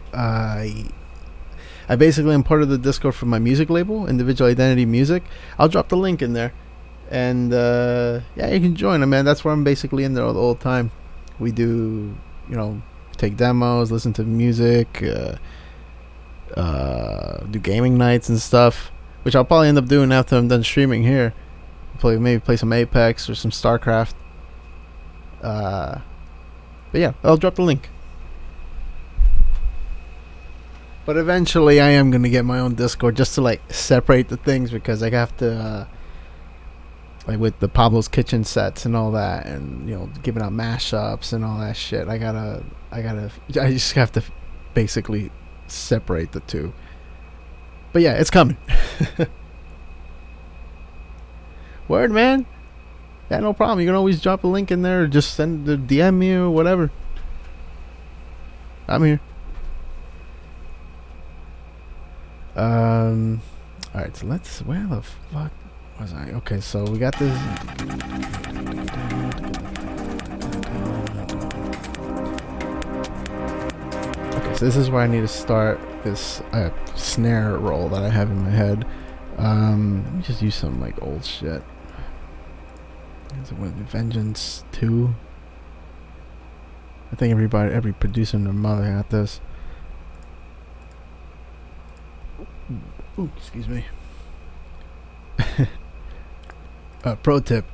I basically am part of the Discord for my music label, Individual Identity Music. I'll drop the link in there, and yeah, you can join them, man. That's where I'm basically in there all the whole time. We do, you know, take demos, listen to music, do gaming nights and stuff, which I'll probably end up doing after I'm done streaming here. Maybe play some Apex or some StarCraft. But yeah, I'll drop the link. But eventually I am going to get my own Discord just to like separate the things, because I have to like with the Pablo's Kitchen sets and all that, and you know, giving out mashups and all that shit. I just have to basically separate the two. But yeah, it's coming. Word, man. Yeah, no problem. You can always drop a link in there, or just send the DM me or whatever. I'm here. Alright, so let's, where the fuck was I? Okay, so we got this. Okay, so this is where I need to start this snare roll that I have in my head. Let me just use some like old shit. Is it what, Vengeance 2? I think every producer and their mother got this. Ooh, excuse me. Pro tip: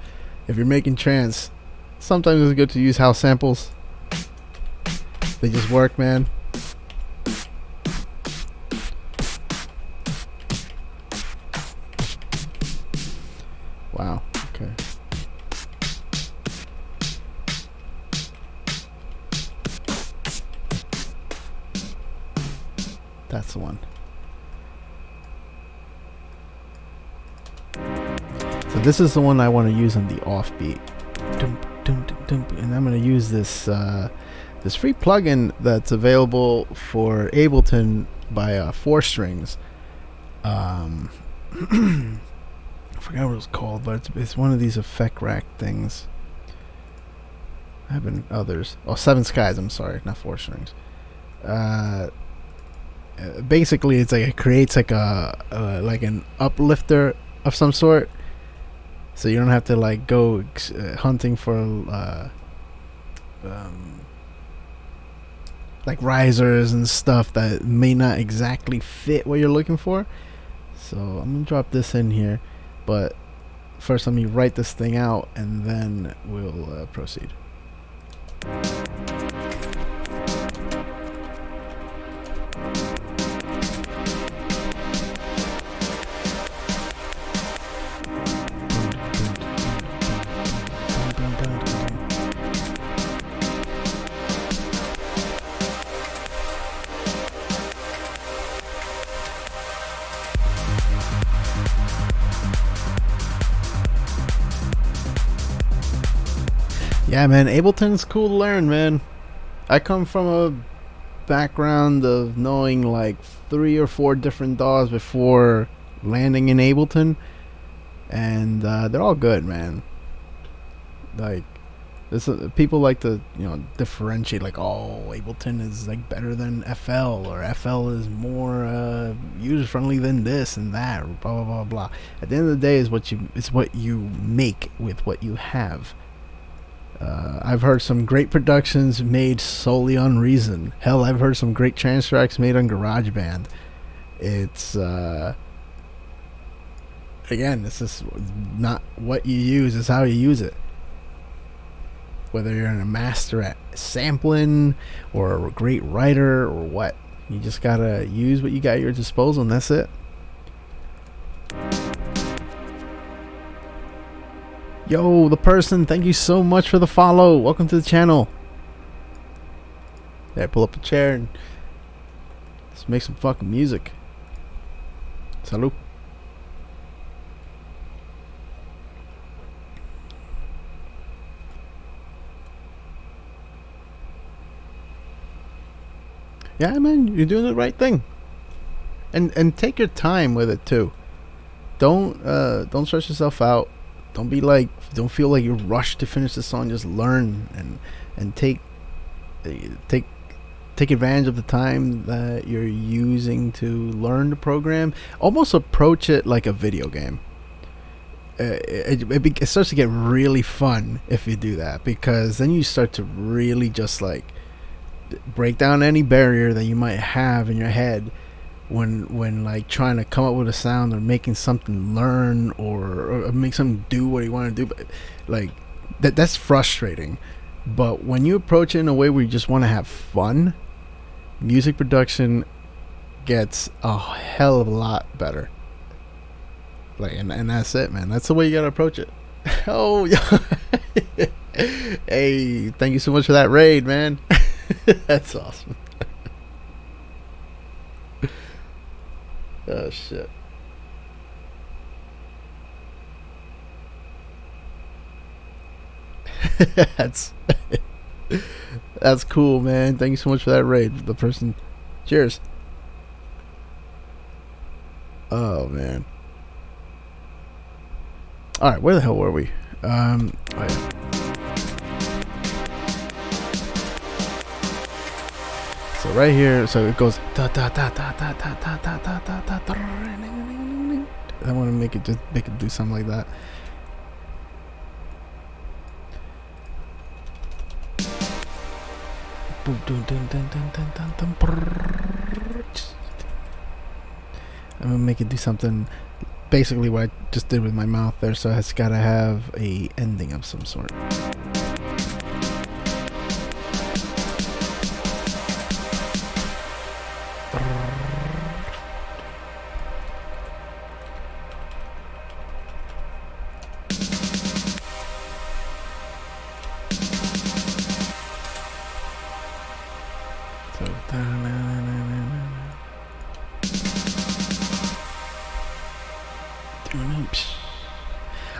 if you're making trance, sometimes it's good to use house samples. They just work, man. Wow. Okay. That's the one. So this is the one I want to use on the offbeat. And I'm going to use this this free plugin that's available for Ableton by 4 Strings. I forgot what it was called, but it's one of these effect rack things. I have been others. Oh, 7 Skies. I'm sorry, not 4 Strings. Basically, it's like it creates like a like an uplifter of some sort, so you don't have to like go hunting for like risers and stuff that may not exactly fit what you're looking for. So I'm gonna drop this in here, but first let me write this thing out and then we'll proceed. Yeah, man, Ableton's cool to learn, man. I come from a background of knowing like 3 or 4 different DAWs before landing in Ableton, and they're all good, man. Like, this people like to differentiate, like, oh, Ableton is like better than FL, or FL is more user friendly than this and that, or blah blah blah blah. At the end of the day, it's what you make with what you have. I've heard some great productions made solely on Reason. Hell, I've heard some great trance tracks made on GarageBand. It's again, this is not what you use, it's how you use it. Whether you're a master at sampling or a great writer or what, you just gotta use what you got at your disposal, and that's it. Yo, the person, thank you so much for the follow. Welcome to the channel. There, pull up a chair and let's make some fucking music. Salud. Yeah, man, you're doing the right thing. And take your time with it too. Don't stress yourself out. Don't feel like you're rushed to finish the song. Just learn and take advantage of the time that you're using to learn the program. Almost approach it like a video game. It starts to get really fun if you do that, because then you start to really just like break down any barrier that you might have in your head when like trying to come up with a sound or making something learn or make something do what you want to do. But like that's frustrating. But when you approach it in a way where you just want to have fun, music production gets a hell of a lot better. Like, and that's it, man. That's the way you gotta approach it. Oh yeah. Hey, thank you so much for that raid, man. That's awesome. Oh shit. that's cool, man. Thank you so much for that raid. The person, cheers. Oh man. All right, where the hell were we? Oh, yeah. So right here, so it goes da da da da da da da da da da da da. I want to make it do something like that. I'm gonna make it do something, basically what I just did with my mouth there. So it's gotta have a ending of some sort.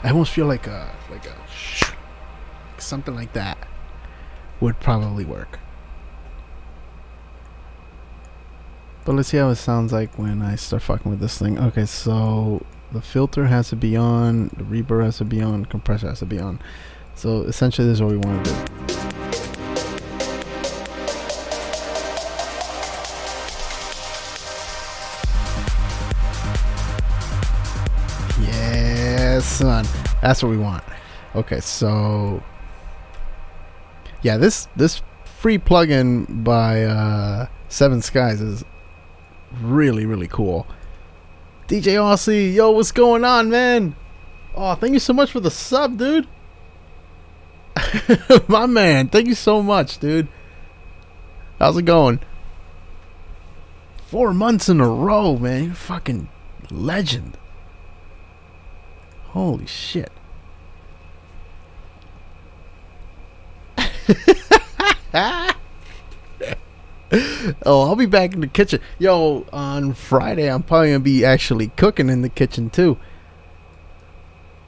I almost feel like something like that would probably work. But let's see how it sounds like when I start fucking with this thing. Okay, so the filter has to be on, the reverb has to be on, compressor has to be on. So essentially this is what we want to do. Yeah, son. That's what we want. Okay, so yeah, this free plugin by Seven Skies is really, really cool. DJ Aussie, yo, what's going on, man? Oh, thank you so much for the sub, dude. My man, thank you so much, dude. How's it going? 4 months in a row, man. You're a fucking legend. Holy shit. Oh, I'll be back in the kitchen. Yo, on Friday, I'm probably going to be actually cooking in the kitchen, too.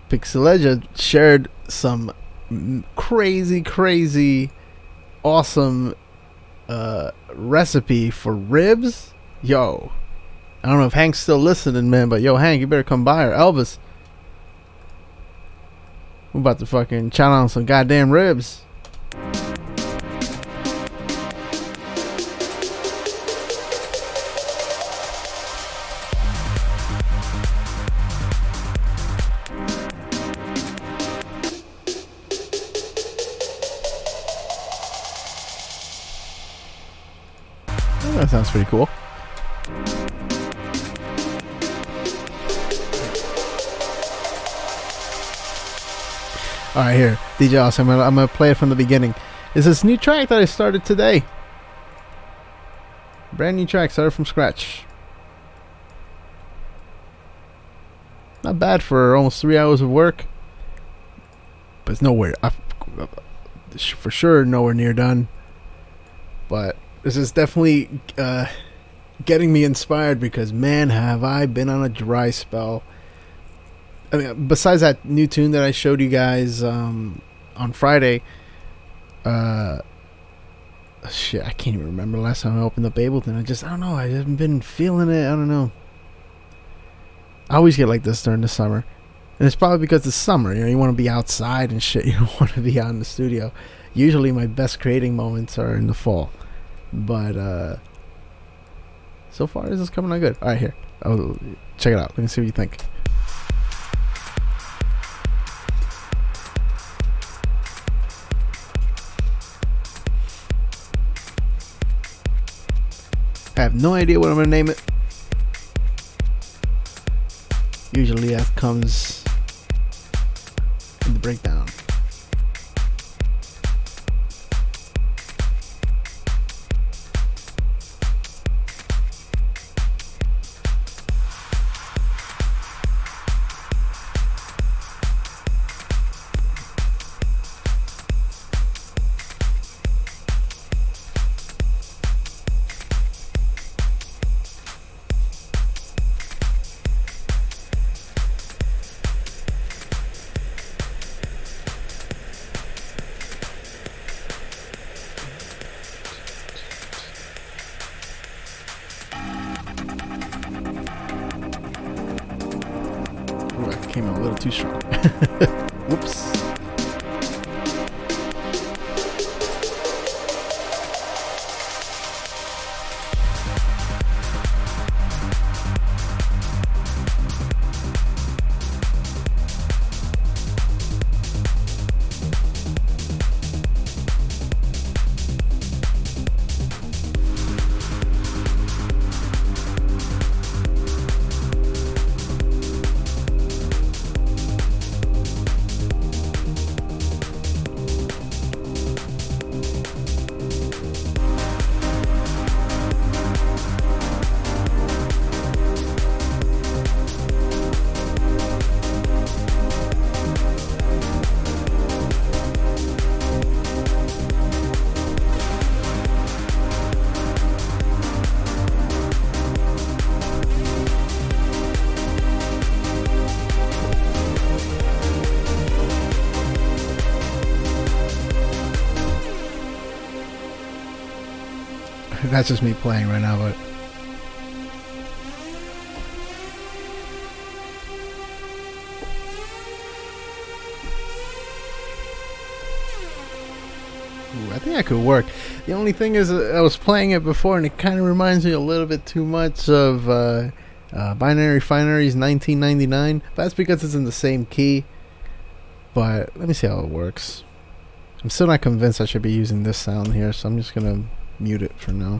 Pixeleja shared some crazy, awesome recipe for ribs. Yo, I don't know if Hank's still listening, man, but yo, Hank, you better come by, or Elvis. We're about to fucking chow on some goddamn ribs. That sounds pretty cool. Alright, here. DJ Awesome. I'm gonna play it from the beginning. It's this new track that I started today. Brand new track, started from scratch. Not bad for almost 3 hours of work. But it's nowhere. For sure, nowhere near done. But this is definitely getting me inspired because, man, have I been on a dry spell. I mean, besides that new tune that I showed you guys on Friday, shit, I can't even remember the last time I opened up Ableton. I don't know, I haven't been feeling it. I don't know. I always get like this during the summer. And it's probably because it's summer, you know, you want to be outside and shit. You don't want to be out in the studio. Usually my best creating moments are in the fall. But so far this is coming out good. Alright, here. Oh, check it out. Let me see what you think. I have no idea what I'm gonna name it. Usually that comes in the breakdown. Came in a little too strong. Whoops. That's just me playing right now, but ooh, I think I could work. The only thing is, I was playing it before, and it kind of reminds me a little bit too much of Binary Finery's 1999. But that's because it's in the same key. But let me see how it works. I'm still not convinced I should be using this sound here, so I'm just gonna mute it for now.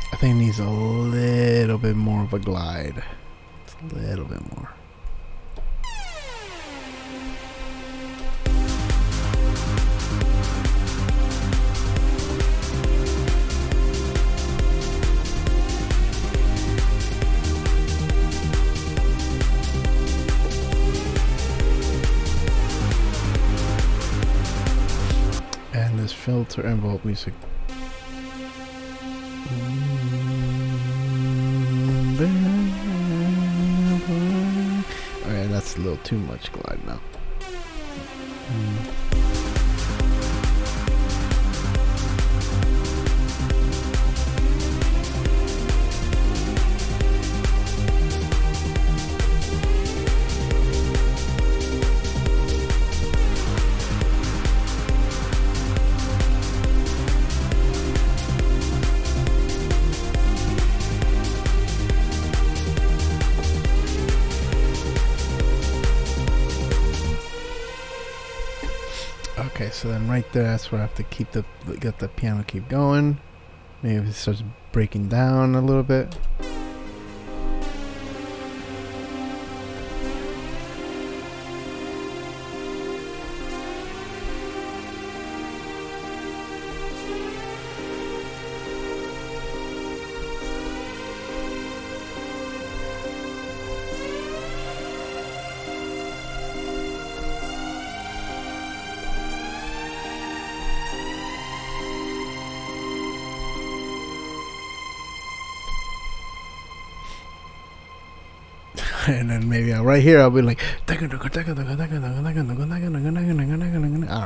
I think it needs a little bit more of a glide. Just a little bit more. And this filter envelope music. Alright, that's a little too much glide now. Okay, so then right there, that's where I have to get the piano keep going. Maybe if it starts breaking down a little bit. And then maybe right here I'll be like, I don't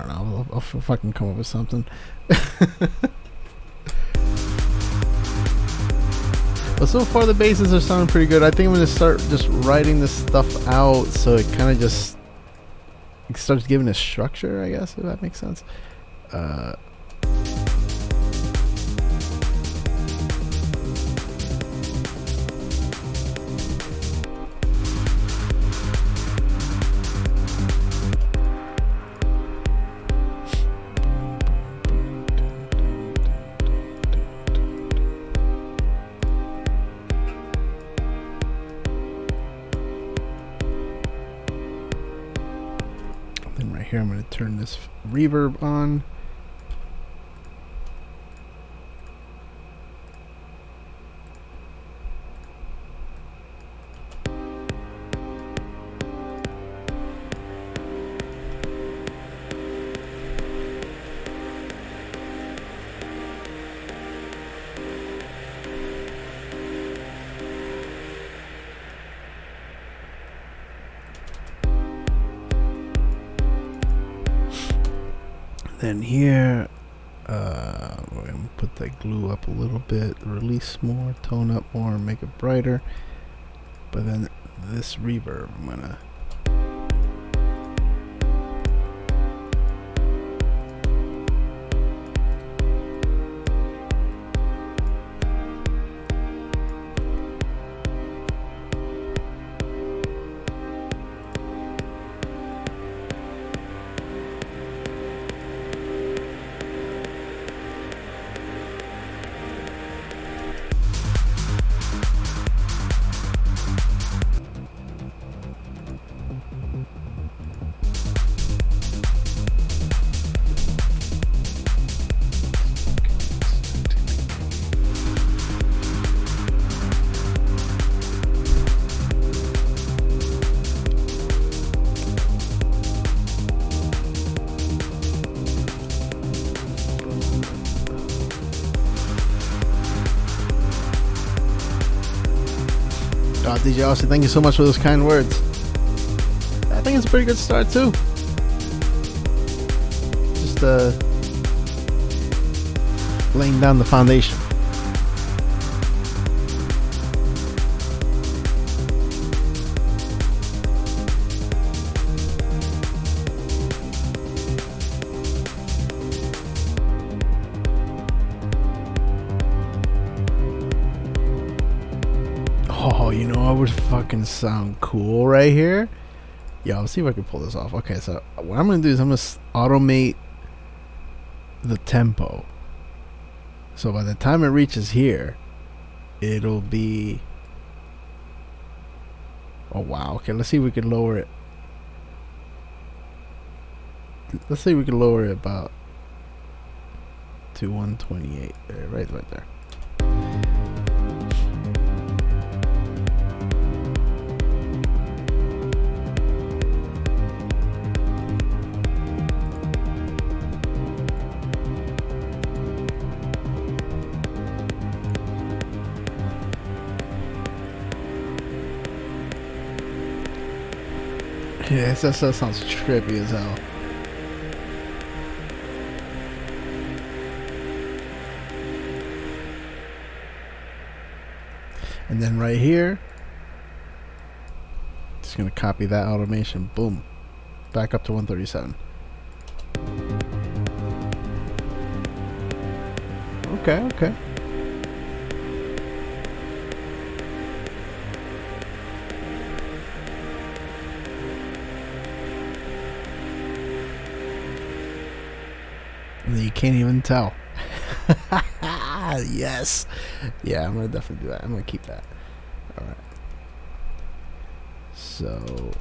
know, I'll fucking come up with something. But so far the basses are sounding pretty good. I think I'm gonna start just writing this stuff out so it kind of just starts giving a structure, I guess, if that makes sense. Here I'm going to turn this reverb on. Then here, we're going to put that glue up a little bit, release more, tone up more, make it brighter. But then this reverb, I'm going to God, DJ Austin, thank you so much for those kind words. I think it's a pretty good start too. Just laying down the foundation. Oh, you know what would fucking sound cool right here? Yeah, let's see if I can pull this off. Okay, so what I'm going to do is I'm going to automate the tempo. So by the time it reaches here, it'll be... Oh, wow. Okay, let's see if we can lower it. Let's see if we can lower it about to 128. There, right there. Yeah, that sounds trippy as hell. And then right here, just gonna copy that automation. Boom, back up to 137. Okay. You can't even tell. Yes. Yeah, I'm gonna definitely do that. I'm gonna keep that. All right. So.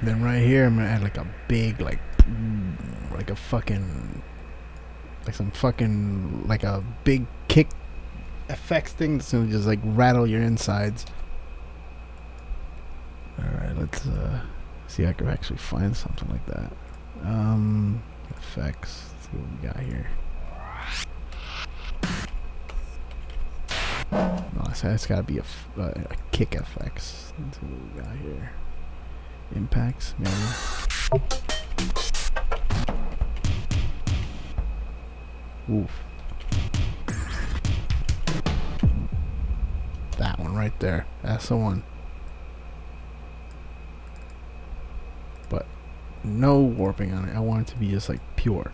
Then right here, I'm gonna add like a big, like a fucking, like some fucking, like a big kick effects thing that's gonna just like rattle your insides. Alright, let's see if I can actually find something like that. Effects, let's see what we got here. No, it's gotta be a kick effects. Let's see what we got here. Impacts, maybe. Oof. That one right there. That's the one. But no warping on it. I want it to be just like pure.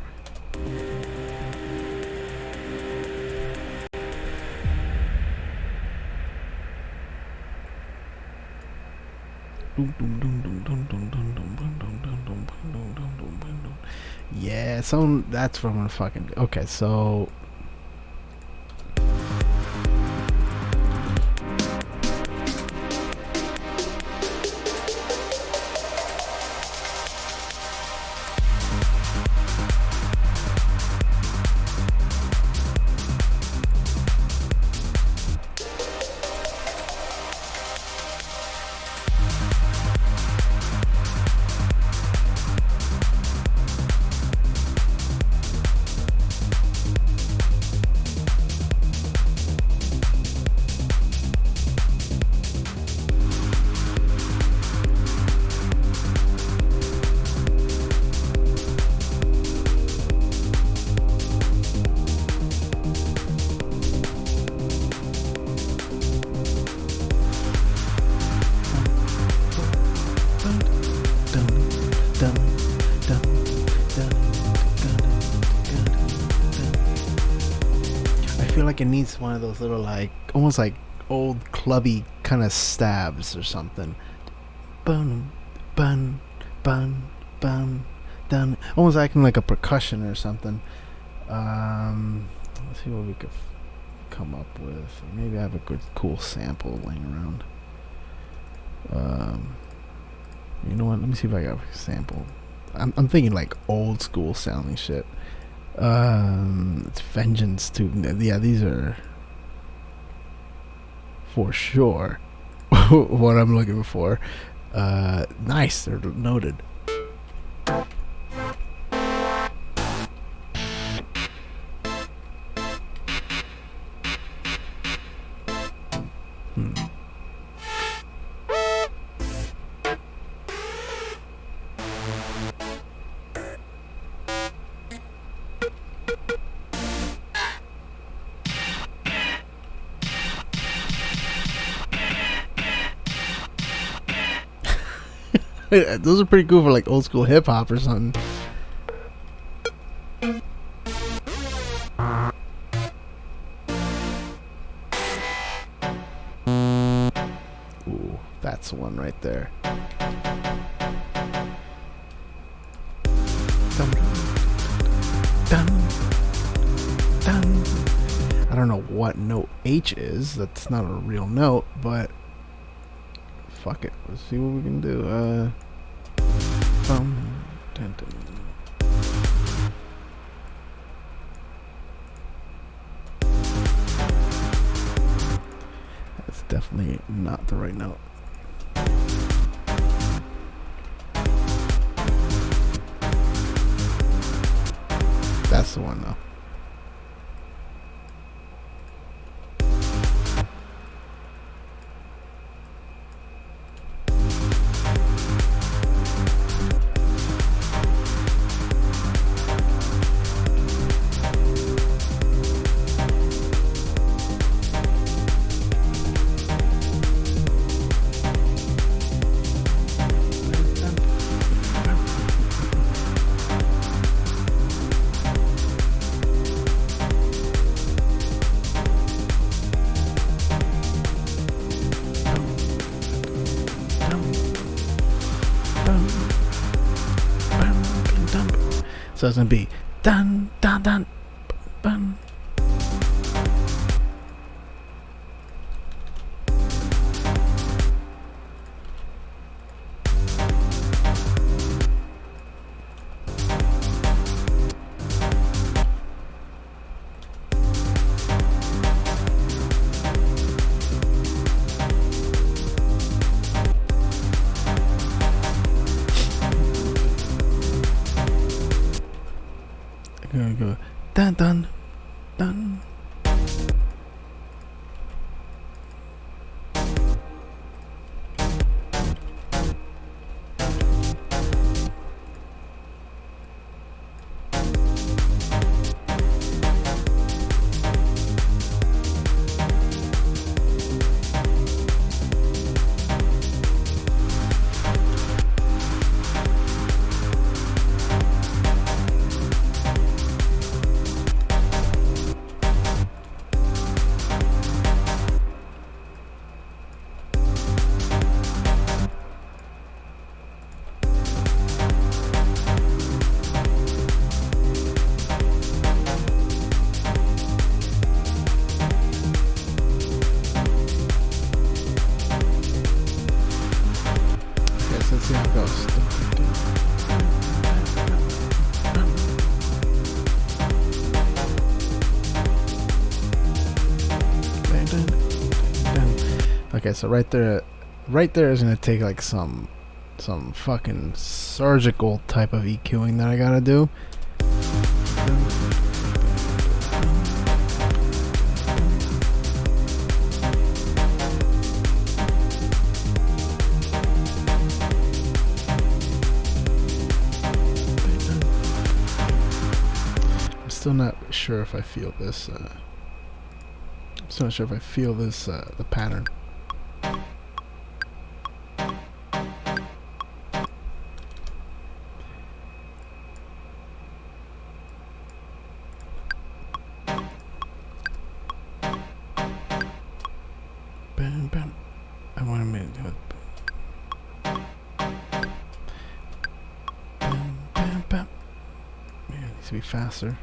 Yeah, so that's what I'm gonna fucking do. Okay, so I feel like it needs one of those little, like, almost like old clubby kind of stabs or something. Bun, bun, bun, bun, dun. Almost acting like a percussion or something. Let's see what we could come up with. Maybe I have a good, cool sample laying around. You know what? Let me see if I got a sample. I'm thinking like old school sounding shit. It's Vengeance too. Yeah, these are for sure what I'm looking for. Nice, they're noted. Those are pretty cool for like old school hip hop or something. Ooh, that's one right there. Dun, dun, dun. I don't know what note H is. That's not a real note, but fuck it. Let's see what we can do. Dun, dun. That's definitely not the right note. That's the one though. So it's gonna be dun dun dun dun. Go dun dun dun. Let's see how it goes. Okay, so right there is gonna take like some fucking surgical type of EQing that I gotta do. Still not sure if I feel this. Still not sure if I feel this. The pattern. Bam, bam. I want to do it. Bam, bam, bam. Yeah, it needs to be faster.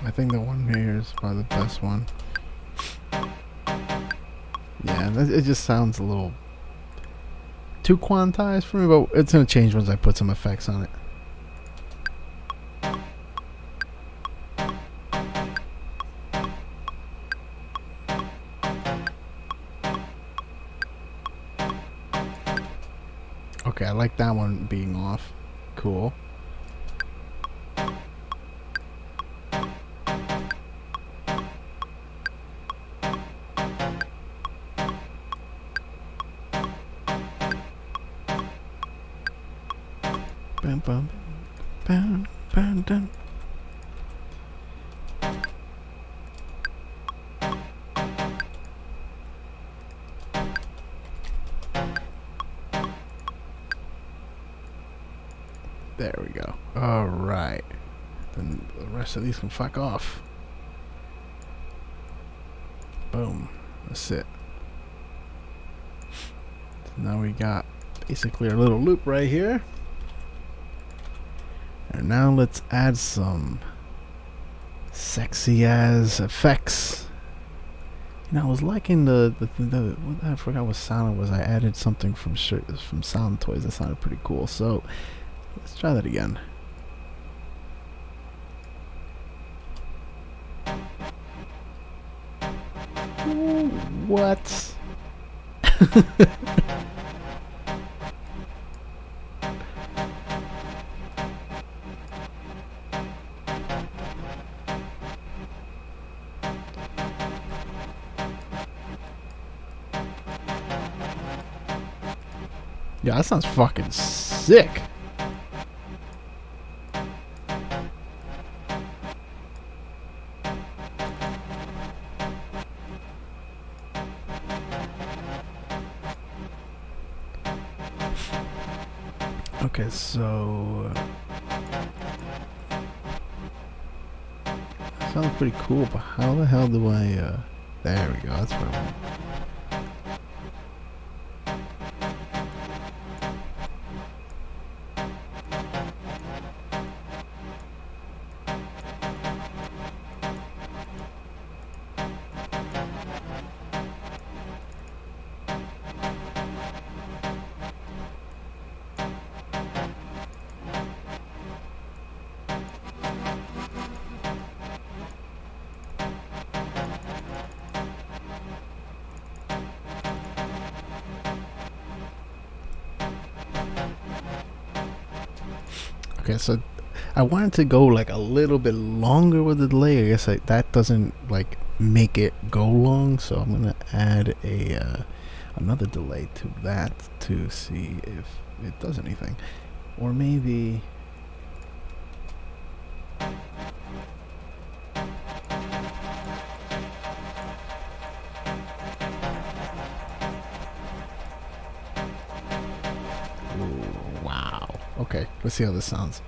I think the one here is probably the best one. Yeah, it just sounds a little too quantized for me, but it's gonna change once I put some effects on it. Okay, I like that one being off. Cool. Bam, bam, bam, bam, bam. There we go. Alright. Then the rest of these can fuck off. Boom. That's it. So now we got basically our little loop right here. And now let's add some sexy as effects. You know, I was liking the what I forgot what sound it was. I added something from Sound Toys that sounded pretty cool. So let's try that again. Ooh, what? Yeah, that sounds fucking sick. Okay, so that sounds pretty cool, but how the hell do I there we go, that's what I want. Okay, so I wanted to go like a little bit longer with the delay. I guess that doesn't like make it go long, so I'm gonna add a another delay to that to see if it does anything, or maybe. Ooh, wow. Okay, let's see how this sounds.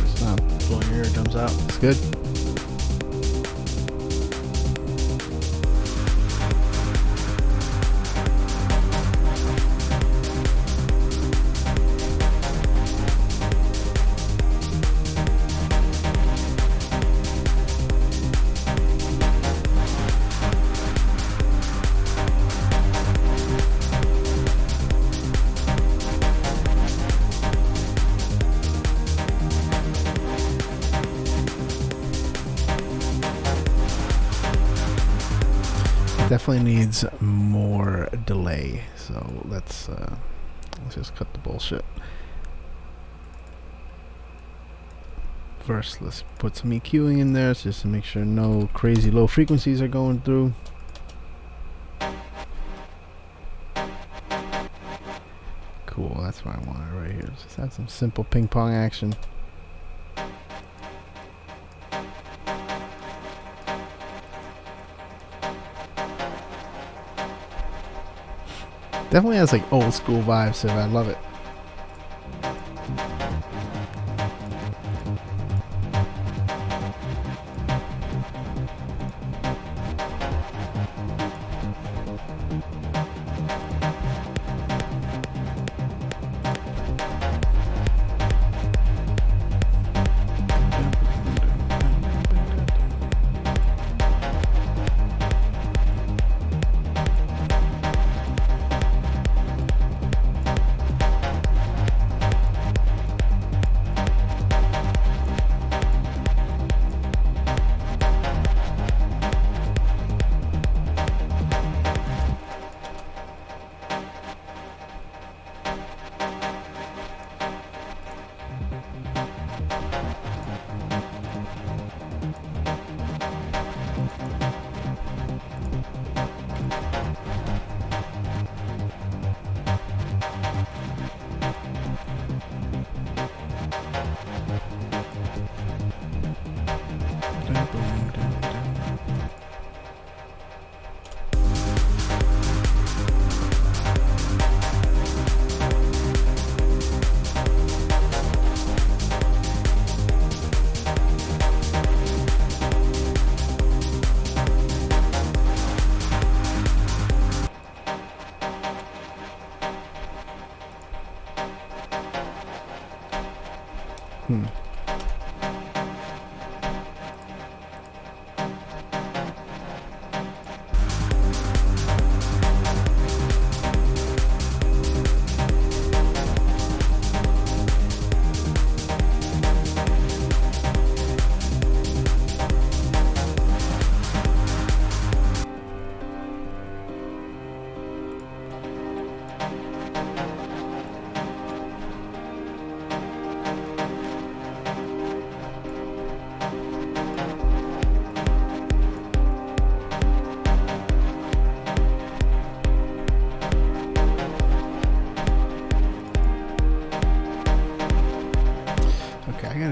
It's not blowing your eardrums out. It's good. Definitely needs more delay, so let's just cut the bullshit. First, let's put some EQing in there just to make sure no crazy low frequencies are going through. Cool, that's what I wanted right here. Just have some simple ping pong action. Definitely has like old school vibes to it. I love it.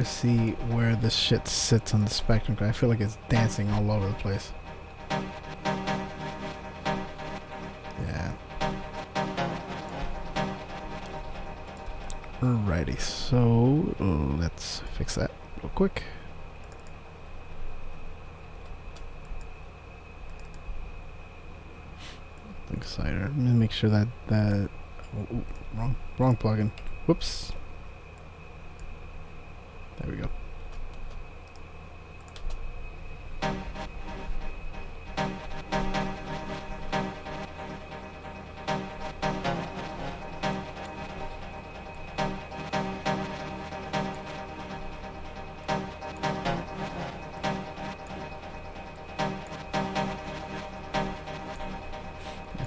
See where this shit sits on the spectrum, because I feel like it's dancing all over the place. Yeah. Alrighty, so let's fix that real quick. Exciter. Let me make sure that wrong plugin. Whoops. There we go.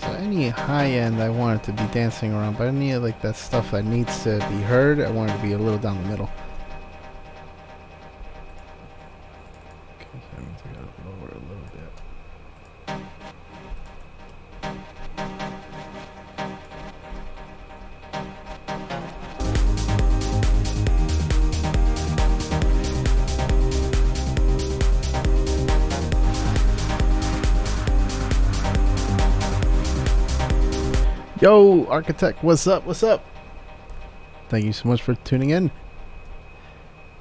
So any high end, I want it to be dancing around, but any of like that stuff that needs to be heard, I want it to be a little down the middle. Yo, Architect, what's up? What's up? Thank you so much for tuning in.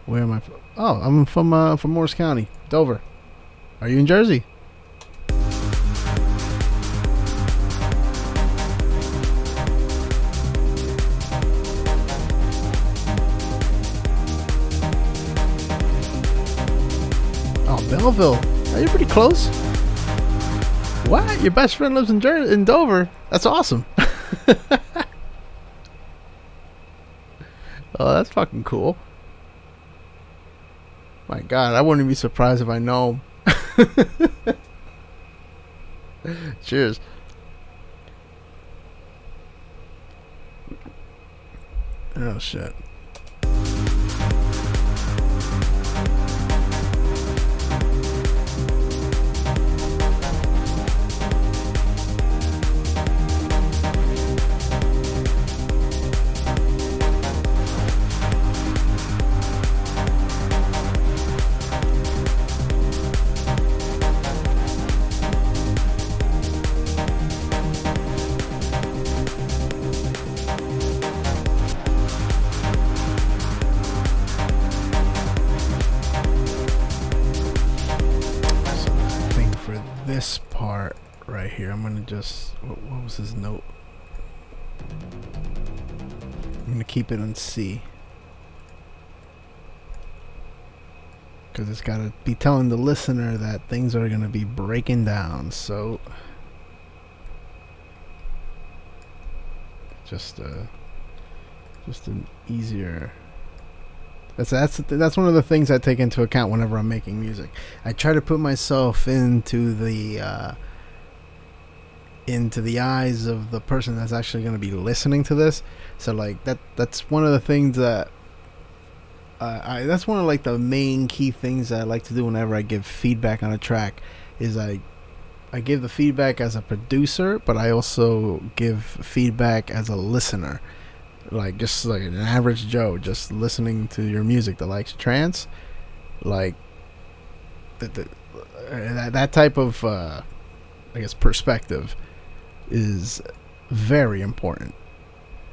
Where am I from? Oh, I'm from Morris County, Dover. Are you in Jersey? Oh, Belleville. Are you pretty close? What? Your best friend lives in Dover? That's awesome. Oh, that's fucking cool. My God, I wouldn't be surprised if I know him. Cheers. Oh, shit. this part right here, I'm gonna just, what was his note? I'm gonna keep it on C, because it's gotta be telling the listener that things are gonna be breaking down. So just an easier. That's one of the things I take into account whenever I'm making music. I try to put myself into the eyes of the person that's actually going to be listening to this. So like that's one of the things that that's one of like the main key things that I like to do whenever I give feedback on a track. Is I give the feedback as a producer, but I also give feedback as a listener. Like just like an average Joe just listening to your music that likes trance, like that type of I guess perspective is very important,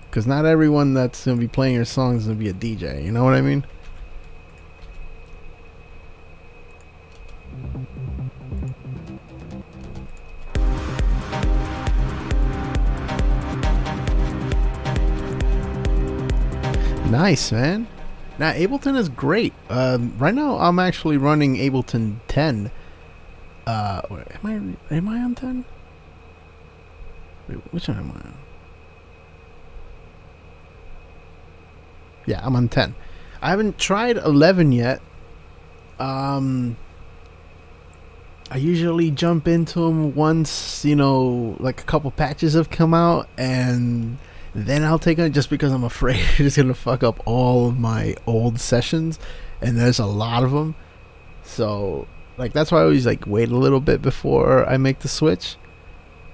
because not everyone that's gonna be playing your songs is gonna be a DJ. You know what I mean? Nice, man. Now Ableton is great. Right now I'm actually running Ableton 10. Am I on 10? Wait, which one am I on? Yeah, I'm on 10. I haven't tried 11 yet. I usually jump into them once, like a couple patches have come out, and then I'll take it, just because I'm afraid it's gonna fuck up all of my old sessions, and there's a lot of them. So, like, that's why I always like wait a little bit before I make the switch.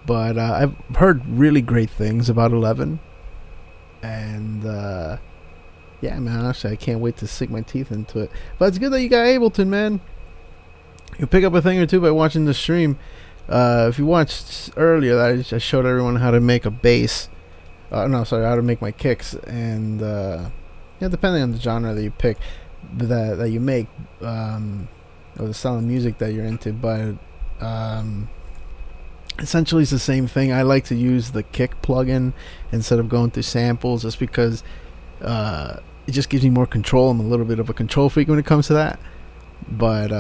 But I've heard really great things about 11, and yeah, man, actually I can't wait to sink my teeth into it. But it's good that you got Ableton, man. You pick up a thing or two by watching the stream. If you watched earlier, I showed everyone how to make a bass. How to make my kicks, and depending on the genre that you pick, that you make, or the style of music that you're into, but essentially it's the same thing. I like to use the kick plugin instead of going through samples, just because it just gives me more control. I'm a little bit of a control freak when it comes to that, but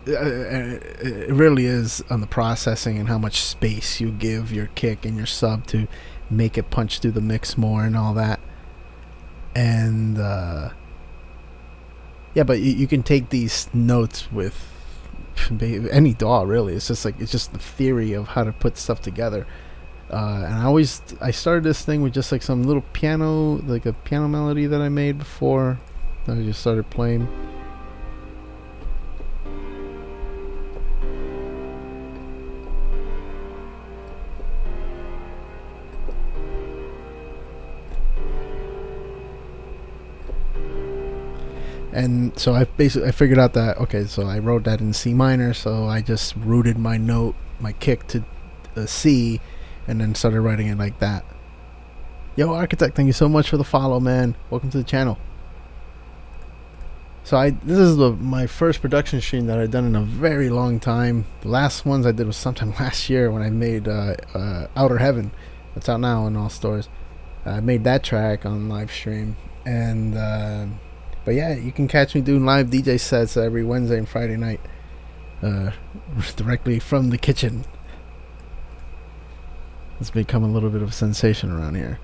it really is on the processing and how much space you give your kick and your sub to make it punch through the mix more and all that. And but you can take these notes with any DAW, really. It's just the theory of how to put stuff together. And I started this thing with just like some little piano, like a piano melody that I made before. I just started playing. And so I figured out that, okay, so I wrote that in C minor, so I just rooted my kick to C, and then started writing it like that. Yo, Architect, thank you so much for the follow, man. Welcome to the channel. So this is my first production stream that I've done in a very long time. The last ones I did was sometime last year when I made Outer Heaven. That's out now in all stores. I made that track on live stream, and but yeah, you can catch me doing live DJ sets every Wednesday and Friday night, directly from the kitchen. It's become a little bit of a sensation around here.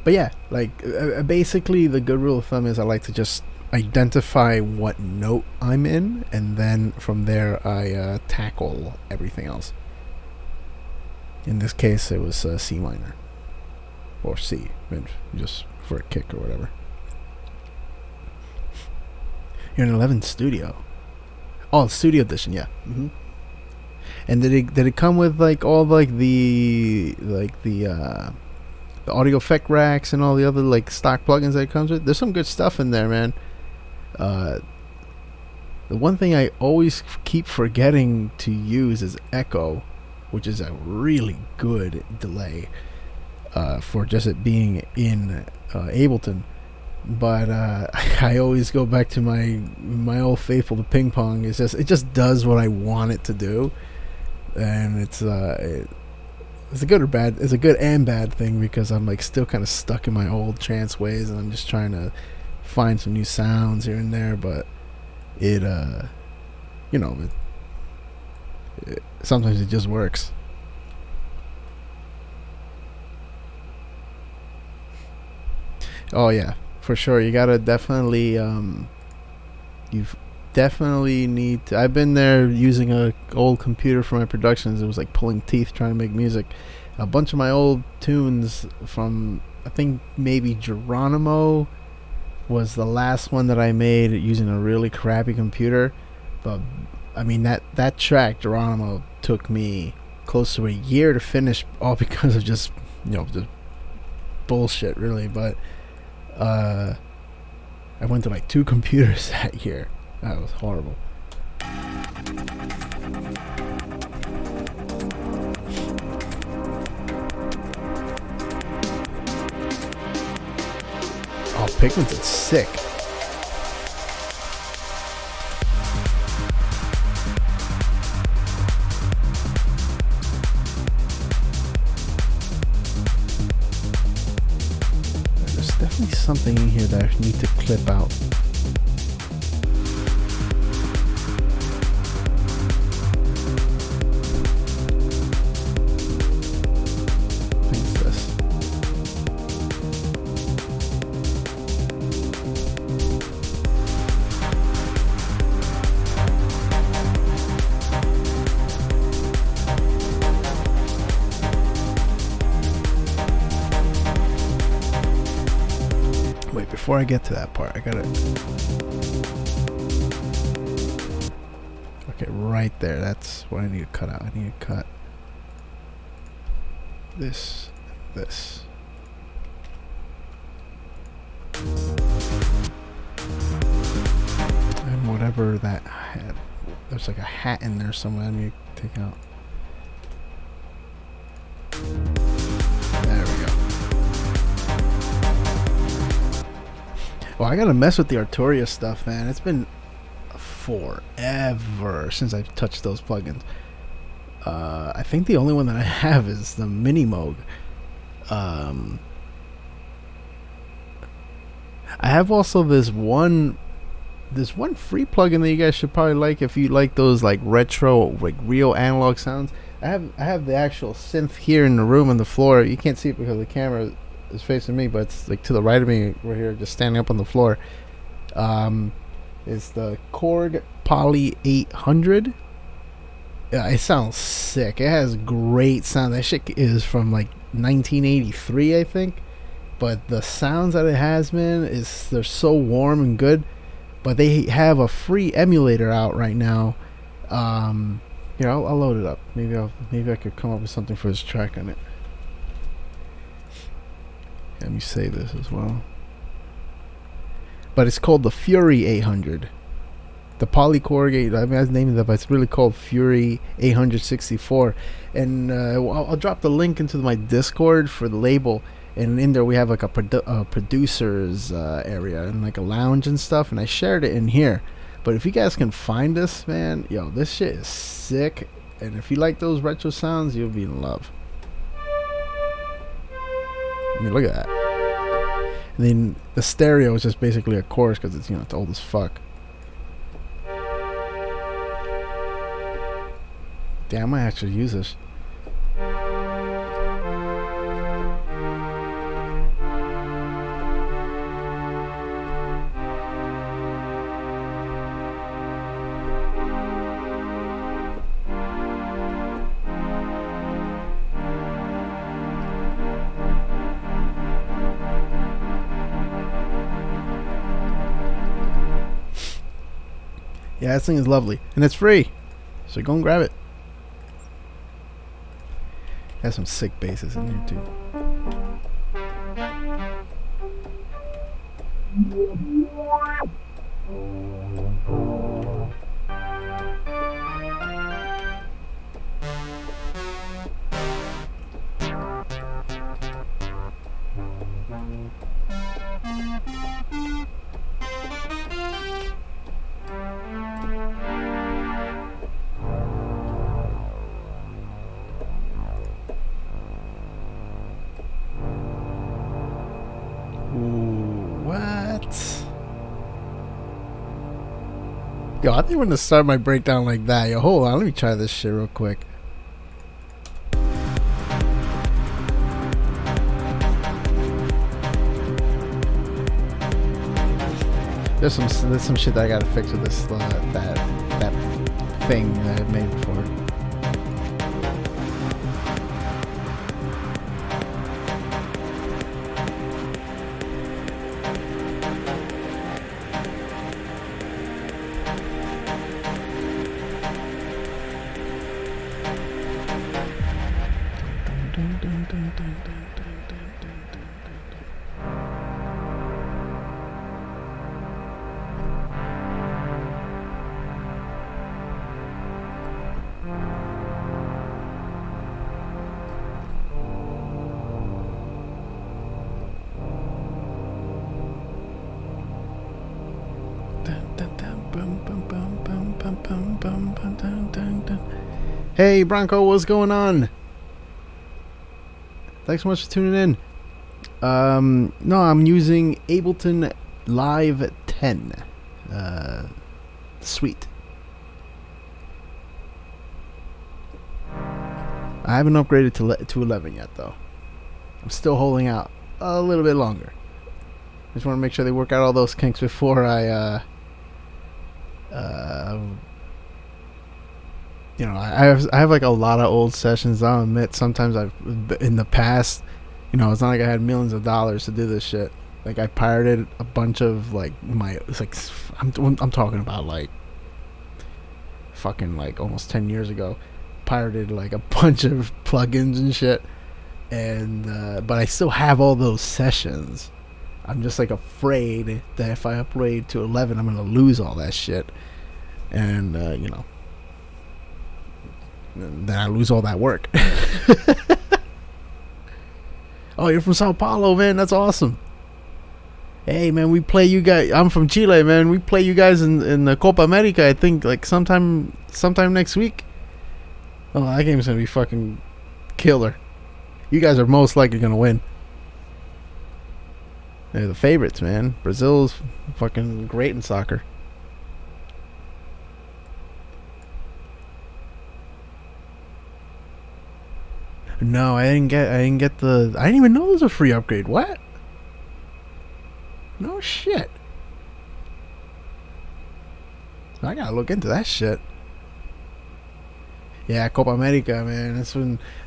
But yeah, like basically the good rule of thumb is I like to just identify what note I'm in, and then from there I tackle everything else. In this case, it was C minor. Or C, just for a kick or whatever. You're in 11 studio. Oh, studio edition, yeah. Mm-hmm. And did it come with like all like the audio effect racks and all the other like stock plugins that it comes with? There's some good stuff in there, man. The one thing I always keep forgetting to use is echo, which is a really good delay. For just it being in Ableton, But I always go back to my old faithful, the ping pong. It just does what I want it to do, and it's a good or bad. It's a good and bad thing because I'm like still kind of stuck in my old trance ways, and I'm just trying to find some new sounds here and there. But it you know sometimes it just works. Oh yeah, for sure. You gotta definitely you've definitely need to. I've been there using a old computer for my productions. It was like pulling teeth trying to make music. A bunch of my old tunes from, I think maybe Geronimo was the last one that I made using a really crappy computer. But I mean that track Geronimo took me close to a year to finish, all because of just just bullshit really. But I went to like 2 computers that year. That was horrible. Oh, Pigment's sick. There's definitely something in here that I need to clip out. Before I get to that part, I gotta. Okay, right there. That's what I need to cut out. I need to cut this. And whatever that had. There's like a hat in there somewhere I need to take out. There we go. Well, I gotta mess with the Arturia stuff, man. It's been forever since I've touched those plugins. I think the only one that I have is the Mini Moog. I have also this one free plugin that you guys should probably like if you like those like retro, like real analog sounds. I have the actual synth here in the room on the floor. You can't see it because the camera is facing me, but it's like to the right of me. We're here just standing up on the floor. It's the Korg Poly 800. Yeah, it sounds sick. It has great sound. That shit is from like 1983, I think. But the sounds that it has, man, they're so warm and good. But they have a free emulator out right now. Here, I'll load it up. Maybe I could come up with something for this track on it. Let me save this as well. But it's called the Fury 800. The Polykorg 8. I mean, I was naming that, but it's really called Fury 864. And I'll drop the link into my Discord for the label. And in there we have like a producers area and like a lounge and stuff. And I shared it in here. But if you guys can find this, man, yo, this shit is sick. And if you like those retro sounds, you'll be in love. I mean, look at that. And then the stereo is just basically a chorus because it's, it's old as fuck. Damn, I might actually use this. Yeah, this thing is lovely. And it's free. So go and grab it. Has some sick basses in here too. Yo, I think I'm gonna start my breakdown like that. Yo, hold on, let me try this shit real quick. There's some shit that I gotta fix with this that thing that I made before. Hey Bronco, what's going on? Thanks so much for tuning in. No, I'm using Ableton Live 10 Suite. I haven't upgraded to 11 yet, though. I'm still holding out a little bit longer. Just want to make sure they work out all those kinks before I I have like a lot of old sessions. I'll admit sometimes I've in the past, it's not like I had millions of dollars to do this shit. Like I pirated a bunch of like I'm talking about like fucking like almost 10 years ago. Pirated like a bunch of plugins and shit, and but I still have all those sessions. I'm just like afraid that if I upgrade to 11, I'm gonna lose all that shit, and then I lose all that work. Oh, you're from Sao Paulo, man. That's awesome. Hey, man, we play you guys. I'm from Chile, man. We play you guys in the Copa America. I think like sometime next week. Oh, that game's gonna be fucking killer. You guys are most likely gonna win. They're the favorites, man. Brazil's fucking great in soccer. No, I didn't get I didn't even know there was a free upgrade. What? No shit. I gotta look into that shit. Yeah, Copa America, man.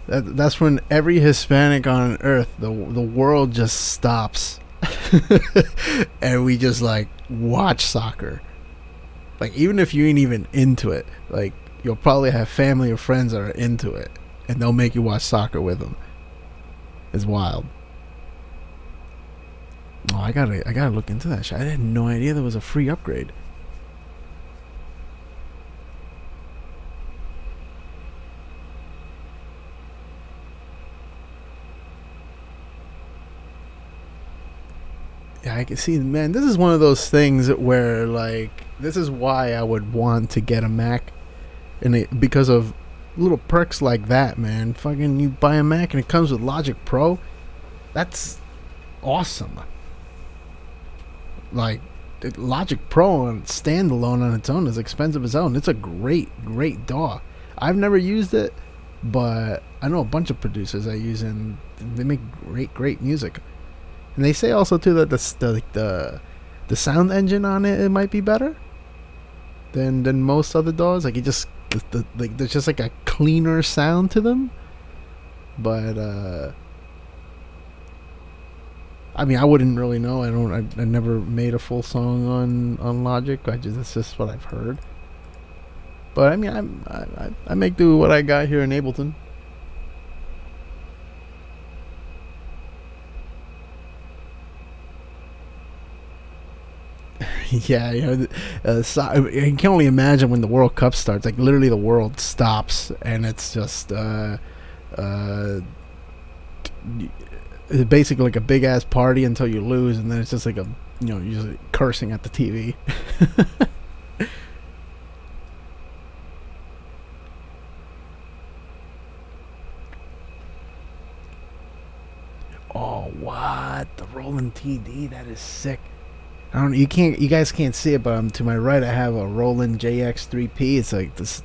That's when every Hispanic on earth, the world just stops, and we just like watch soccer. Like even if you ain't even into it, like you'll probably have family or friends that are into it, and they'll make you watch soccer with them. It's wild. Oh, I gotta look into that shit. I had no idea there was a free upgrade. Yeah, I can see, man. This is one of those things where, like, this is why I would want to get a Mac, because of little perks like that, man. Fucking, you buy a Mac and it comes with Logic Pro. That's awesome. Like, Logic Pro on standalone on its own is expensive as hell, and it's a great DAW. I've never used it, but I know a bunch of producers that use it, and they make great music. And they say also too that the sound engine on it might be better than most other DAWs. Like there's just like a cleaner sound to them. But I mean, I wouldn't really know. I never made a full song on Logic. That's just what I've heard. But I mean, I make do with what I got here in Ableton. Yeah, I can only imagine when the World Cup starts. Like literally, the world stops, and it's just it's basically like a big ass party until you lose, and then it's just like you're just cursing at the TV. Oh, what? The Roland TD? That is sick. I don't. You can't. You guys can't see it, but to my right, I have a Roland JX3P. It's like this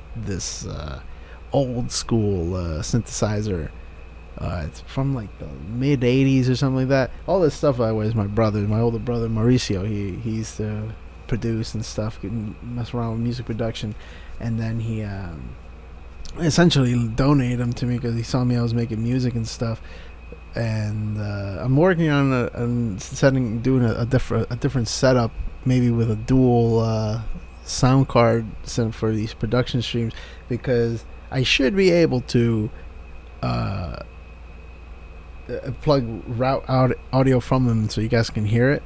old school synthesizer. It's from like the mid '80s or something like that. All this stuff, by the way, is my older brother Mauricio. He used to produce and stuff, mess around with music production, and then he essentially donated them to me because he saw me I was making music and stuff. And I'm working on doing a different setup, maybe with a dual sound card set for these production streams, because I should be able to plug route out audio from them so you guys can hear it.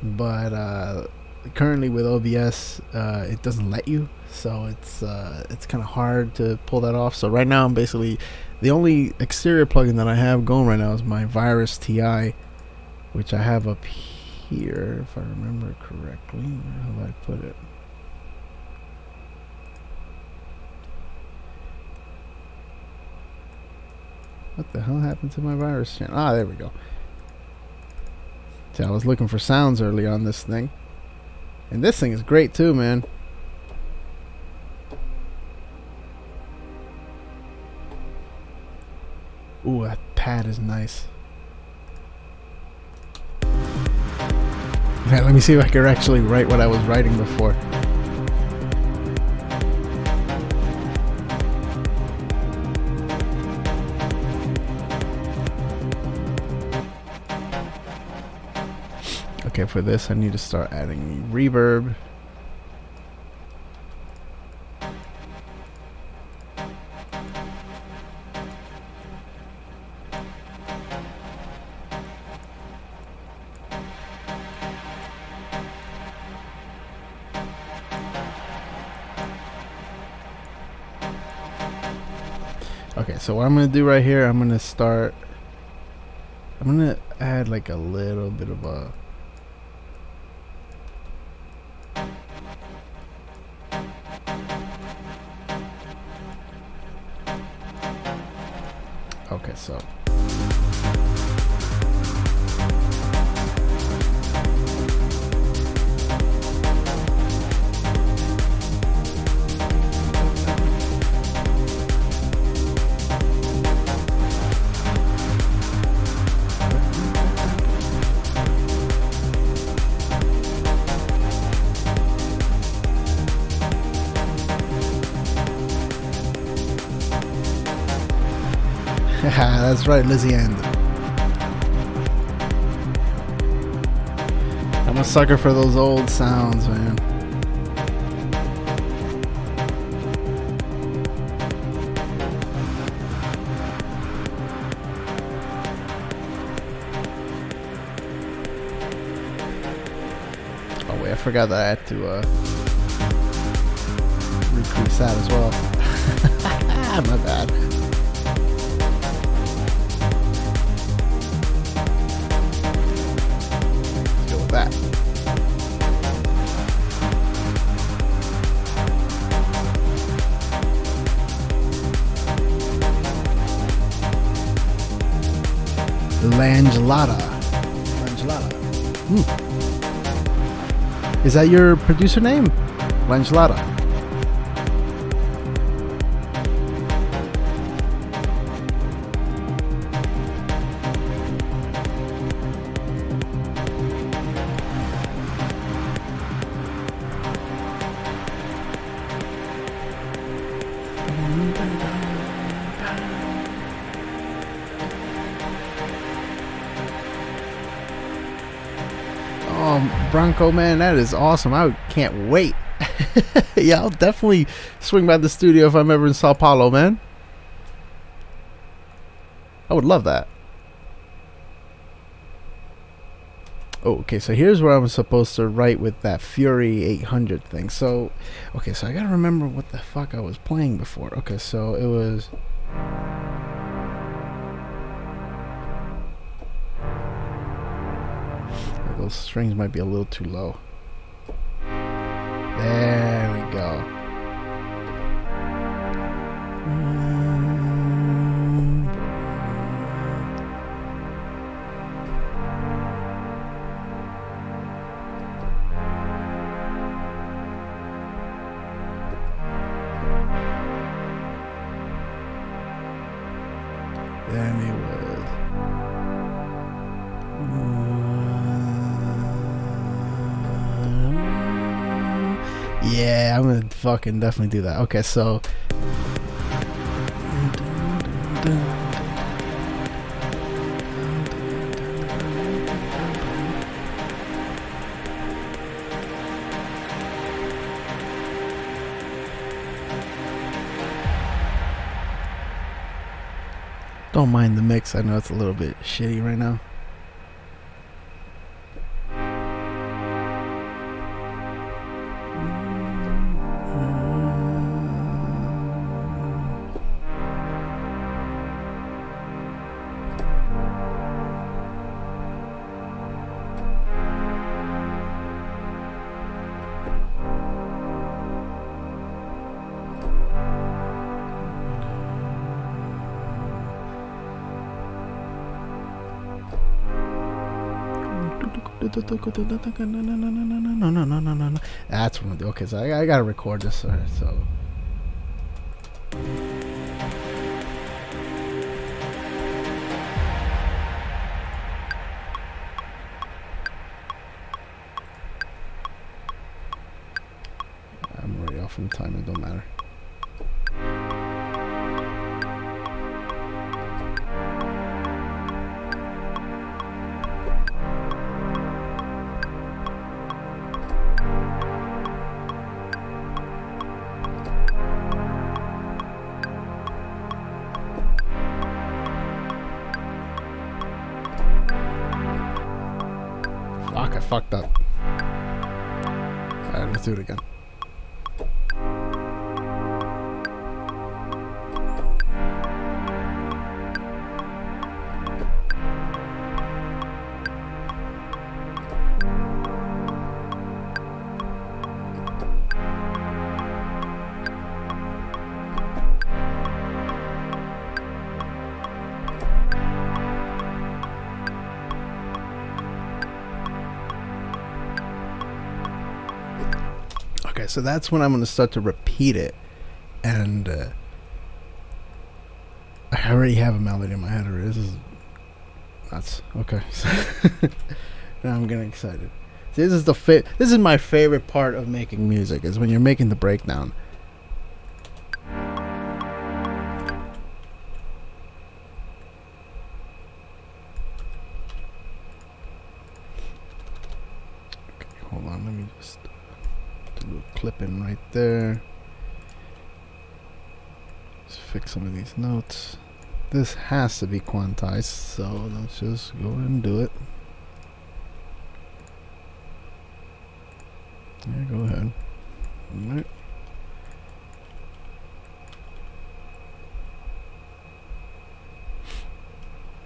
But currently with OBS, it doesn't let you, so it's kind of hard to pull that off. So right now I'm basically, the only exterior plugin that I have going right now is my Virus TI, which I have up here, if I remember correctly. Where did I put it? What the hell happened to my Virus channel? Ah, there we go. See, I was looking for sounds early on this thing. And this thing is great too, man. Ooh, that pad is nice. Man, let me see if I can actually write what I was writing before. Okay, for this I need to start adding reverb. Okay, so what I'm going to do right here, I'm going to add like a little bit of a okay, so that's right, Lizzie Ann. I'm a sucker for those old sounds, man. Oh wait, I forgot that I had to recrease that as well. My bad. That. Langelada. Is that your producer name? Langelada. Bronco, man, that is awesome. I can't wait. Yeah, I'll definitely swing by the studio if I'm ever in Sao Paulo, man. I would love that. Oh, okay, so here's where I'm supposed to write with that Fury 800 thing. So, okay, so I gotta remember what the fuck I was playing before. Okay, so it was... Those strings might be a little too low. There we go. Yeah, I'm gonna fucking definitely do that. Okay, so. Don't mind the mix. I know it's a little bit shitty right now. No. That's what I'm doing. Okay, so I gotta record this. So I'm already off in time. It don't matter. Fuck, I fucked up. Alright, let's do it again. Okay, so that's when I'm going to start to repeat it. And I already have a melody in my head. Or this is nuts. Okay. Now I'm getting excited. See, this is my favorite part of making music, is when you're making the breakdown. Okay, hold on. Let me just do a clipping right there. Just fix some of these notes. This has to be quantized, so let's just go ahead and do it. Yeah, go ahead. Alright.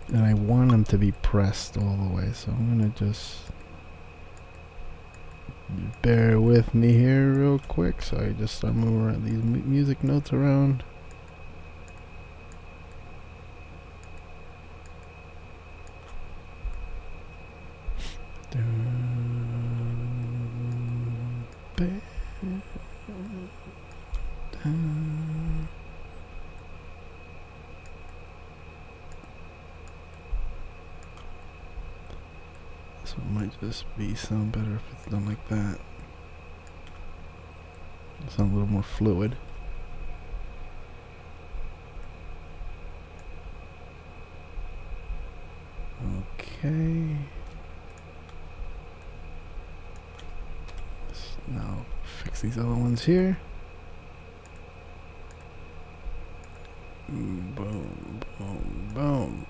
And I want them to be pressed all the way, so I'm gonna just bear with me here real quick. So I just start moving these music notes around. So it might just sound better if it's done like that. Sound a little more fluid. Okay. Let's now fix these other ones here. Boom, boom, boom.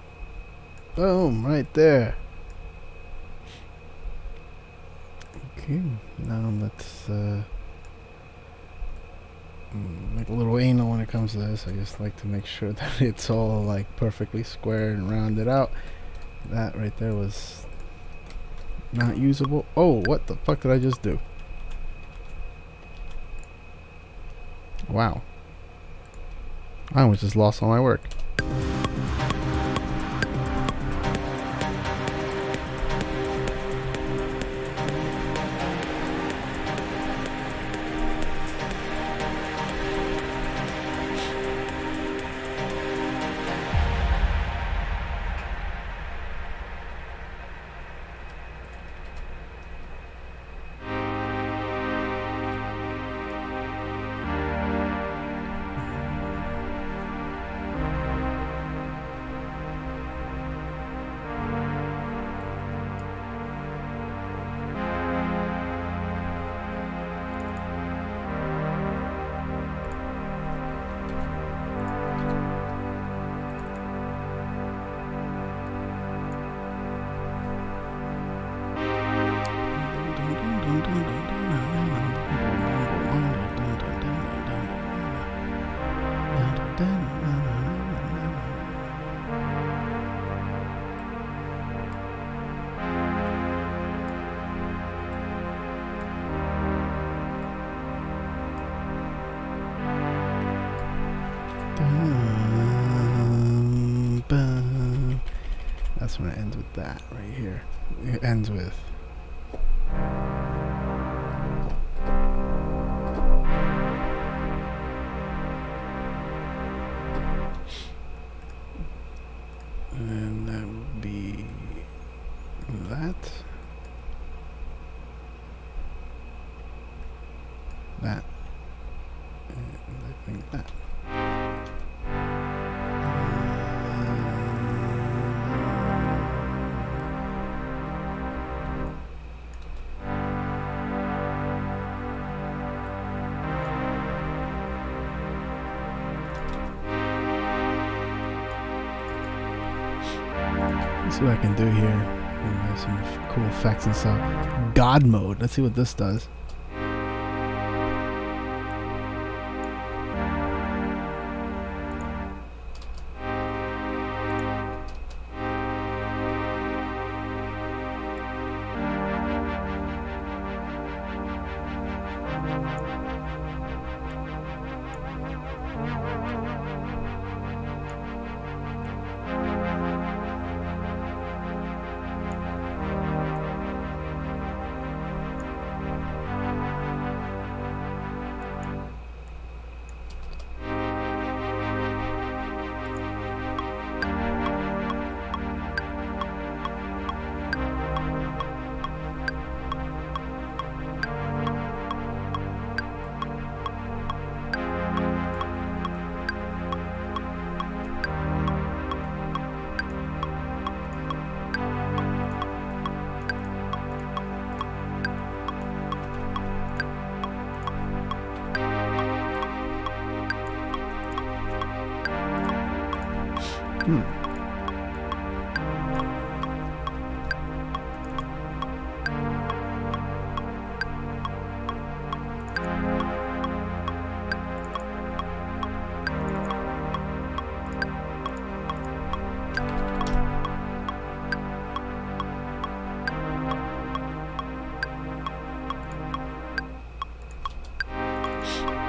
Boom, right there. Okay, now let's make a little anal when it comes to this. I just like to make sure that it's all like perfectly square and rounded out. That right there was not usable. Oh, what the fuck did I just do? Wow. I almost just lost all my work. with that right here. It ends with. And that would be that. That. And I think that. Let's see what I can do here. Some cool effects and stuff. God mode. Let's see what this does.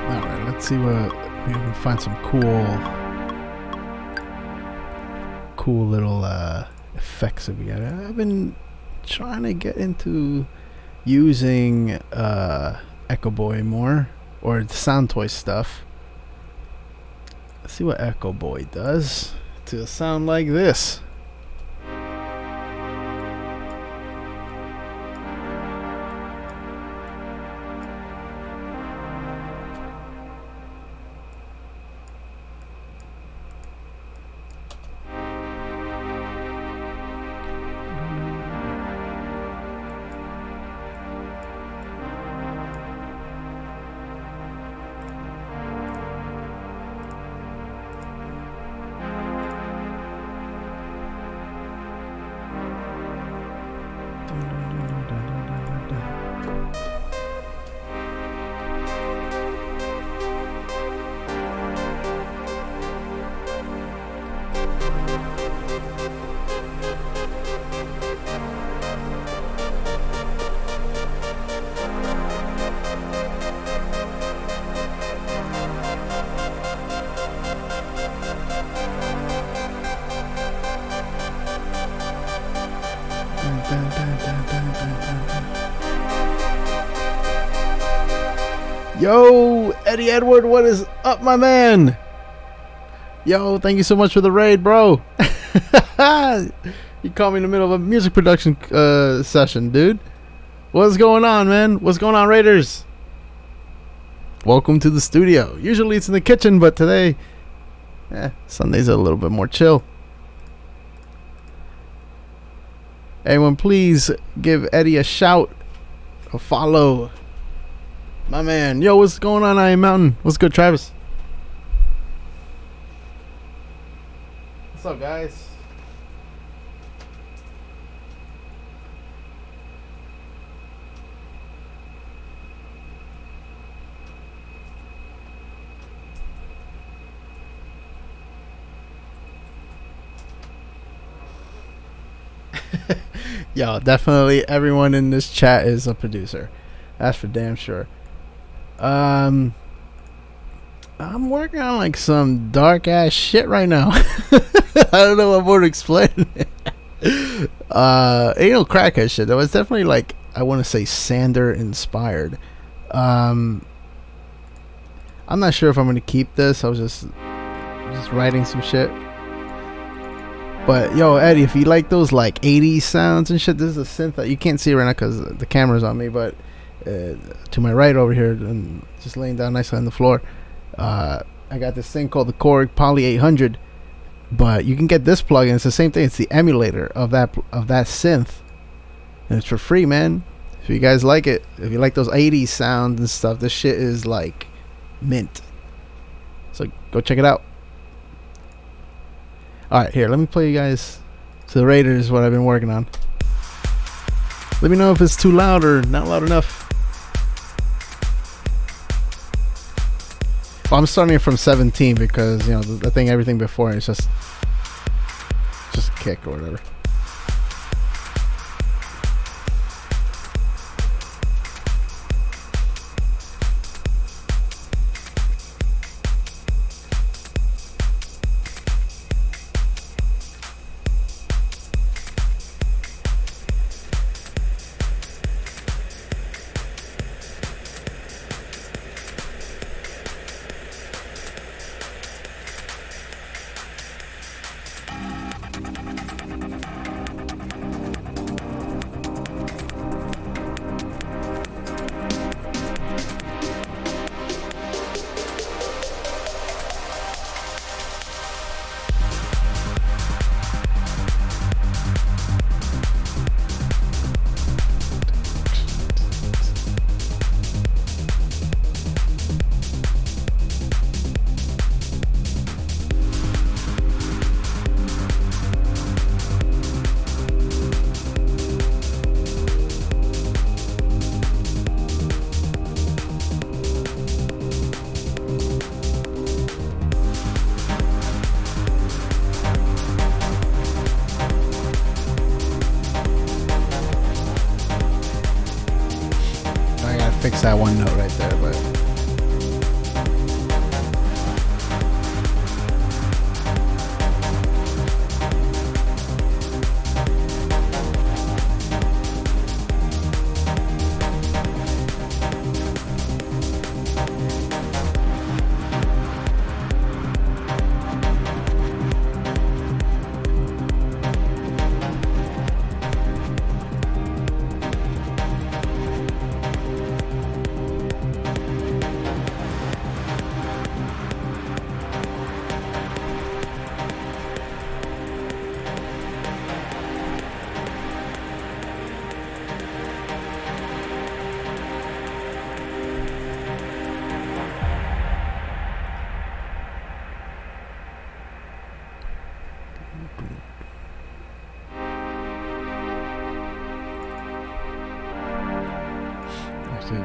Alright, let's see what we can find. Some cool little effects that we got. I've been trying to get into using Echo Boy more, or the Sound Toy stuff. Let's see what Echo Boy does to sound like this. Yo, Eddie Edward, what is up, my man? Yo, thank you so much for the raid, bro. You caught me in the middle of a music production session, dude. What's going on, man? What's going on, Raiders? Welcome to the studio. Usually it's in the kitchen, but today, Sunday's a little bit more chill. Everyone, please give Eddie a shout, a follow. My man. Yo, what's going on, I Am Mountain? What's good, Travis? What's up, guys? Yo, definitely everyone in this chat is a producer. That's for damn sure. I'm working on like some dark ass shit right now. I don't know what more to explain. Ain't no crackhead shit though. It's definitely like, I want to say Sander inspired. I'm not sure if I'm gonna keep this. I was just writing some shit. But yo, Eddie, if you like those like 80s sounds and shit, this is a synth that you can't see right now because the camera's on me. But to my right over here, and just laying down nicely on the floor, I got this thing called the Korg Poly 800. But you can get this plugin. It's the same thing. It's the emulator of that synth, and it's for free, man. If you guys like it, if you like those 80s sounds and stuff, this shit is like mint. So go check it out. Alright, here, let me play you guys to the Raiders what I've been working on. Let me know if it's too loud or not loud enough. Well, I'm starting it from 17 because, you know, the thing, everything before is just kick or whatever. Fix that one note right there, but that's it.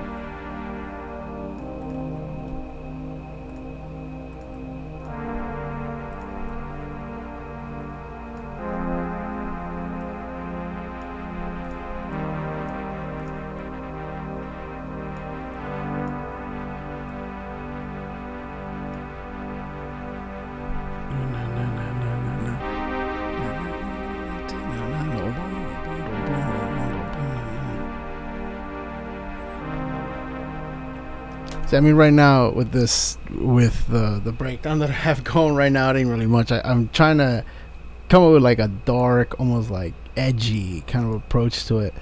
See, I mean, right now with the breakdown that I have going right now, it ain't really much. I'm trying to come up with like a dark, almost like edgy kind of approach to it,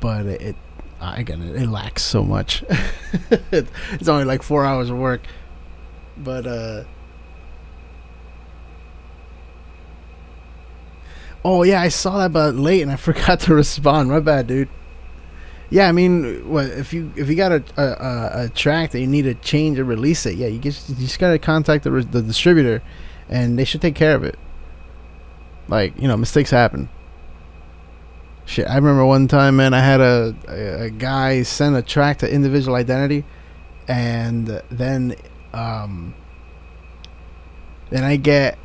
but it lacks so much. It's only like 4 hours of work, but oh yeah, I saw that but late and I forgot to respond. My bad, dude. Yeah, I mean, what if you got a track that you need to change or release it? Yeah, you just gotta contact the distributor, and they should take care of it. Like, you know, mistakes happen. Shit, I remember one time, man, I had a guy send a track to Individual Identity, and then I get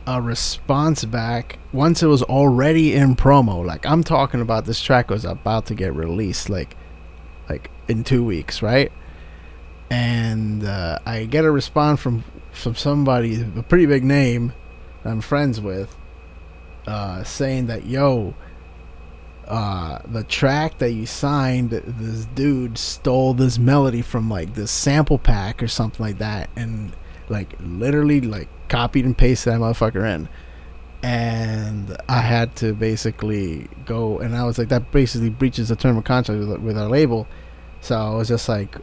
a response back once it was already in promo. Like, I'm talking about this track was about to get released like in 2 weeks, right? And I get a response from somebody, a pretty big name I'm friends with, saying that, yo, the track that you signed, this dude stole this melody from like this sample pack or something like that, and like literally like copied and pasted that motherfucker in. And I had to basically go, and I was like, that basically breaches the term of contract with our label. So I was just like,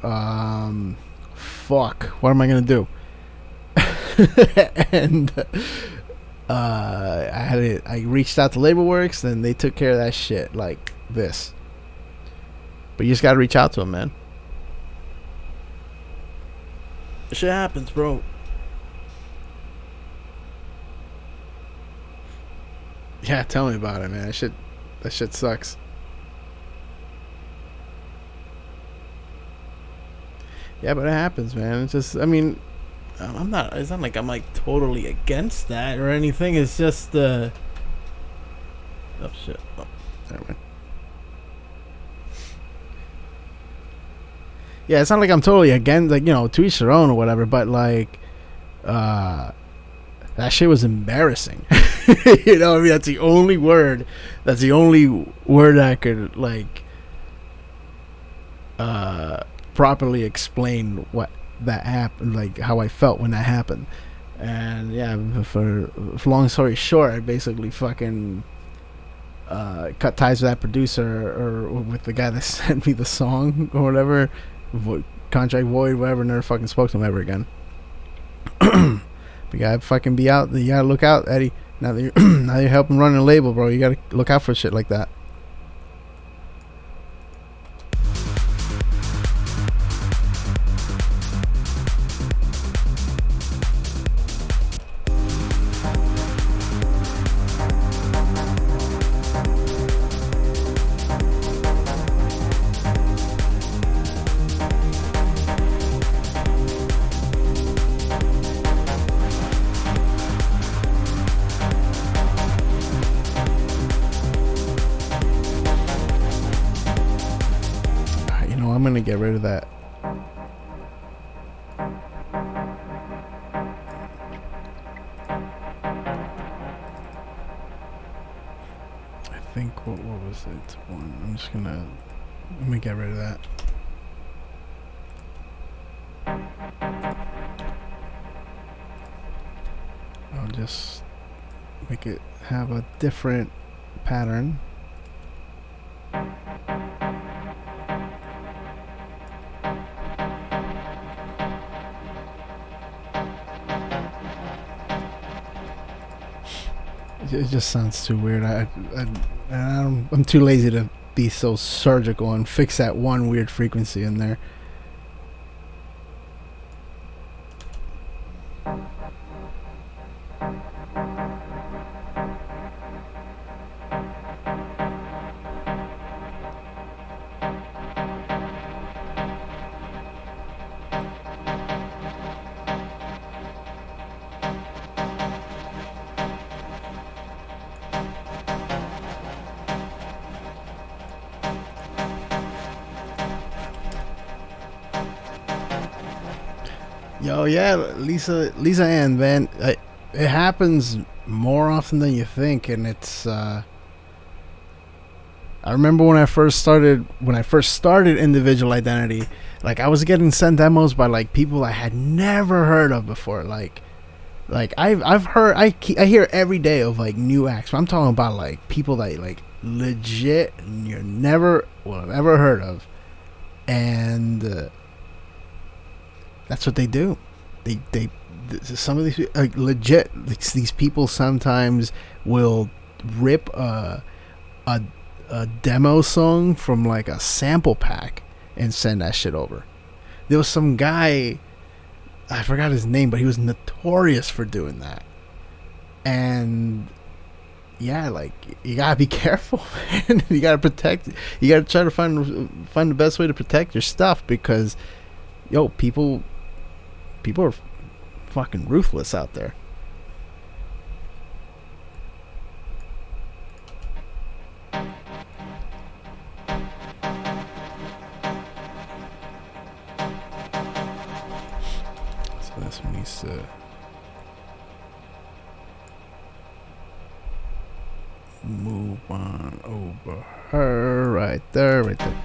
fuck, what am I gonna do? And I reached out to LabelWorks, and they took care of that shit like this. But you just gotta reach out to them, man. Shit happens, bro. Yeah, tell me about it, man. That shit sucks. Yeah, but it happens, man. It's just, I mean, I'm not. It's not like I'm like totally against that or anything. It's just, oh shit. Oh, never mind. Yeah, it's not like I'm totally against, like, to each their own or whatever. But like, that shit was embarrassing. You know what I mean? That's the only word. That's the only word I could like properly explain what that happened, like how I felt when that happened. And yeah, for long story short, I basically fucking cut ties with that producer or with the guy that sent me the song or whatever. Contract void, whatever. Never fucking spoke to him ever again. You gotta fucking be out. You gotta look out, Eddie. Now that you're helping run a label, bro, you gotta look out for shit like that. I'm gonna get rid of that. I think what was it? One. I'm gonna get rid of that. I'll just make it have a different pattern. It just sounds too weird. I'm too lazy to be so surgical and fix that one weird frequency in there. Yo, yeah, Lisa Ann, man, it happens more often than you think, and it's. I remember when I first started Individual Identity, like I was getting sent demos by like people I had never heard of before, like I've heard I hear every day of like new acts. But I'm talking about like people that like legit you never will have ever heard of, and. That's what they do. They some of these like legit. These people sometimes will rip a demo song from like a sample pack and send that shit over. There was some guy, I forgot his name, but he was notorious for doing that. And yeah, like you gotta be careful, man. You gotta protect. You gotta try to find the best way to protect your stuff because, yo, people are fucking ruthless out there. So this one needs to move on over her right there, right there.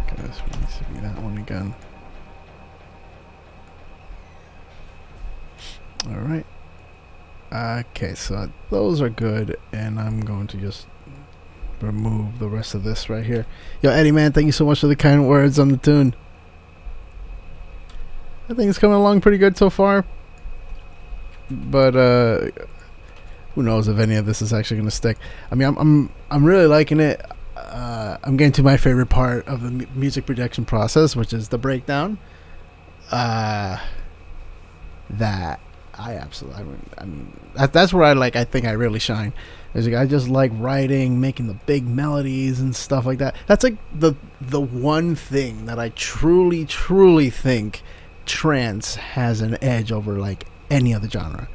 Okay, this needs to be that one again. Alright. Okay, so those are good, and I'm going to just remove the rest of this right here. Yo, Eddie, man, thank you so much for the kind words on the tune. I think it's coming along pretty good so far. But who knows if any of this is actually going to stick. I mean, I'm really liking it. I'm getting to my favorite part of the music production process, which is the breakdown. That I absolutely, I mean that's where I think I really shine. There's I just like writing, making the big melodies and stuff like that. That's like the one thing that I truly think trance has an edge over like any other genre.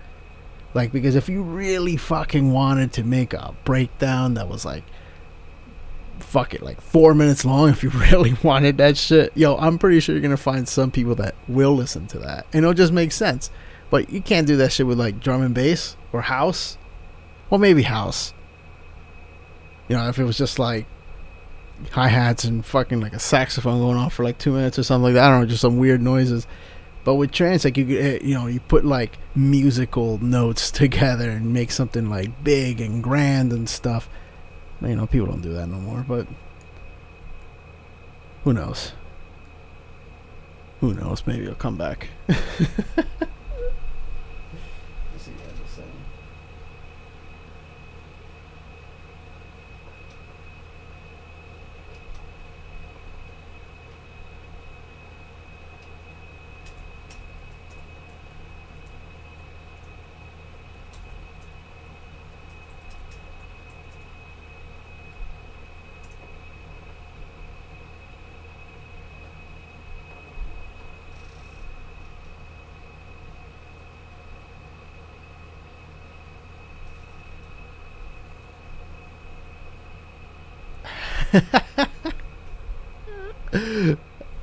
Like, because if you really fucking wanted to make a breakdown that was like, fuck it, like 4 minutes long, if you really wanted that shit, yo, I'm pretty sure you're gonna find some people that will listen to that, and it'll just make sense. But you can't do that shit with like drum and bass or house. Well, maybe house. You know, if it was just like hi-hats and fucking like a saxophone going on for like 2 minutes or something like that. I don't know, just some weird noises. But with trance, like you put like musical notes together and make something like big and grand and stuff. You know, people don't do that no more, but who knows? Who knows? Maybe it'll come back.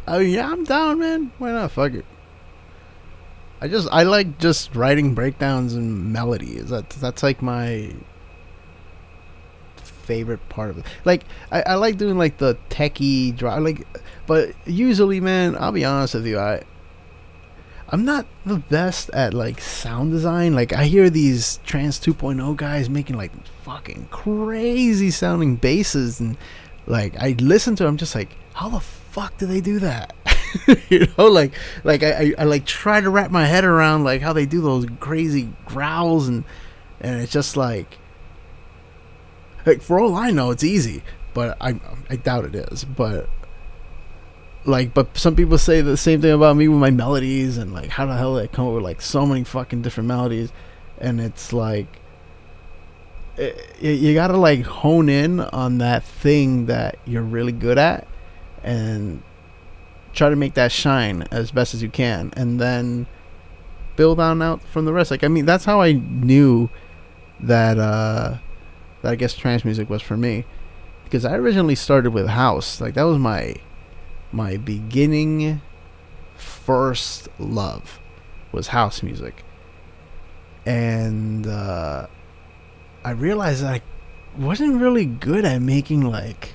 Oh yeah, I'm down, man. Why not? Fuck it. I like just writing breakdowns and melodies. That's like my favorite part of it. Like I like doing like the techie drive, like, but usually, man, I'll be honest with you, I'm not the best at like sound design. Like, I hear these Trance 2.0 guys making like fucking crazy sounding basses, and like I listen to them, just like, how the fuck do they do that? You know, like I like try to wrap my head around like how they do those crazy growls, and it's just like for all I know it's easy, but I doubt it is. But some people say the same thing about me with my melodies, and like how the hell they come up with like so many fucking different melodies, and it's like you gotta like hone in on that thing that you're really good at and try to make that shine as best as you can, and then build on out from the rest. Like, I mean, that's how I knew that I guess trance music was for me, because I originally started with house. Like, that was my beginning first love was house music, and I realized that I wasn't really good at making like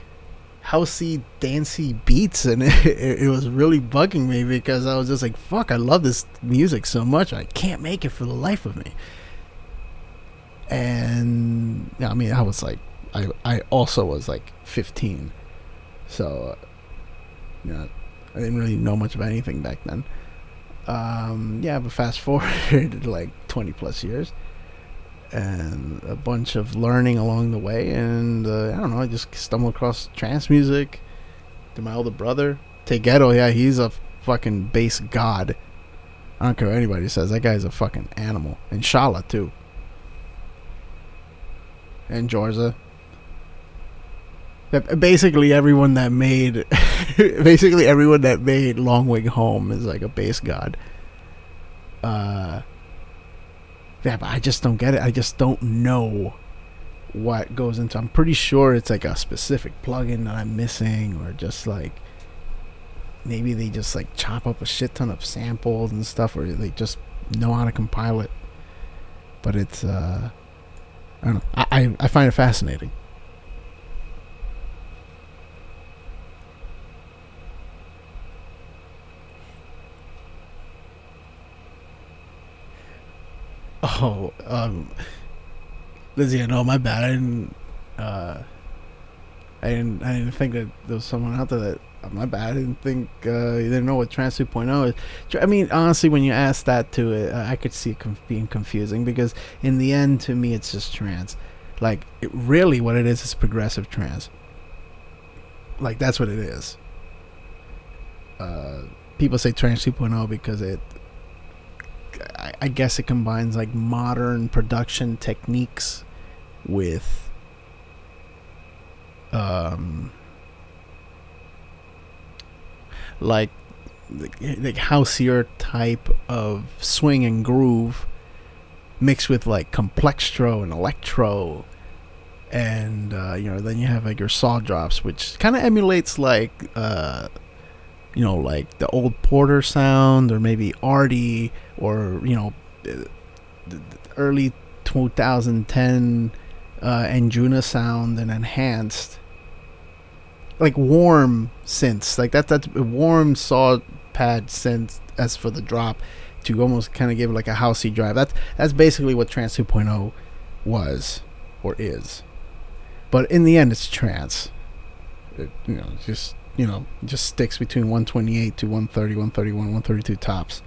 housey, dancey beats, and it was really bugging me, because I was just like, fuck, I love this music so much, I can't make it for the life of me. And I mean, I was like, I also was like 15, so I didn't really know much about anything back then. But fast forward like 20 plus years, and a bunch of learning along the way, and I don't know, I just stumbled across trance music through my older brother Teghetto. Yeah, he's a fucking bass god. I don't care what anybody says, that guy's a fucking animal. And Shala too, and Georgia. Basically everyone that made Long Way Home is like a bass god. Yeah, but I just don't get it. I just don't know what goes into. I'm pretty sure it's like a specific plugin that I'm missing, or just like maybe they just like chop up a shit ton of samples and stuff, or they just know how to compile it. But it's I don't know. I find it fascinating. Oh, Lizzie, no, my bad. I didn't think that there was someone out there that. My bad. I didn't think you didn't know what Trance 2.0 is. I mean, honestly, when you ask that to it, I could see it being confusing because in the end, to me, it's just trance. Like, really, what it is progressive trance. Like, that's what it is. People say Trance 2.0 because I guess it combines like modern production techniques with like houseier type of swing and groove mixed with like complextro and electro, and then you have like your saw drops, which kind of emulates like like the old Porter sound, or maybe Artie, or the early 2010 Anjuna sound and enhanced, like warm synths, like that's a warm saw pad synth as for the drop, to almost kind of give it like a housey drive. That's basically what Trance 2.0 was or is. But in the end, it's trance. It, just sticks between 128 to 130, 131, 132 tops.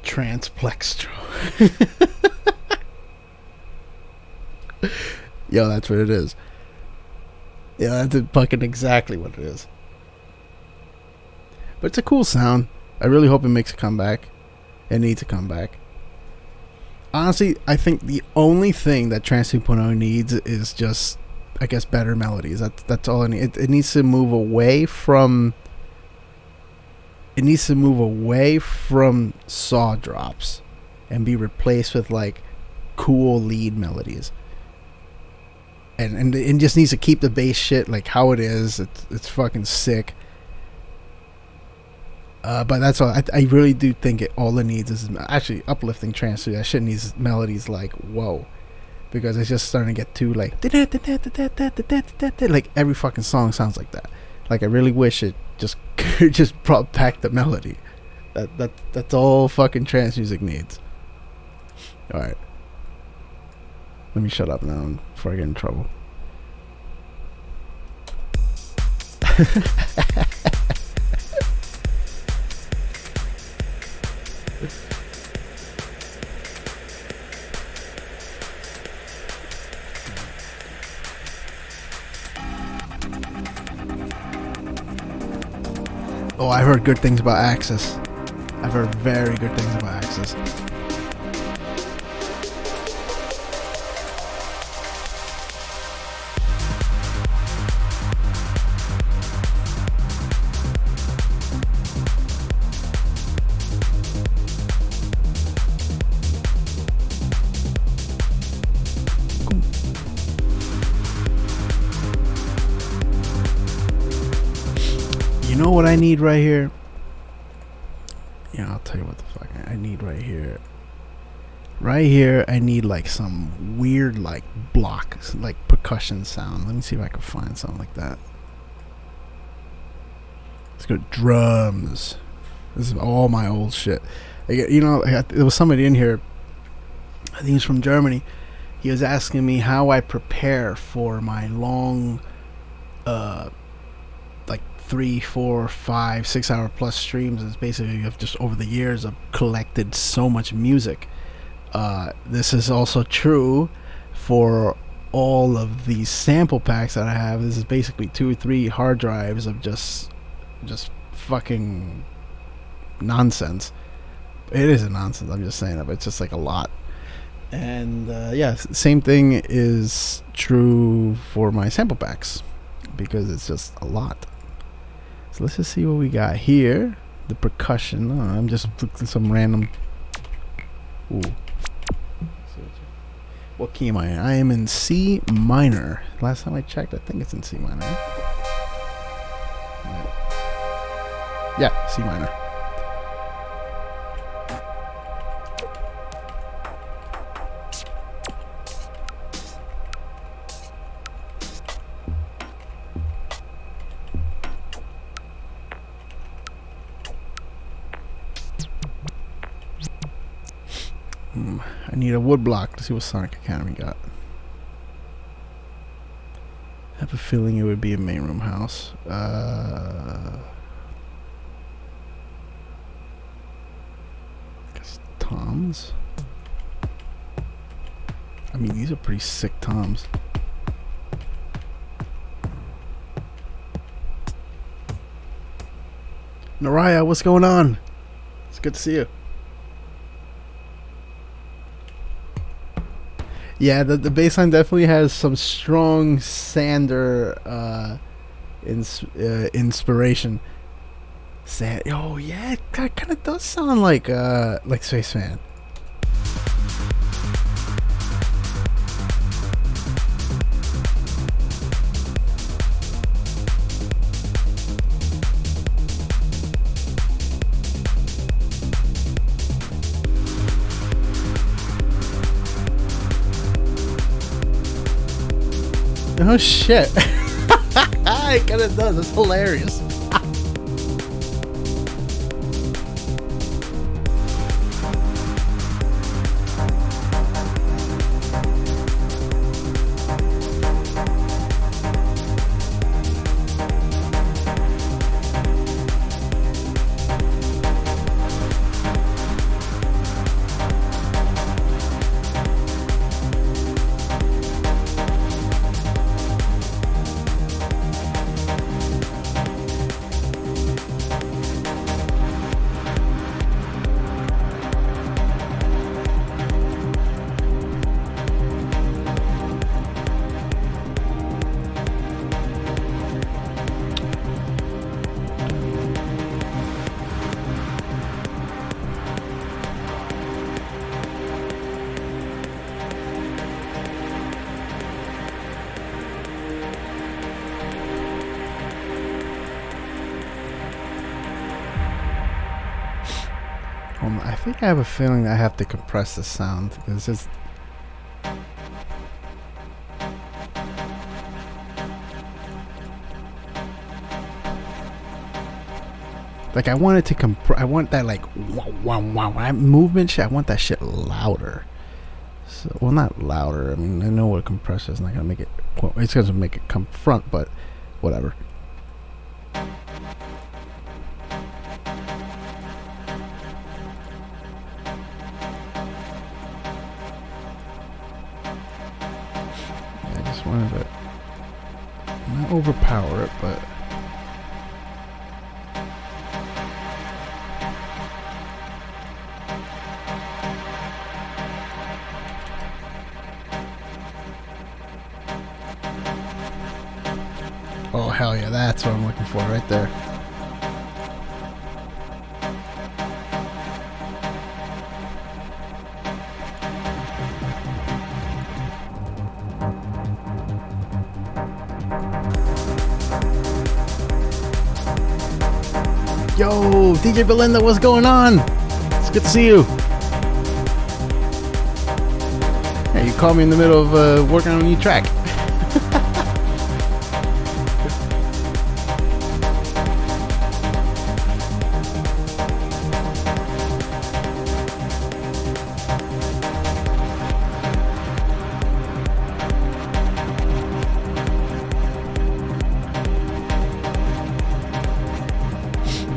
Transplextro. Yo, that's what it is. Yeah, that's fucking exactly what it is. But it's a cool sound. I really hope it makes a comeback. It needs a comeback. Honestly, I think the only thing that Trance 2.0 needs is just, I guess, better melodies. That's all it needs. It needs to move away from. It needs to move away from saw drops, and be replaced with like cool lead melodies. And it just needs to keep the bass shit like how it is. It's fucking sick. But that's all. I really do think all it needs is actually uplifting trance. That shit needs melodies like whoa, because it's just starting to get too like every fucking song sounds like that. Like I really wish it just brought back the melody. That's all fucking trance music needs. All right, let me shut up now before I get in trouble. Oh, I've heard good things about Axis. I've heard very good things about Axis. You know what I need right here? I'll tell you what the fuck I need right here. Right here, I need like some weird like block, like percussion sound. Let me see if I can find something like that. Let's go drums. This is all my old shit. There was somebody in here, I think he's from Germany. He was asking me how I prepare for my long, like 3, 4, 5, 6 hour plus streams. It's basically I've just over the years I've collected so much music. This is also true for all of these sample packs that I have. This is basically 2 or 3 hard drives of just fucking nonsense. It isn't nonsense, I'm just saying it, but it's just like a lot. And same thing is true for my sample packs, because it's just a lot. So let's just see what we got here. The percussion. I'm just looking some random. Ooh. What key am I in? I am in C minor. Last time I checked, I think it's in C minor. Yeah, C minor. I need a wood block to see what Sonic Academy got. I have a feeling it would be a main room house. Guess Toms. I mean, these are pretty sick Toms. Naraya, what's going on? It's good to see you. Yeah, the bassline definitely has some strong Sander inspiration. Oh yeah, it kind of does sound like Spaceman. Oh shit. It kinda does, it's hilarious. I think I have a feeling I have to compress the sound because it's like I want it to I want that like wow that movement shit. I want that shit louder. So, well, not louder. I mean, I know what a compressor is not gonna make it. Well, it's gonna make it come front, but whatever. Wanted to not overpower it, but oh hell yeah, that's what I'm looking for right there. Yo, DJ Belinda, what's going on? It's good to see you. Hey, you called me in the middle of working on a new track.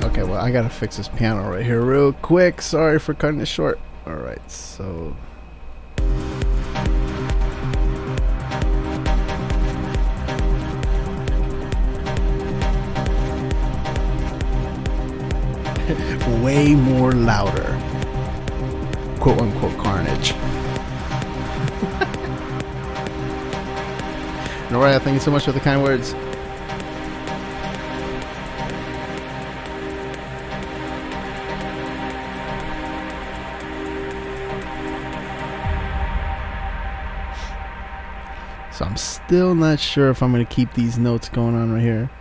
Okay, well, I gotta fix this piano right here real quick. Sorry for cutting it short. Alright, so way more louder. Quote unquote carnage. Noraya, thank you so much for the kind words. So I'm still not sure if I'm going to keep these notes going on right here.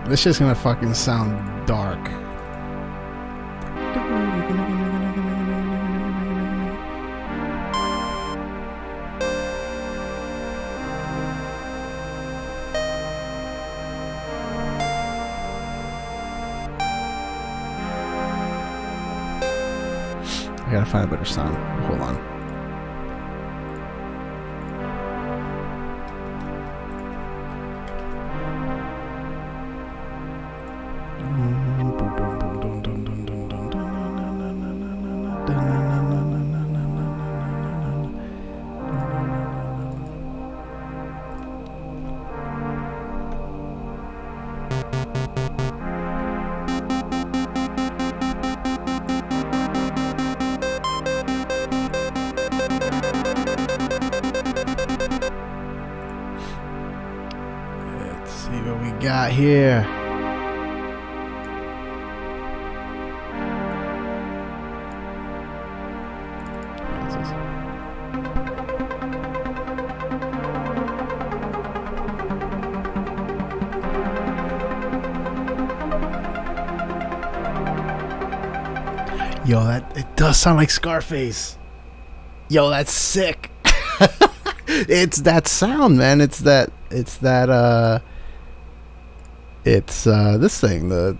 This shit's gonna fucking sound dark. I gotta find a better sound. Hold on. Let's see what we got here. Yo, it does sound like Scarface. Yo, that's sick. It's that sound, man. It's this thing, the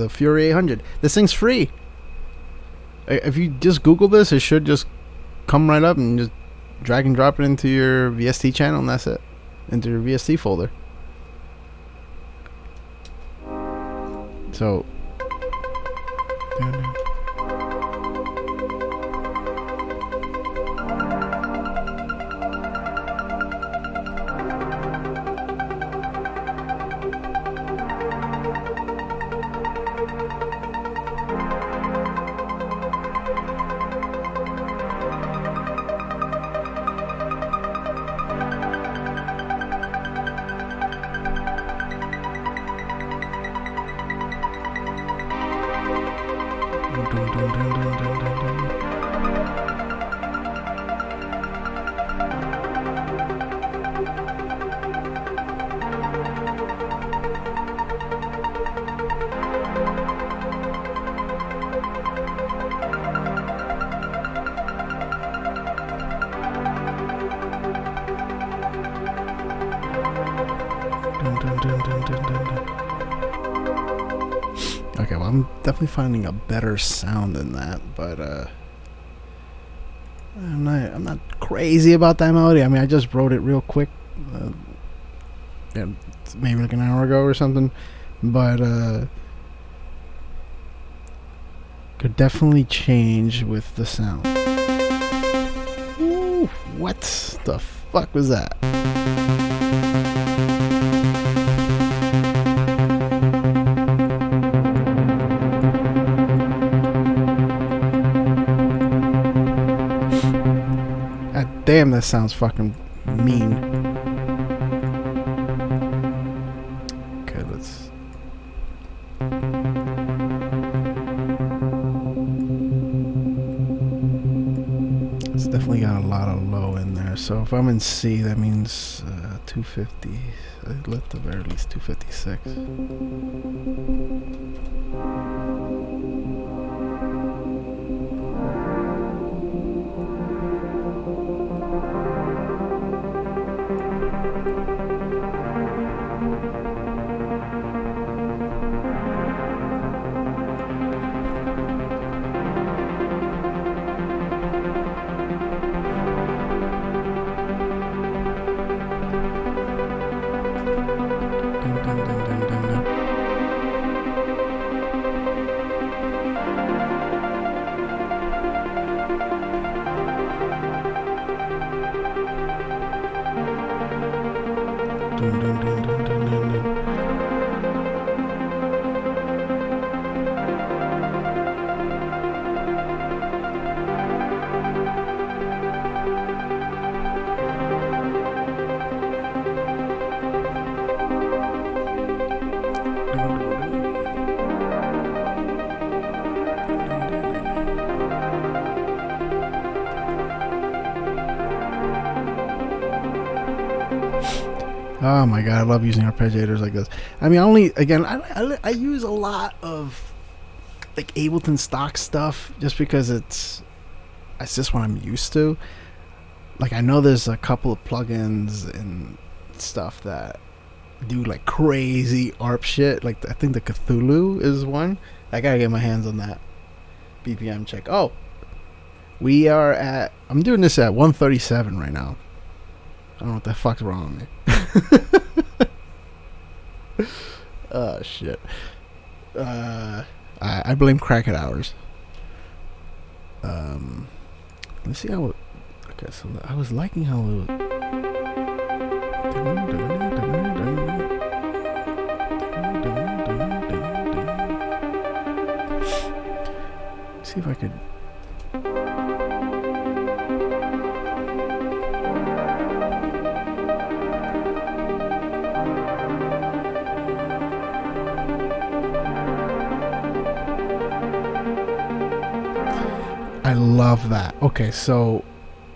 Fury 800. This thing's free. If you just Google this, it should just come right up and just drag and drop it into your VST channel, and that's it. Into your VST folder. So okay, well, I'm definitely finding a better sound than that, but I'm not crazy about that melody. I mean, I just wrote it real quick, maybe like an hour ago or something, but could definitely change with the sound. Ooh, what the fuck was that? Damn, that sounds fucking mean. Okay, let's... It's definitely got a lot of low in there. So if I'm in C, that means 250. At the very least 256. Oh my god, I love using arpeggiators like this. I mean, only again, I use a lot of like Ableton stock stuff just because it's just what I'm used to. Like I know there's a couple of plugins and stuff that do like crazy ARP shit. Like I think the Cthulhu is one. I gotta get my hands on that. BPM check. Oh, we are at. I'm doing this at 137 right now. I don't know what the fuck's wrong with me. Oh shit. I blame crackhead hours. Let's see how. Okay, so I was liking how it was. See if I could. I love that. Okay, so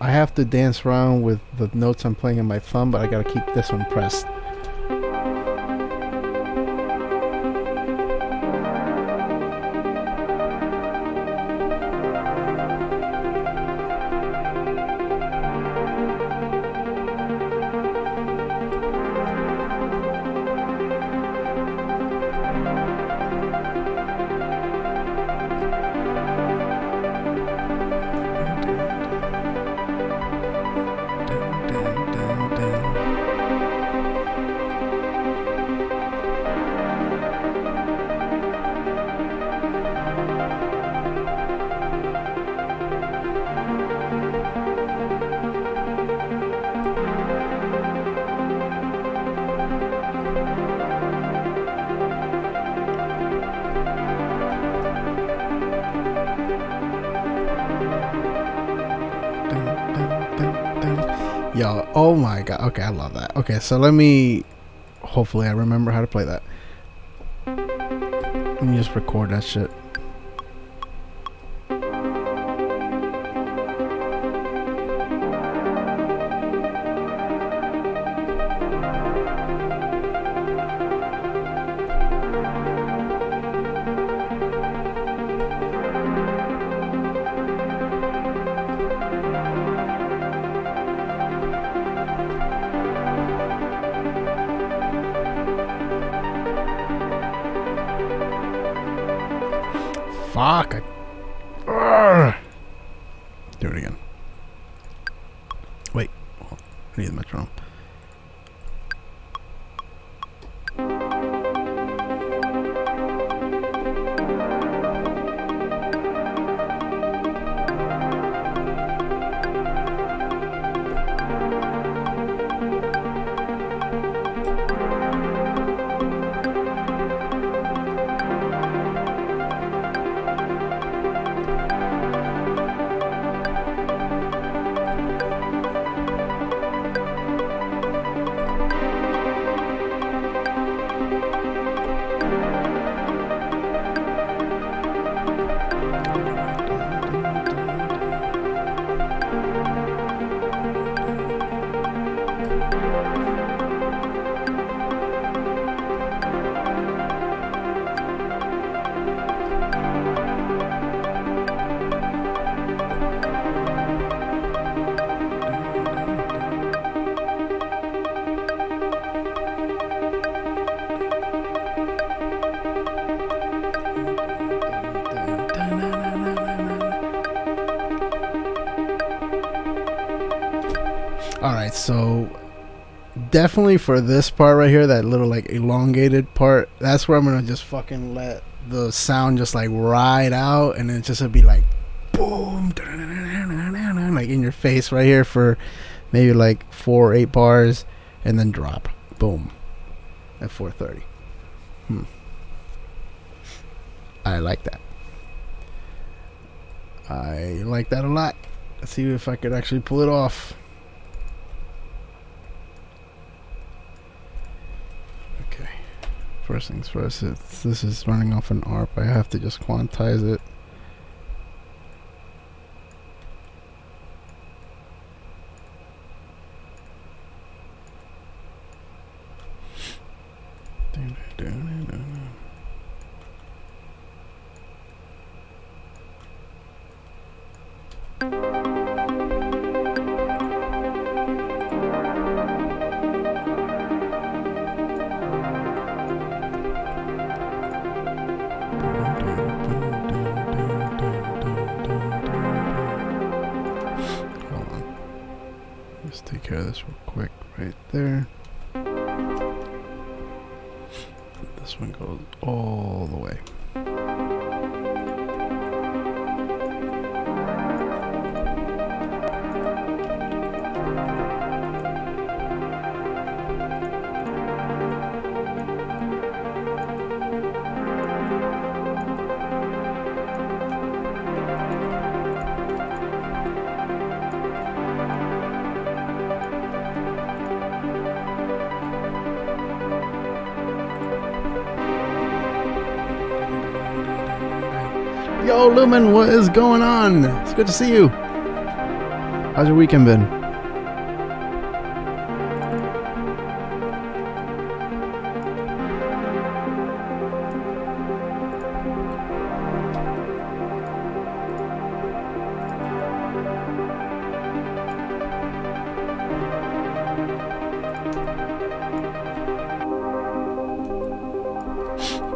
I have to dance around with the notes I'm playing on my thumb, but I gotta keep this one pressed. Yo, oh my god. Okay, I love that. Okay, so let me. Hopefully, I remember how to play that. Let me just record that shit. Fuck. Do it again. Wait. I need the metronome. Alright, so definitely for this part right here, that little like elongated part, that's where I'm gonna just fucking let the sound just like ride out, and it's just gonna be like boom, like in your face right here for maybe like 4 or 8 bars, and then drop, boom, at 4:30. I like that. I like that a lot. Let's see if I could actually pull it off. Okay. First things first, this is running off an ARP. I have to just quantize it. Let's take care of this real quick right there. This one goes all the way. Yo, Lumen, what is going on? It's good to see you. How's your weekend been?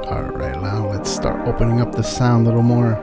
Alright, now let's start opening up the sound a little more.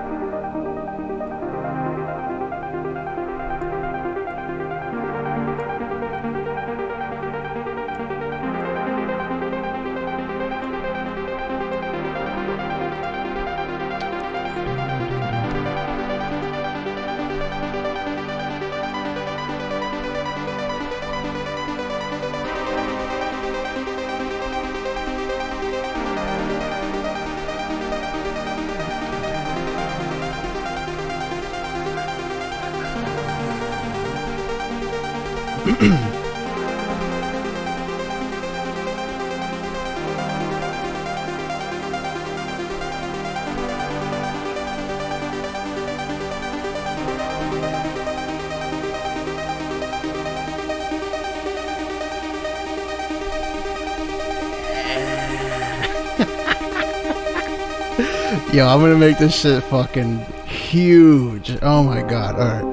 Yo, I'm gonna make this shit fucking huge. Oh my god. Alright.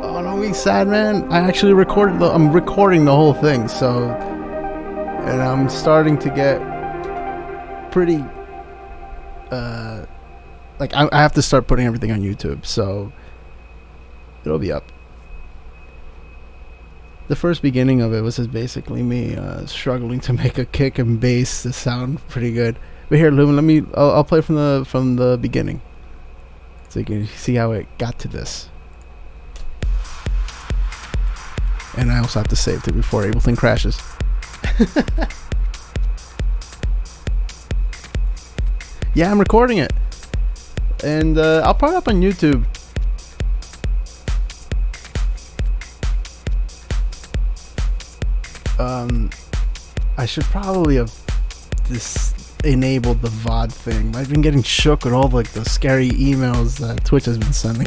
Oh, don't be sad, man. I actually I'm recording the whole thing, so, and I'm starting to get pretty like I have to start putting everything on YouTube, so it'll be up. The first beginning of it was just basically me struggling to make a kick and bass to sound pretty good. But here, Lumen, I'll play from the beginning, so you can see how it got to this. And I also have to save it before Ableton crashes. Yeah, I'm recording it, and I'll put it up on YouTube. I should probably have enabled the VOD thing. I've been getting shook with all like the scary emails that Twitch has been sending.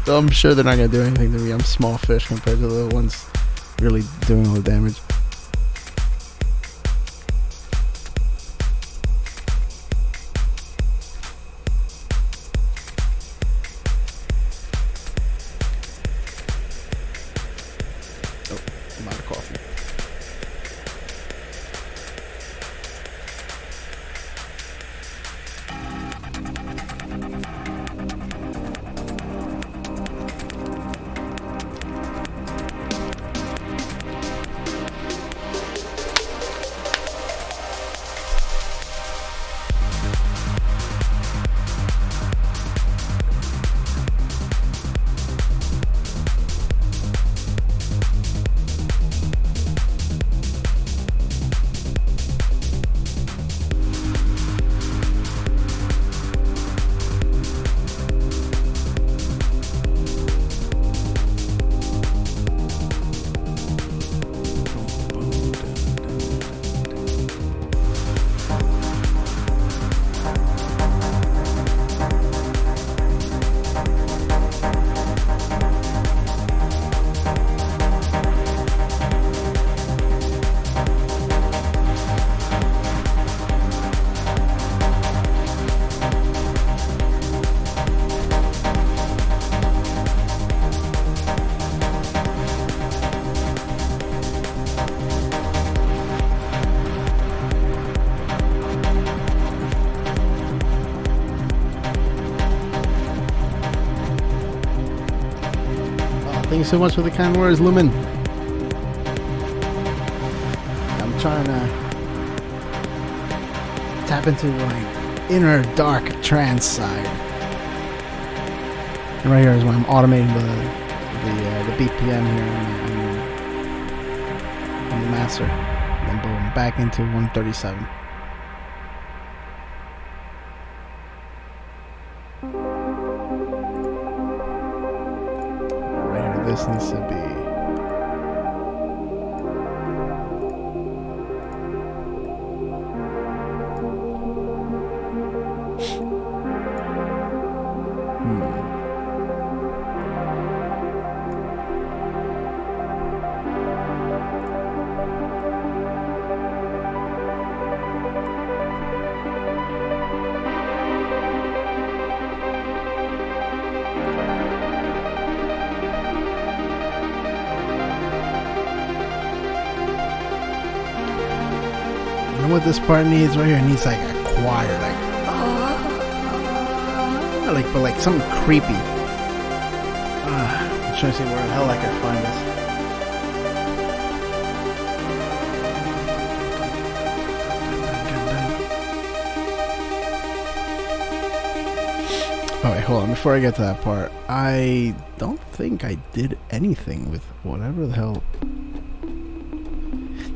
So I'm sure they're not gonna do anything to me. I'm small fish compared to the ones really doing all the damage. Oh, I'm out of coffee. Thank you so much for the kind words, Lumen. I'm trying to tap into my inner dark trance side. And right here is when I'm automating the BPM here on the master. And then boom, back into 137. Right here, this needs to be. What this part needs right here, it needs like a choir, but like something creepy. I'm trying to see where the hell I can find this. Alright, hold on, before I get to that part, I don't think I did anything with whatever the hell.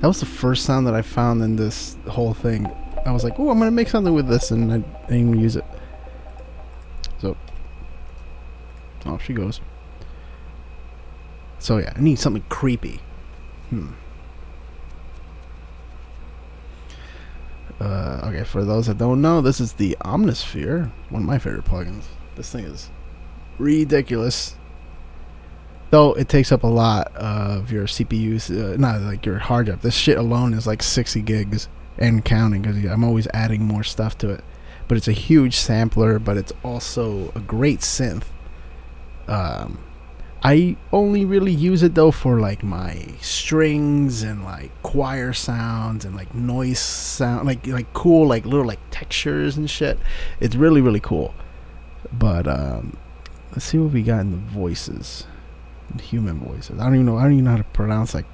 That was the first sound that I found in this whole thing. I was like, oh, I'm going to make something with this, and I didn't even use it. So, off she goes. So yeah, I need something creepy. Okay, for those that don't know, this is the Omnisphere, one of my favorite plugins. This thing is ridiculous. Though it takes up a lot of your CPU's, not like your hard drive. This shit alone is like 60 gigs and counting, because I'm always adding more stuff to it. But it's a huge sampler, but it's also a great synth. I only really use it though for like my strings and like choir sounds and like noise sound, like cool like little like textures and shit. It's really, really cool. But let's see what we got in the voices. Human voices. I don't even know how to pronounce like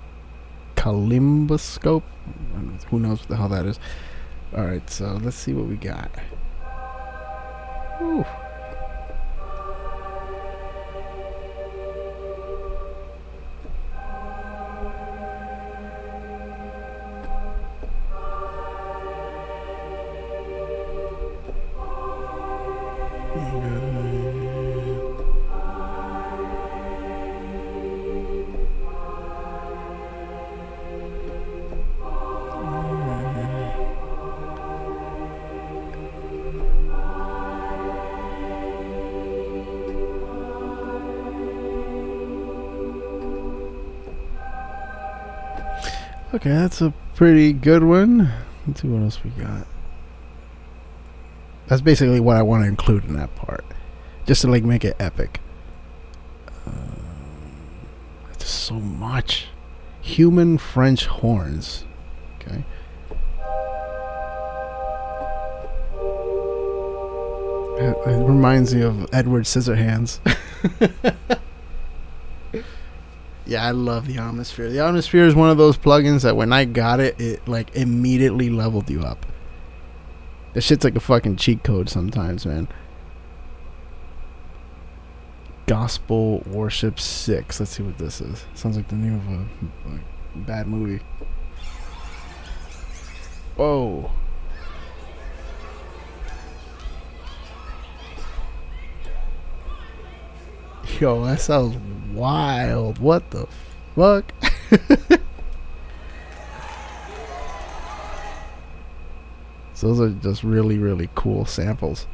kalimboscope. Who knows what the hell that is. Alright, so let's see what we got. Whew. Okay, that's a pretty good one. Let's see what else we got. That's basically what I want to include in that part, just to like make it epic. That's just so much. Human French horns. Okay. It reminds me of Edward Scissorhands. Yeah, I love the Omnisphere. The Omnisphere is one of those plugins that when I got it, it like immediately leveled you up. This shit's like a fucking cheat code sometimes, man. Gospel Worship 6. Let's see what this is. Sounds like the name of a bad movie. Whoa. Yo, that sounds wild. What the fuck? So those are just really, really cool samples.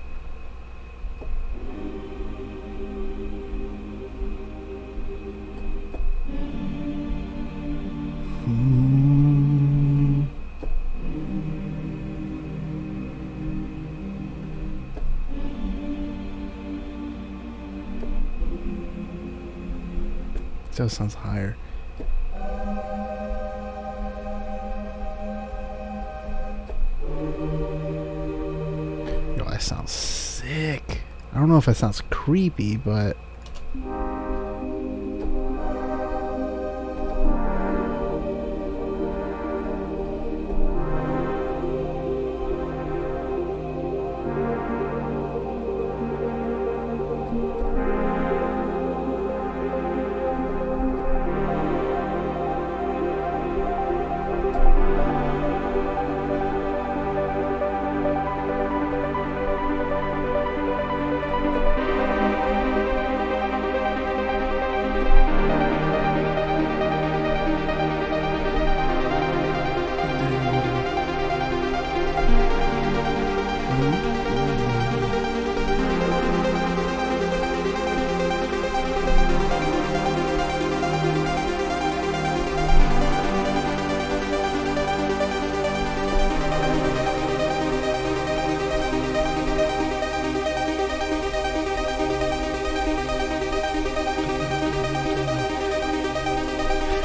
Just sounds higher. Yo, that sounds sick. I don't know if that sounds creepy, but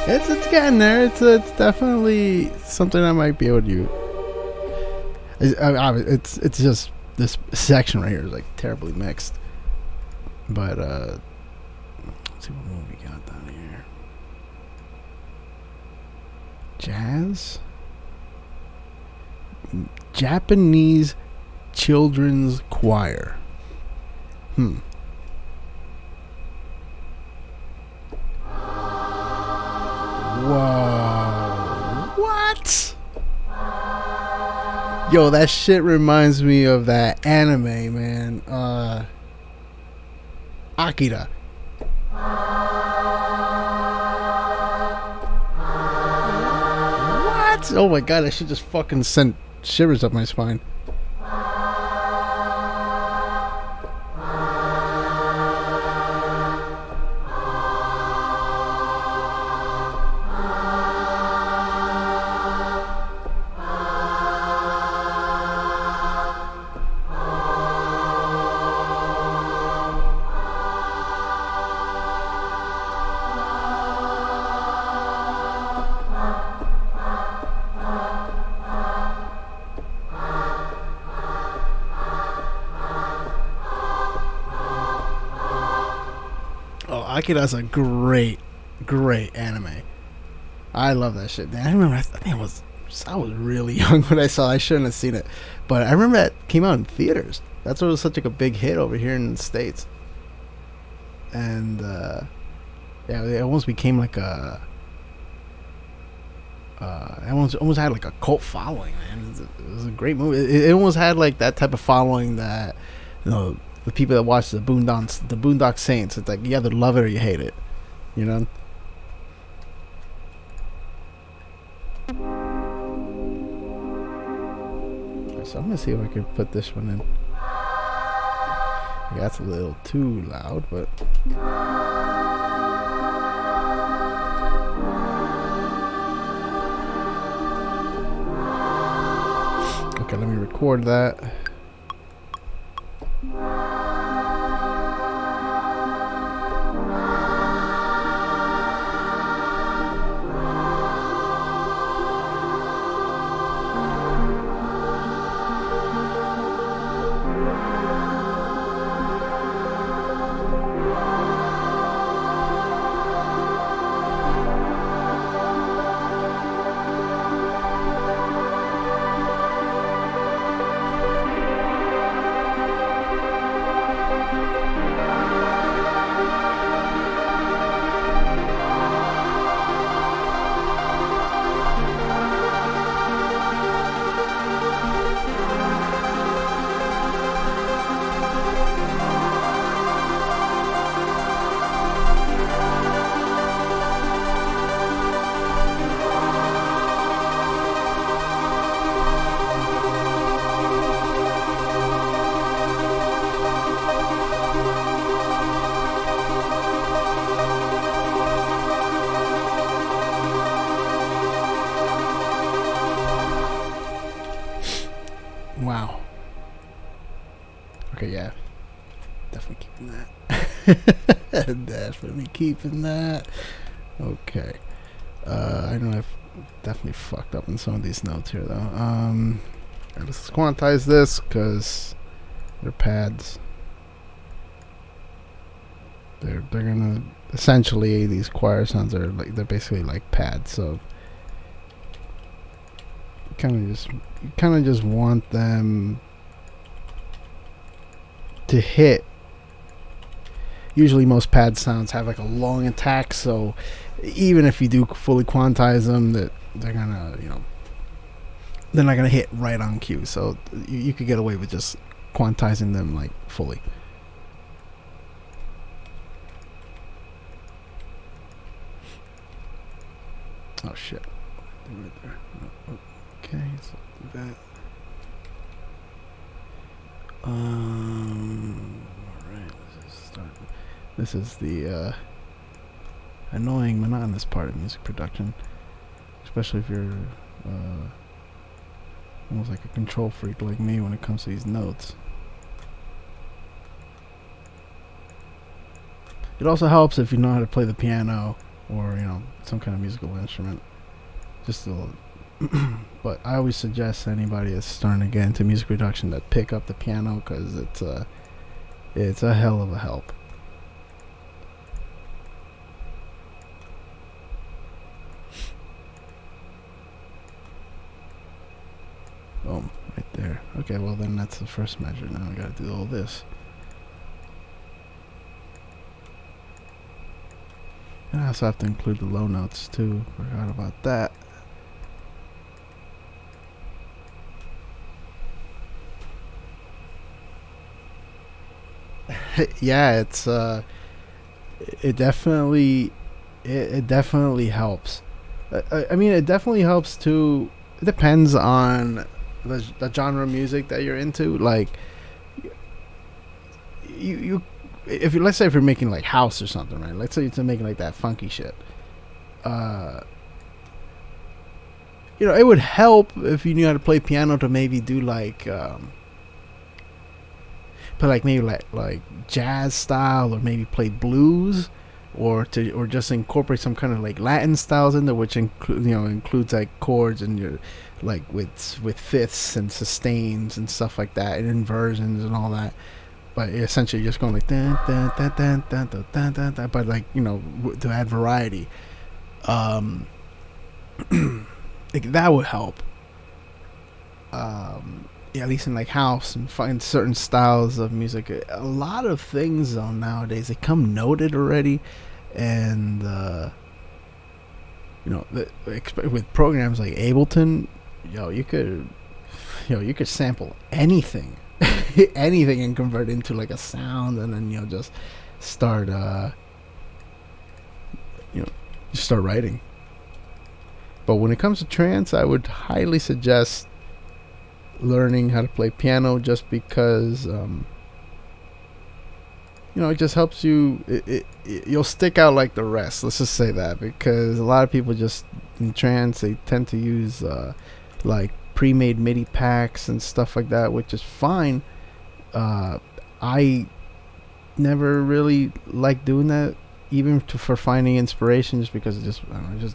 It's getting there. It's definitely something I might be able to do. It's just this section right here is like terribly mixed. But let's see what more we got down here. Jazz, Japanese children's choir. Whoa. What? Yo, that shit reminds me of that anime, man. Akira. What? Oh my god, that shit just fucking sent shivers up my spine. Akira's a great anime. I love that shit. Man, I remember. I think I was really young when I saw it. I shouldn't have seen it, but I remember it came out in theaters. That's why it was such like a big hit over here in the States. And yeah, it almost became like a. It almost had like a cult following, man. It was a great movie. It almost had like that type of following that, you know, the people that watch the Boondock Saints. It's like you either love it or you hate it, you know. So I'm gonna see if I can put this one in. Yeah, that's a little too loud, but. Okay, let me record that. Wow. Okay, yeah. Definitely keeping that. Definitely keeping that. Okay. I know I've definitely fucked up in some of these notes here, though. Let's quantize this, because they're pads. They're gonna... Essentially, these choir sounds are like... They're basically like pads, so... You kind of just want them to hit. Usually most pad sounds have like a long attack, so even if you do fully quantize them, that they're gonna, you know, they're not gonna hit right on cue. So you could get away with just quantizing them like fully. Oh shit! Right there. Okay, so do that. Alright, this is the annoying, monotonous part of music production. Especially if you're almost like a control freak like me when it comes to these notes. It also helps if you know how to play the piano or some kind of musical instrument. Just a little. But I always suggest anybody that's starting to get into music production that pick up the piano, because it's a hell of a help. Boom, right there. Okay, well then that's the first measure. Now I gotta do all this. And I also have to include the low notes too. Forgot about that. Yeah, it definitely it definitely helps. I mean, it definitely helps too. It depends on the genre of music that you're into. Like, you if you, let's say if you're making like house or something, right? Let's say you're making like that funky shit. Uh, it would help if you knew how to play piano to maybe do like play like maybe like jazz style, or maybe play blues, or just incorporate some kind of like Latin styles in there, which includes like chords and your like with fifths and sustains and stuff like that, and inversions and all that. But essentially just going like dun, dun, dun, dun, dun, dun, dun, dun, dun, but like to add variety. Like that would help. Yeah, at least in like house and find certain styles of music. A lot of things though nowadays, they come noted already, and with programs like Ableton, you could sample anything, anything, and convert it into like a sound, and then just start start writing. But when it comes to trance, I would highly suggest learning how to play piano, just because it just helps you. You'll stick out like the rest, let's just say that, because a lot of people just in trance, they tend to use like pre-made MIDI packs and stuff like that, which is fine. I never really liked doing that, even for finding inspiration, just because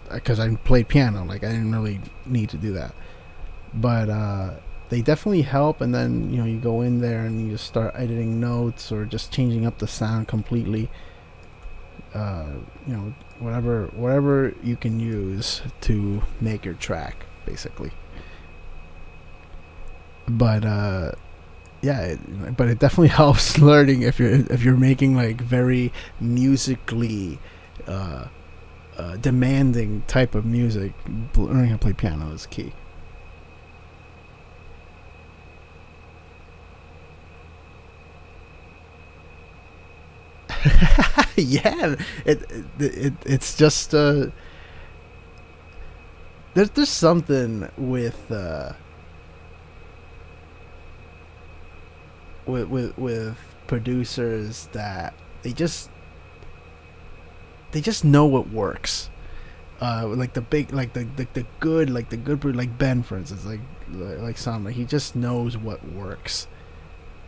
because I played piano, like I didn't really need to do that. But they definitely help, and then you go in there and you just start editing notes, or just changing up the sound completely. Whatever you can use to make your track, basically. But but it definitely helps learning if you're making like very musically demanding type of music. Learning how to play piano is key. Yeah, it's just there's something with producers that they just know what works. Like the big, like the good, like Ben, for instance, like Sam, like he just knows what works,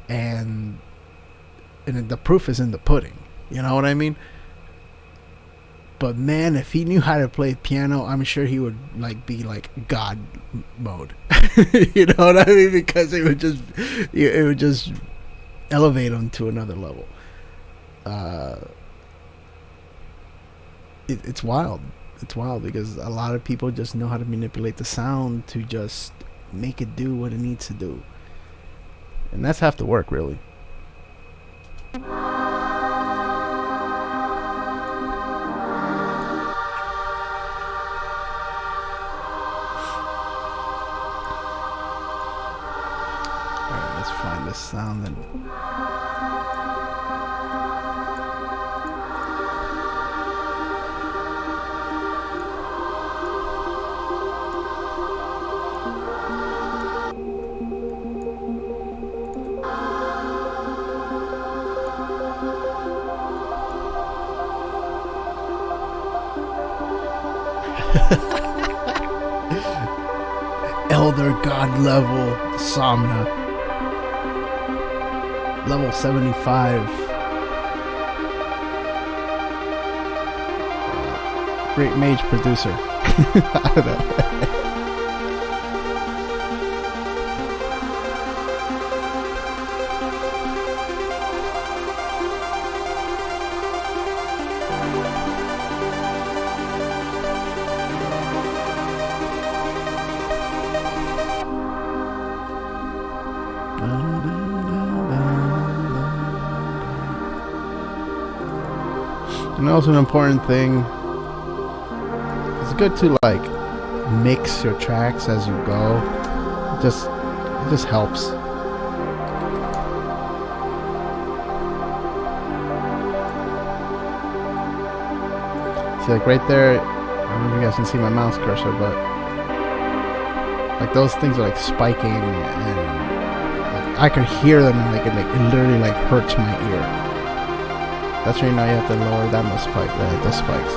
and the proof is in the pudding. You know what I mean? But man, if he knew how to play piano, I'm sure he would like be like God mode. You know what I mean? Because it would just elevate him to another level. It's wild. It's wild because a lot of people just know how to manipulate the sound to just make it do what it needs to do, and that's half the work, really. Find this sound and Elder God level Somna. Level 75. great mage producer. I don't know. And also an important thing, it's good to like mix your tracks as you go. It just helps. See, like right there, I don't know if you guys can see my mouse cursor, but like those things are like spiking, and like, I can hear them, and like it literally like hurts my ear. That's when you know you have to lower down those spikes.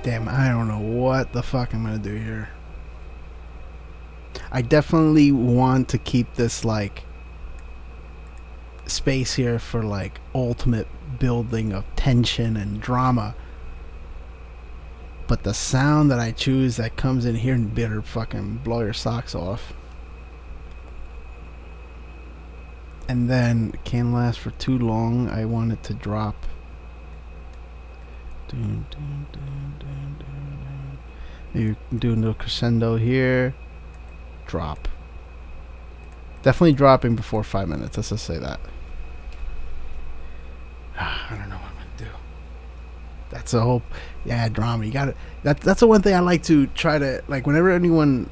Damn, I don't know what the fuck I'm gonna do here. I definitely want to keep this like space here for like ultimate building of tension and drama. But the sound that I choose that comes in here and better fucking blow your socks off. And then it can't last for too long. I want it to drop. Maybe do a little crescendo here. Drop. Definitely dropping before 5 minutes. Let's just say that. I don't know what I'm gonna do. That's a whole drama. You gotta. That's the one thing I like to try to like. Whenever anyone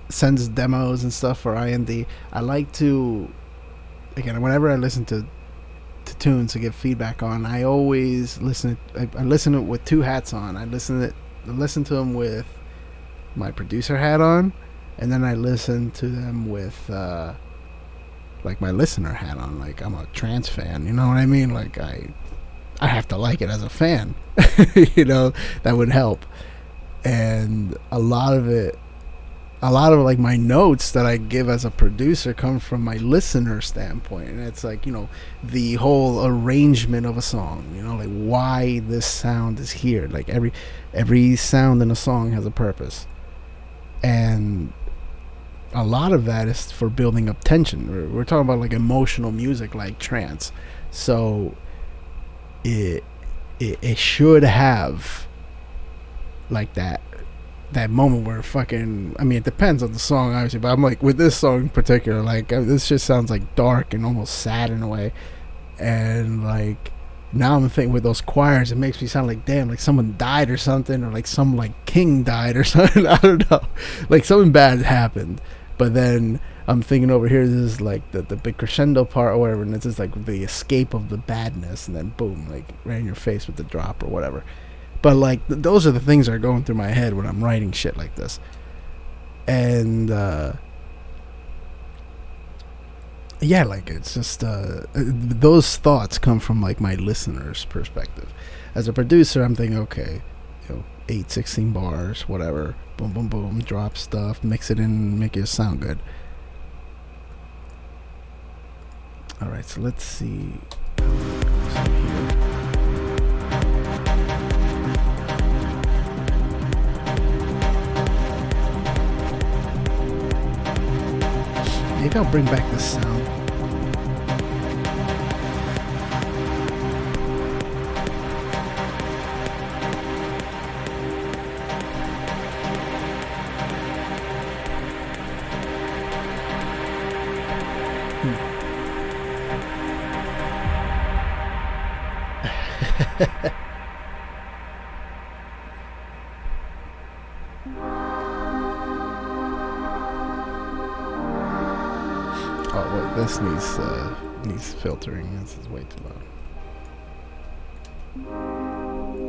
sends demos and stuff for IND, I like to. Again, whenever I listen to tunes to give feedback on, I always listen. I listen to it with two hats on. I listen to them with my producer hat on, and then I listen to them with like my listener hat on. Like I'm a trance fan, you know what I mean? Like I have to like it as a fan. You know, that would help. And a lot of like my notes that I give as a producer come from my listener standpoint, and it's like, you know, the whole arrangement of a song, you know, like why this sound is here. Like every sound in a song has a purpose, and a lot of that is for building up tension. We're talking about like emotional music like trance, so it should have like that moment where fucking, I mean, it depends on the song obviously, but I'm like, with this song in particular, like this just sounds like dark and almost sad in a way. And like now I'm thinking with those choirs, it makes me sound like, damn, like someone died or something, or like some like king died or something. I don't know, like something bad happened. But then I'm thinking over here, this is like the big crescendo part or whatever, and this is like the escape of the badness, and then boom, like right in your face with the drop or whatever. But like those are the things that are going through my head when I'm writing shit like this. And yeah, like it's just those thoughts come from like my listener's perspective. As a producer, I'm thinking, okay, you know, 8/16 bars, whatever, boom boom boom, drop stuff, mix it in, make it sound good. All right, so let's see. Maybe I'll bring back this sound. Oh wait, this needs filtering. This is way too loud.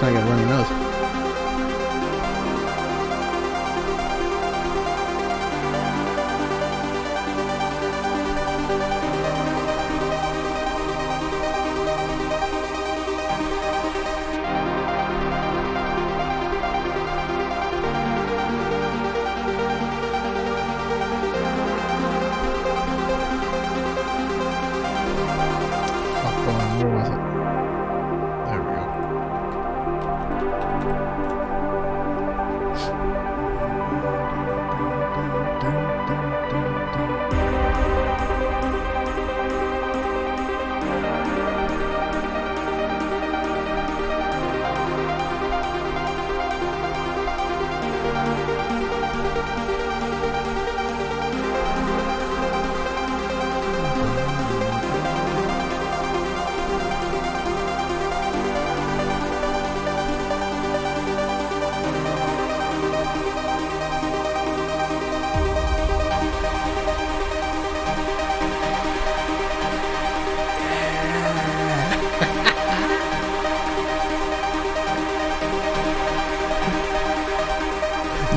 I get a runny nose. Where was it? There we go.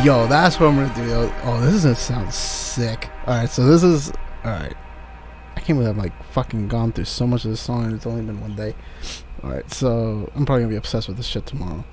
Yo, that's what I'm gonna do. Oh, this is gonna sound sick. Alright, so this is... Alright. I can't believe I've like fucking gone through so much of this song and it's only been one day. Alright, so I'm probably gonna be obsessed with this shit tomorrow.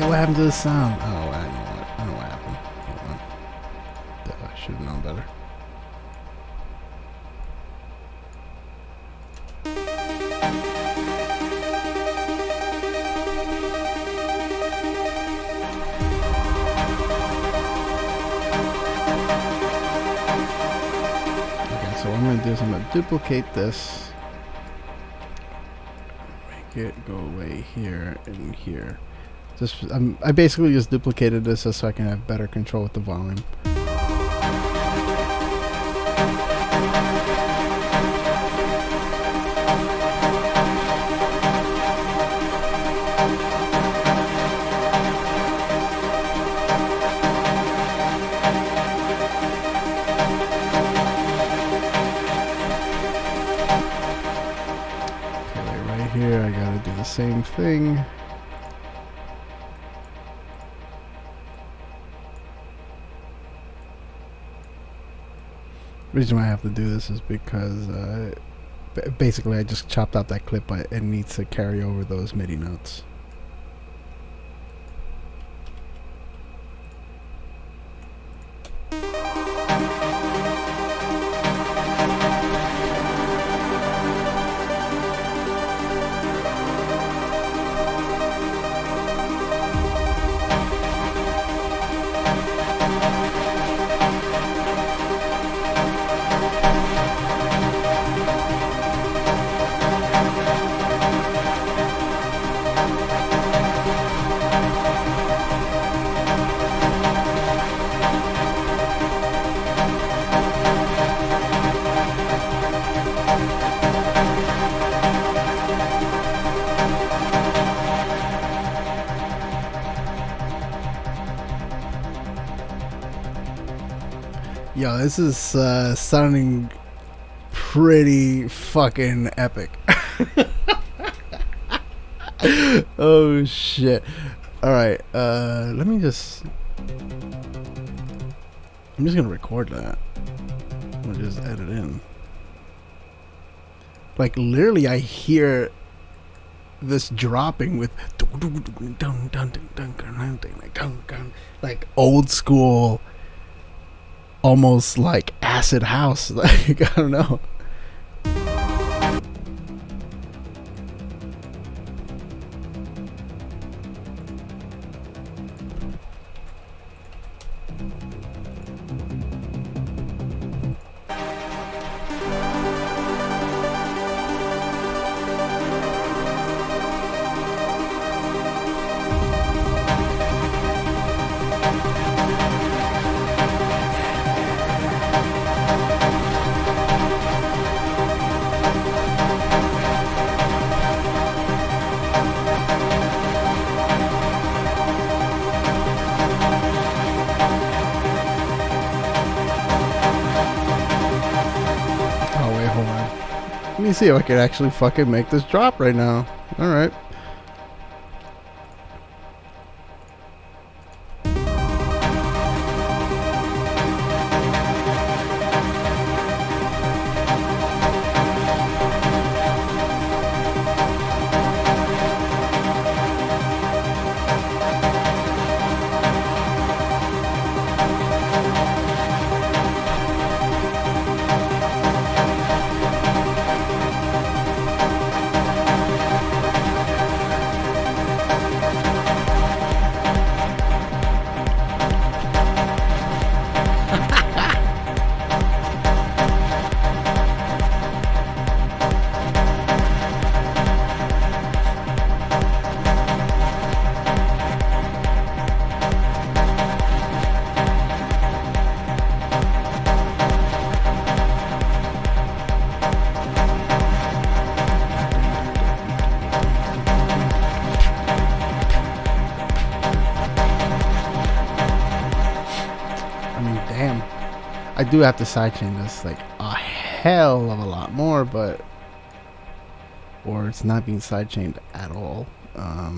What happened to the sound? Oh, I know what happened. Hold on. I should have known better. Okay, so what I'm going to do is I'm going to duplicate this. Make it go away here and here. I basically just duplicated this so I can have better control with the volume. Okay, right here I gotta do the same thing. The reason why I have to do this is because basically I just chopped out that clip, but it needs to carry over those MIDI notes. Yo, this is sounding pretty fucking epic. Oh shit. Alright, let me just... I'm just gonna record that. I'll just edit in. Like, literally I hear this dropping with like old school, almost like acid house. Like, I don't know. me see if I can actually fucking make this drop right now. Alright. I do have to sidechain this like a hell of a lot more, but or it's not being sidechained at all. I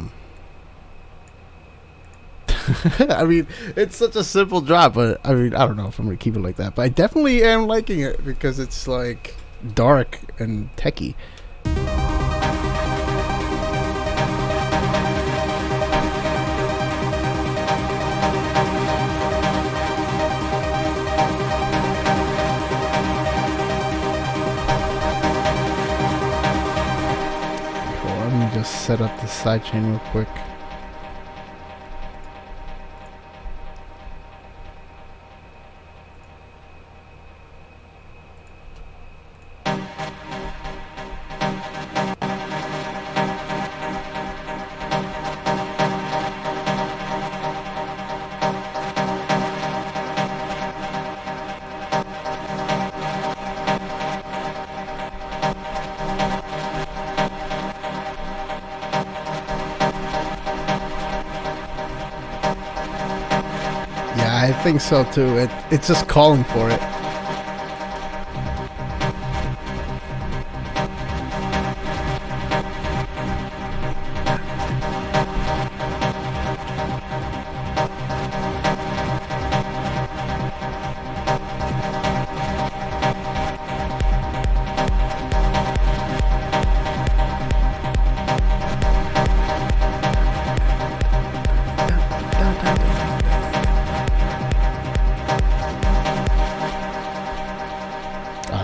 mean, it's such a simple drop, but I mean, I don't know if I'm gonna keep it like that. But I definitely am liking it because it's like dark and techy. Just set up the sidechain real quick. I think so too. It's just calling for it.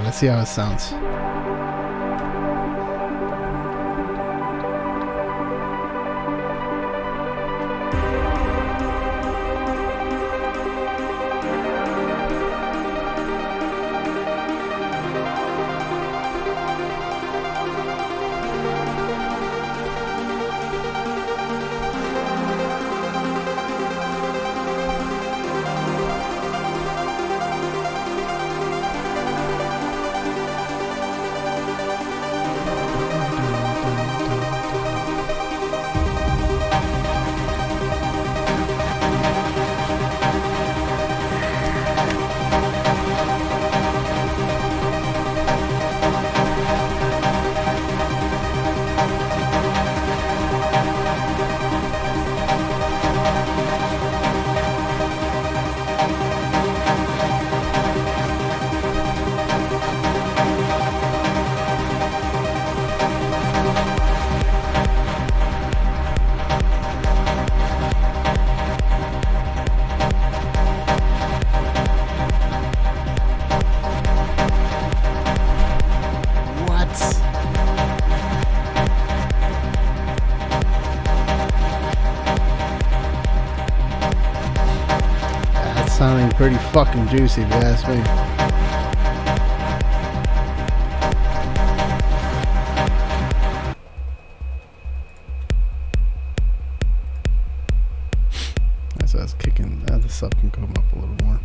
Let's see how it sounds. Sounding pretty fucking juicy if you ask me. As I was kicking, the sub can come up a little more.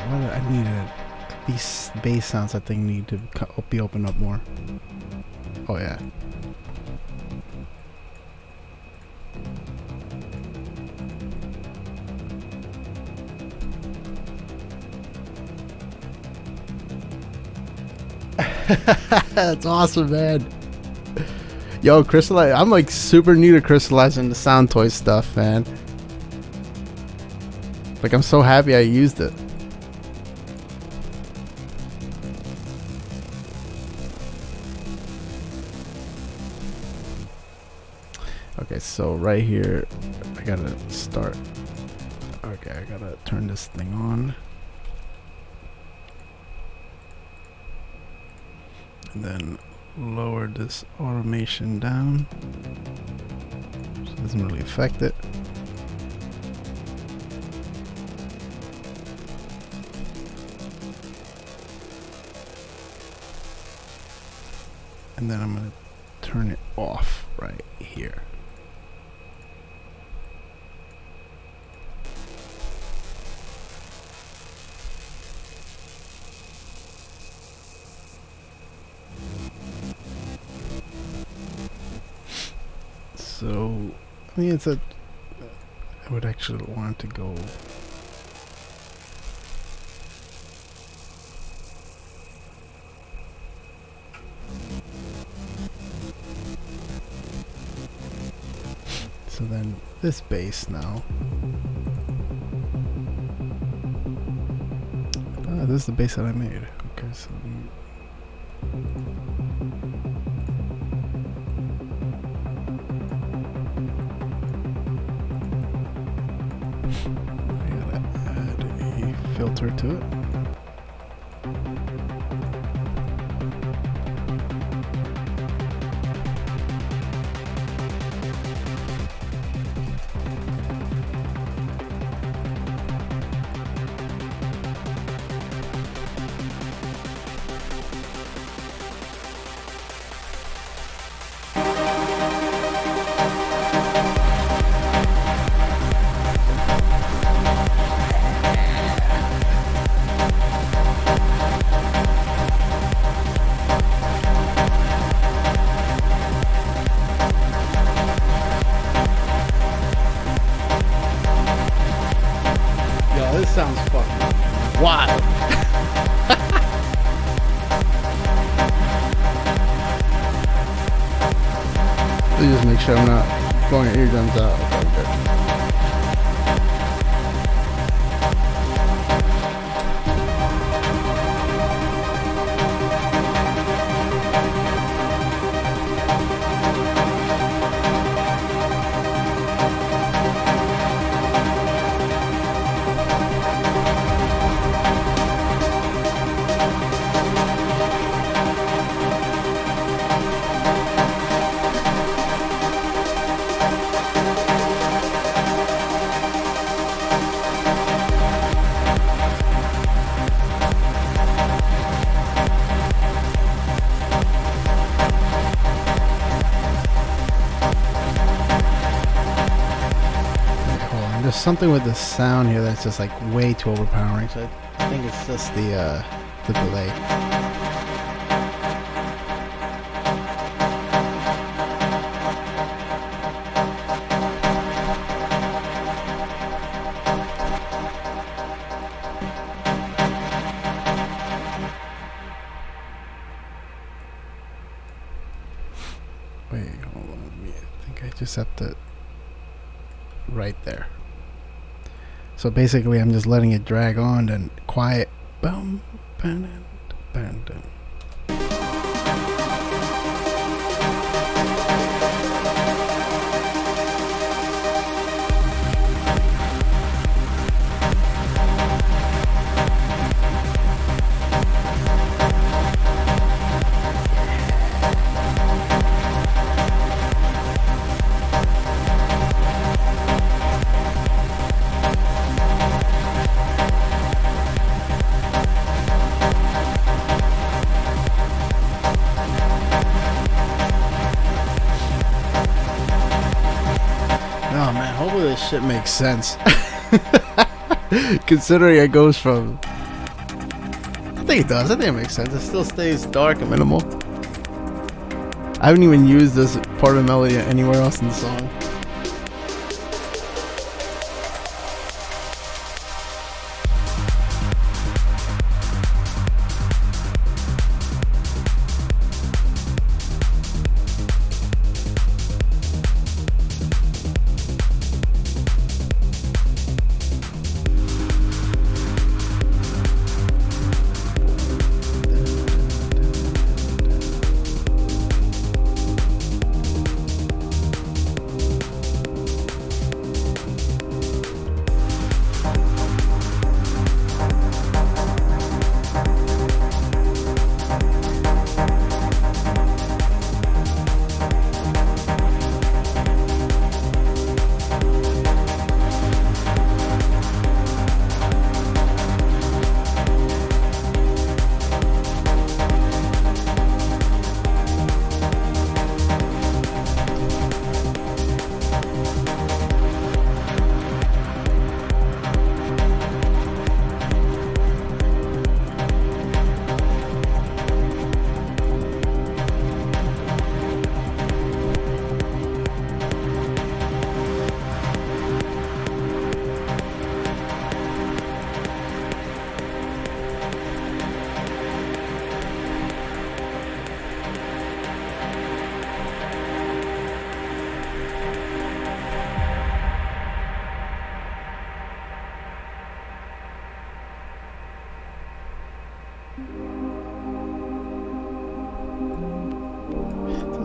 What I needed these bass sounds. I think need to be opened up more. Oh yeah. That's awesome, man. Yo, crystallize. I'm like super new to crystallizing the sound toy stuff, man. Like, I'm so happy I used it. Okay, so right here, I gotta start. Okay, I gotta turn this thing on. And then lower this automation down. So it doesn't really affect it. And then I'm gonna turn it off right here. So, I mean, I would actually want to go. So then this bass now. This is the bass that I made. Okay, so. I gotta add a filter to it. This sounds fucking wild. Let me just make sure I'm not blowing your eardrums out. Okay, good. There's something with the sound here that's just like way too overpowering. So I think it's just the delay. Wait, hold on. I think I just have to right there. So basically, I'm just letting it drag on and quiet. Boom, bam, bam, bam. Oh man, hopefully this shit makes sense. Considering it goes from... I think it does. I think it makes sense. It still stays dark and minimal. I haven't even used this part of the melody anywhere else in the song.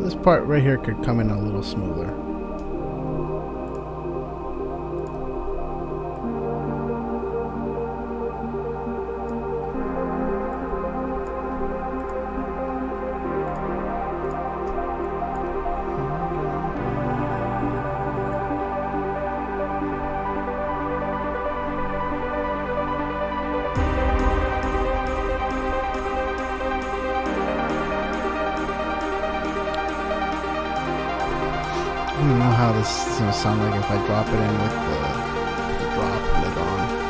this part right here could come in a little smoother. I don't know how this is going to sound like if I drop it in with the drop lid on.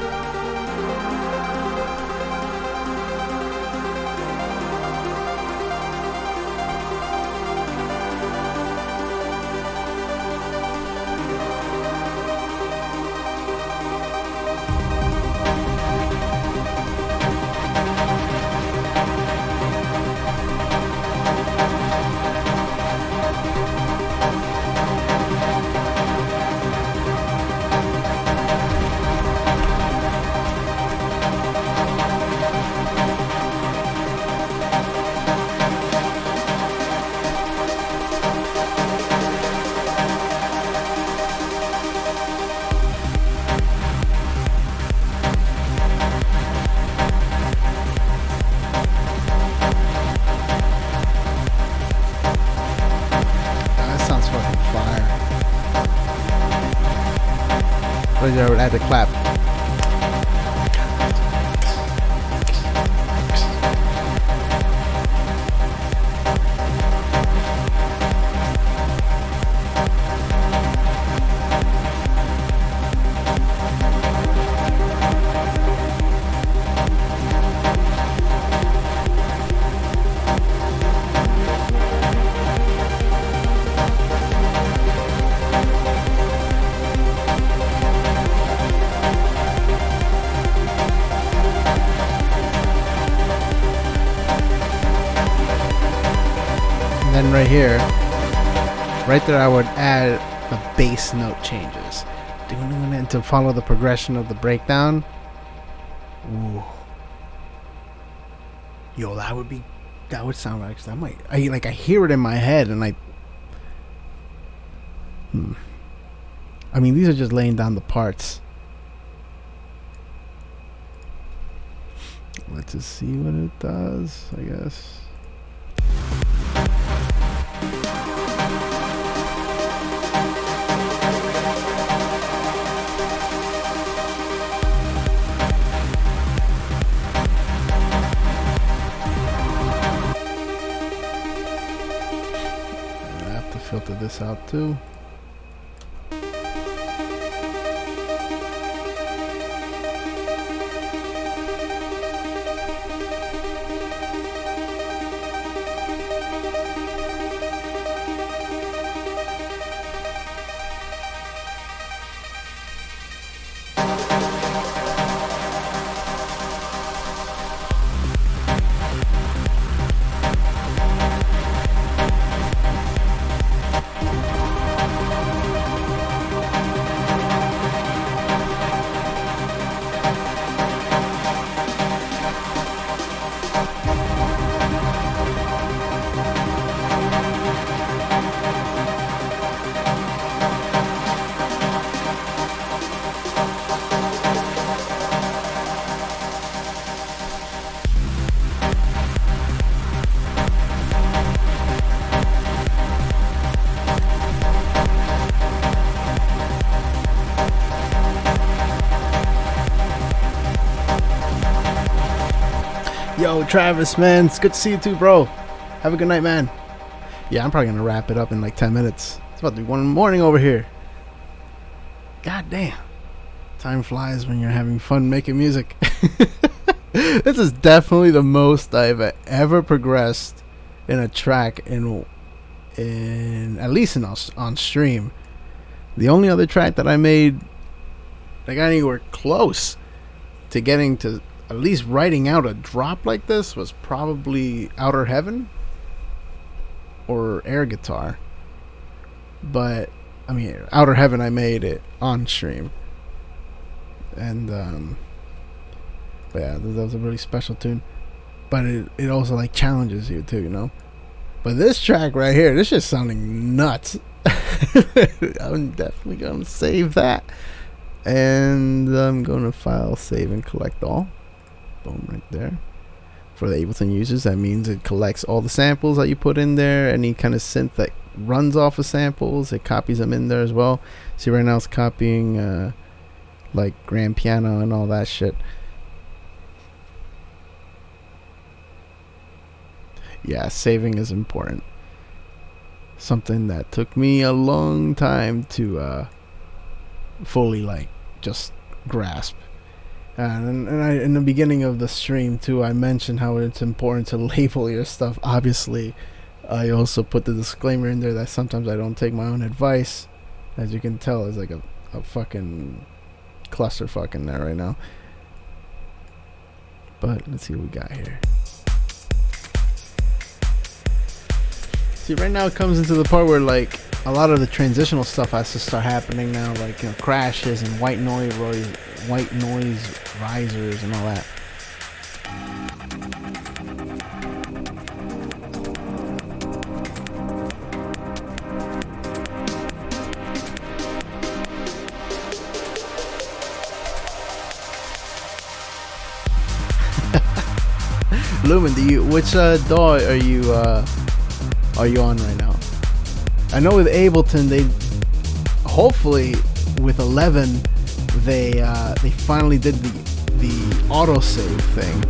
I would add the clap. Then right here, right there, I would add the bass note changes. And to follow the progression of the breakdown. Ooh. Yo, that would sound like that. I hear it in my head and I mean, these are just laying down the parts. Let's just see what it does, I guess. Filter this out too. Yo, Travis, man, it's good to see you too, bro. Have a good night, man. Yeah, I'm probably gonna wrap it up in like 10 minutes. It's about to be 1 in the morning over here. God damn. Time flies when you're having fun making music. This is definitely the most I've ever progressed in a track in at least on stream. The only other track that I made that got anywhere close to getting to at least writing out a drop like this was probably Outer Heaven or Air Guitar. But I mean, Outer Heaven, I made it on stream, and but yeah, that was a really special tune. But it also like challenges you too, you know. But this track right here, this is sounding nuts. I'm definitely gonna save that, and I'm gonna file, save, and collect all. Boom, right there. For the Ableton users, that means it collects all the samples that you put in there, any kind of synth that runs off of samples, it copies them in there as well. See, right now it's copying like grand piano and all that shit. Yeah, saving is important. Something that took me a long time to fully like just grasp. And I, in the beginning of the stream too, I mentioned how it's important to label your stuff. Obviously, I also put the disclaimer in there that sometimes I don't take my own advice. As you can tell, it's like a fucking clusterfuck in there right now. But let's see what we got here. See, right now it comes into the part where like a lot of the transitional stuff has to start happening now, like, you know, crashes and white noise risers and all that. Lumen, which DAW are you on right now? I know with Ableton, they hopefully with 11 they finally did the autosave thing.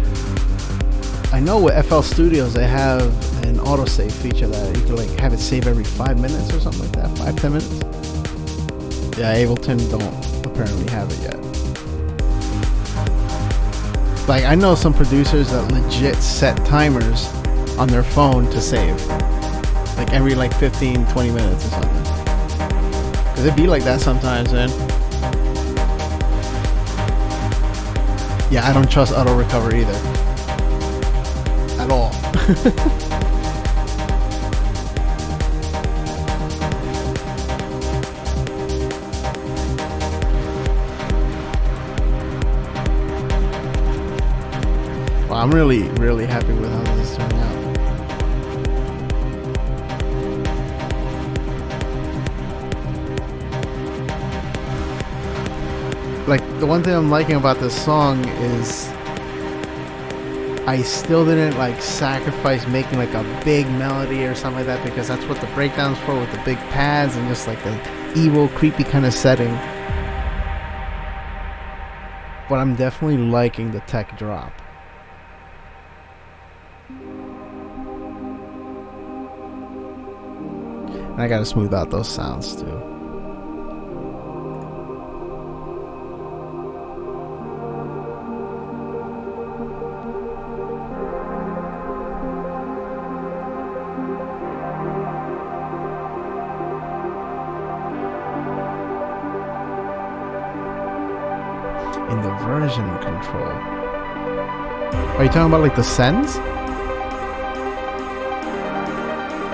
I know with FL Studios they have an autosave feature that you can like have it save every 5 minutes or something like that, 5-10 minutes. Yeah, Ableton don't apparently have it yet. Like, I know some producers that legit set timers on their phone to save. Like every like 15-20 minutes or something. Cause it be like that sometimes, man. Yeah, I don't trust auto recover either. At all. Well, I'm really happy with how this is turning out. Like, the one thing I'm liking about this song is I still didn't like sacrifice making like a big melody or something like that, because that's what the breakdown's for, with the big pads and just like the evil, creepy kind of setting. But I'm definitely liking the tech drop. And I gotta smooth out those sounds too. In the version control. Are you talking about like the sends?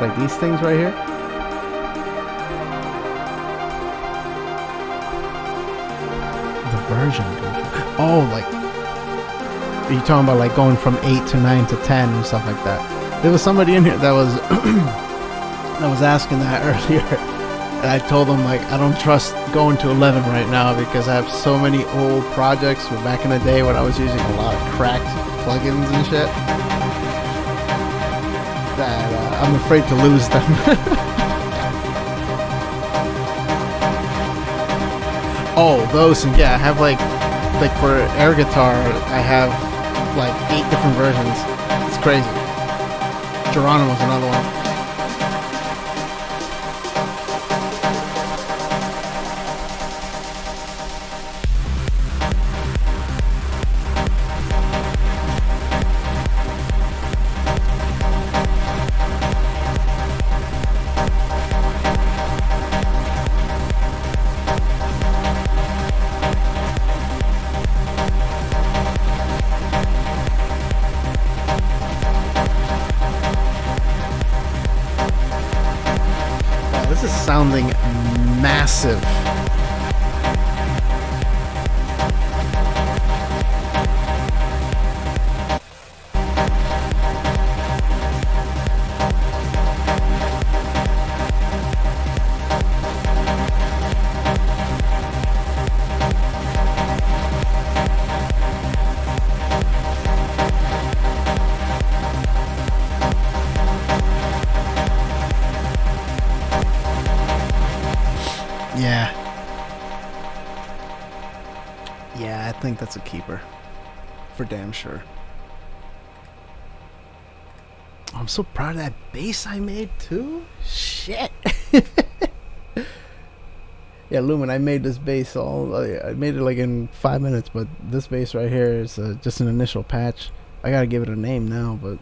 Like these things right here? The version control. Oh, like, are you talking about like going from 8 to 9 to 10 and stuff like that? There was somebody in here that was that was asking that earlier. And I told them, like, I don't trust going to 11 right now because I have so many old projects from back in the day when I was using a lot of cracked plugins and shit that I'm afraid to lose them. Oh, those, yeah, I have like for air guitar, I have like 8 different versions. It's crazy. Geronimo's another one. This is sounding massive. Yeah. Yeah, I think that's a keeper. For damn sure. Oh, I'm so proud of that bass I made too. Shit. Yeah, Lumen, I made this bass I made it like in 5 minutes, but this bass right here is just an initial patch. I gotta give it a name now, but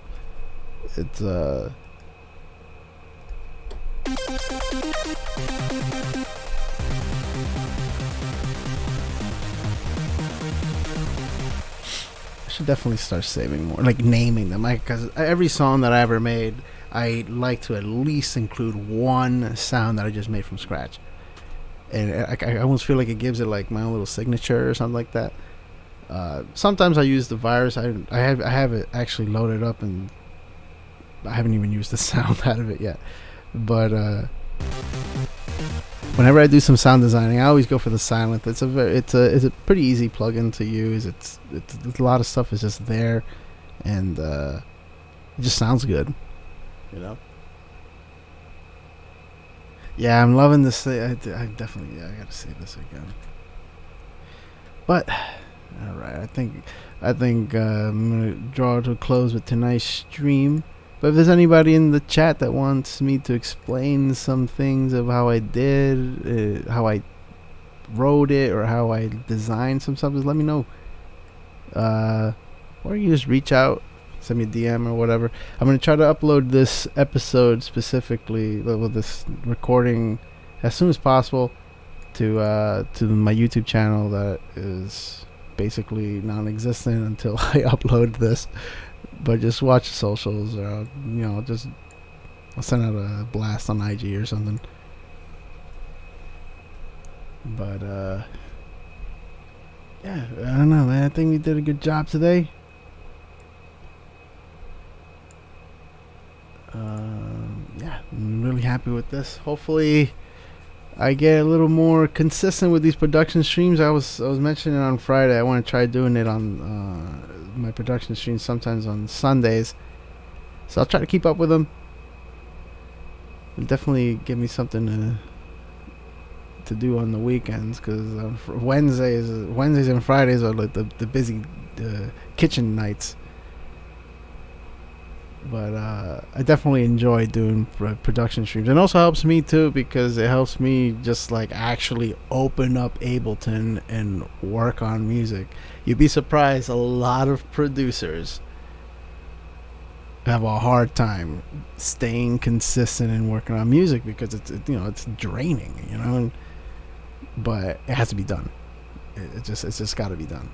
it's I should definitely start saving more, like naming them, because every song that I ever made, I like to at least include one sound that I just made from scratch, and I almost feel like it gives it like my own little signature or something like that. Sometimes I use the virus. I have it actually loaded up, and I haven't even used the sound out of it yet. But whenever I do some sound designing, I always go for the silent. It's a pretty easy plugin to use. It's a lot of stuff is just there, and it just sounds good, you know. Yeah, I'm loving this. I definitely, I gotta say this again. But all right, I think I'm gonna draw to a close with tonight's stream. But if there's anybody in the chat that wants me to explain some things of how I did, how I wrote it, or how I designed some stuff, just let me know. Or you just reach out, send me a DM or whatever. I'm gonna try to upload this episode specifically, with this recording, as soon as possible to my YouTube channel that is basically non-existent until I upload this. But just watch the socials, or I'll send out a blast on IG or something. But yeah, I don't know, man. I think we did a good job today. Yeah, I'm really happy with this. Hopefully I get a little more consistent with these production streams. I was mentioning on Friday I want to try doing it on my production streams sometimes on Sundays. So I'll try to keep up with them. It'll definitely give me something to do on the weekends, because Wednesdays and Fridays are like the busy kitchen nights. But I definitely enjoy doing production streams. It also helps me too, because it helps me just like actually open up Ableton and work on music. You'd be surprised, a lot of producers have a hard time staying consistent and working on music, because it's draining, but it has to be done. It's just got to be done.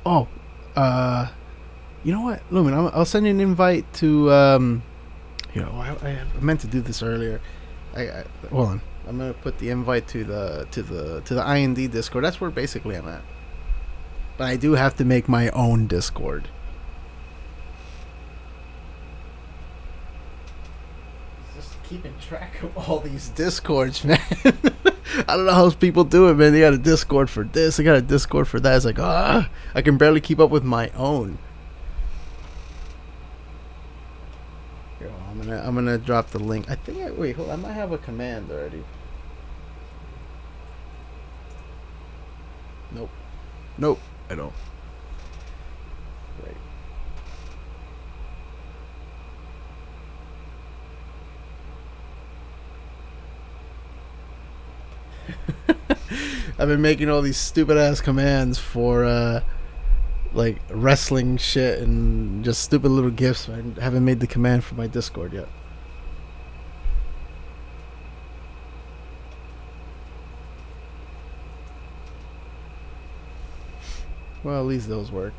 Oh, you know what, Lumen? I'll send you an invite to. I meant to do this earlier. Hold on. I'm gonna put the invite to the IND Discord. That's where basically I'm at. But I do have to make my own Discord. Just keeping track of all these Discords, man. I don't know how people do it, man. They got a Discord for this, they got a Discord for that. It's like, I can barely keep up with my own. Here, I'm gonna drop the link. I think hold on, I might have a command already. Nope, I don't. Right. I've been making all these stupid ass commands for like wrestling shit and just stupid little gifs. I haven't made the command for my Discord yet. Well, at least those work.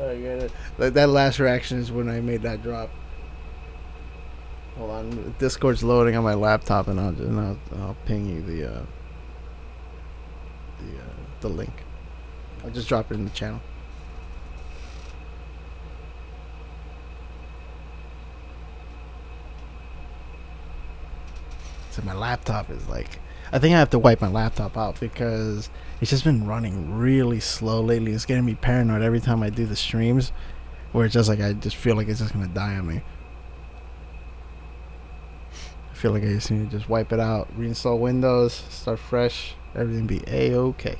I get it. Like that last reaction is when I made that drop. Hold on, Discord's loading on my laptop, and I'll ping you the link. I'll just drop it in the channel. So my laptop is like I think I have to wipe my laptop out because it's just been running really slow lately. It's getting me paranoid every time I do the streams, where it's just like I just feel like it's just gonna die on me. I feel like I just need to just wipe it out, reinstall Windows, start fresh, everything be A-okay.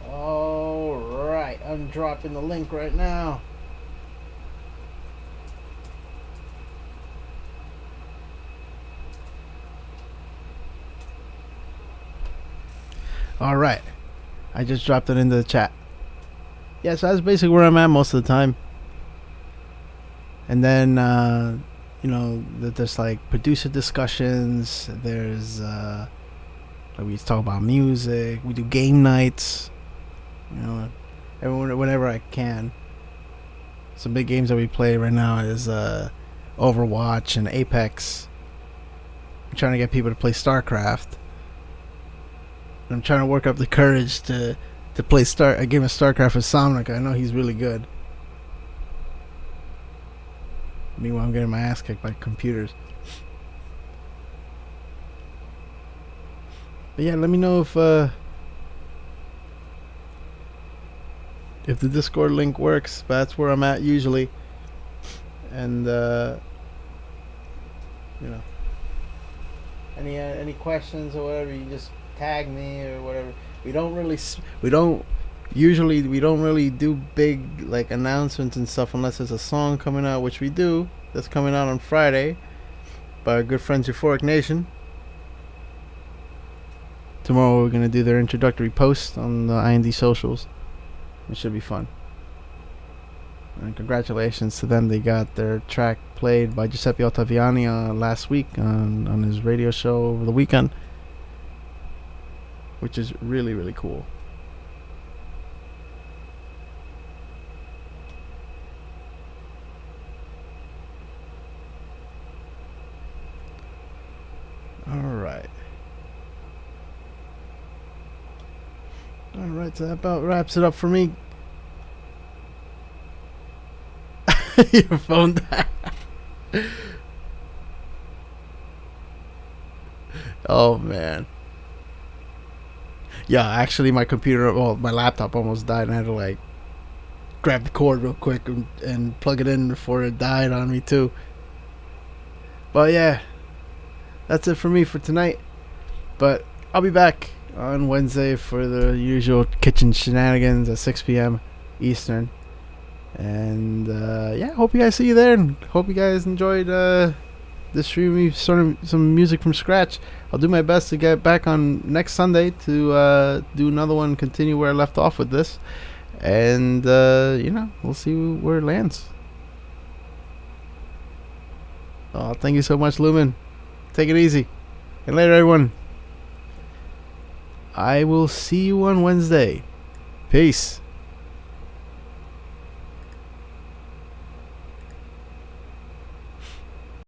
Alright, I'm dropping the link right now. Alright, I just dropped it into the chat. Yeah, so that's basically where I'm at most of the time. And then, there's like producer discussions. There's, like we talk about music. We do game nights. Whenever I can. Some big games that we play right now is Overwatch and Apex. I'm trying to get people to play StarCraft. I'm trying to work up the courage to play a game of StarCraft with Somnic. I know he's really good. Meanwhile, I'm getting my ass kicked by computers. But yeah, let me know if the Discord link works. But that's where I'm at usually. And any questions or whatever, you just tag me or whatever. We don't really do big like announcements and stuff unless there's a song coming out, which we do. That's coming out on Friday by our good friends Euphoric Nation. Tomorrow we're gonna do their introductory post on the IND socials. It should be fun. And congratulations to them. They got their track played by Giuseppe Ottaviani last week on his radio show over the weekend, which is really, really cool. Alright, so that about wraps it up for me. Your phone died. Oh man. Yeah, actually my my laptop almost died and I had to like grab the cord real quick and plug it in before it died on me too. But yeah, that's it for me for tonight. But I'll be back on Wednesday for the usual kitchen shenanigans at 6 p.m. Eastern. And hope you guys see you there, and hope you guys enjoyed this stream. We started some music from scratch. I'll do my best to get back on next Sunday to do another one, continue where I left off with this, and we'll see where it lands. Oh, thank you so much, Lumen. Take it easy, and later, everyone. I will see you on Wednesday. Peace.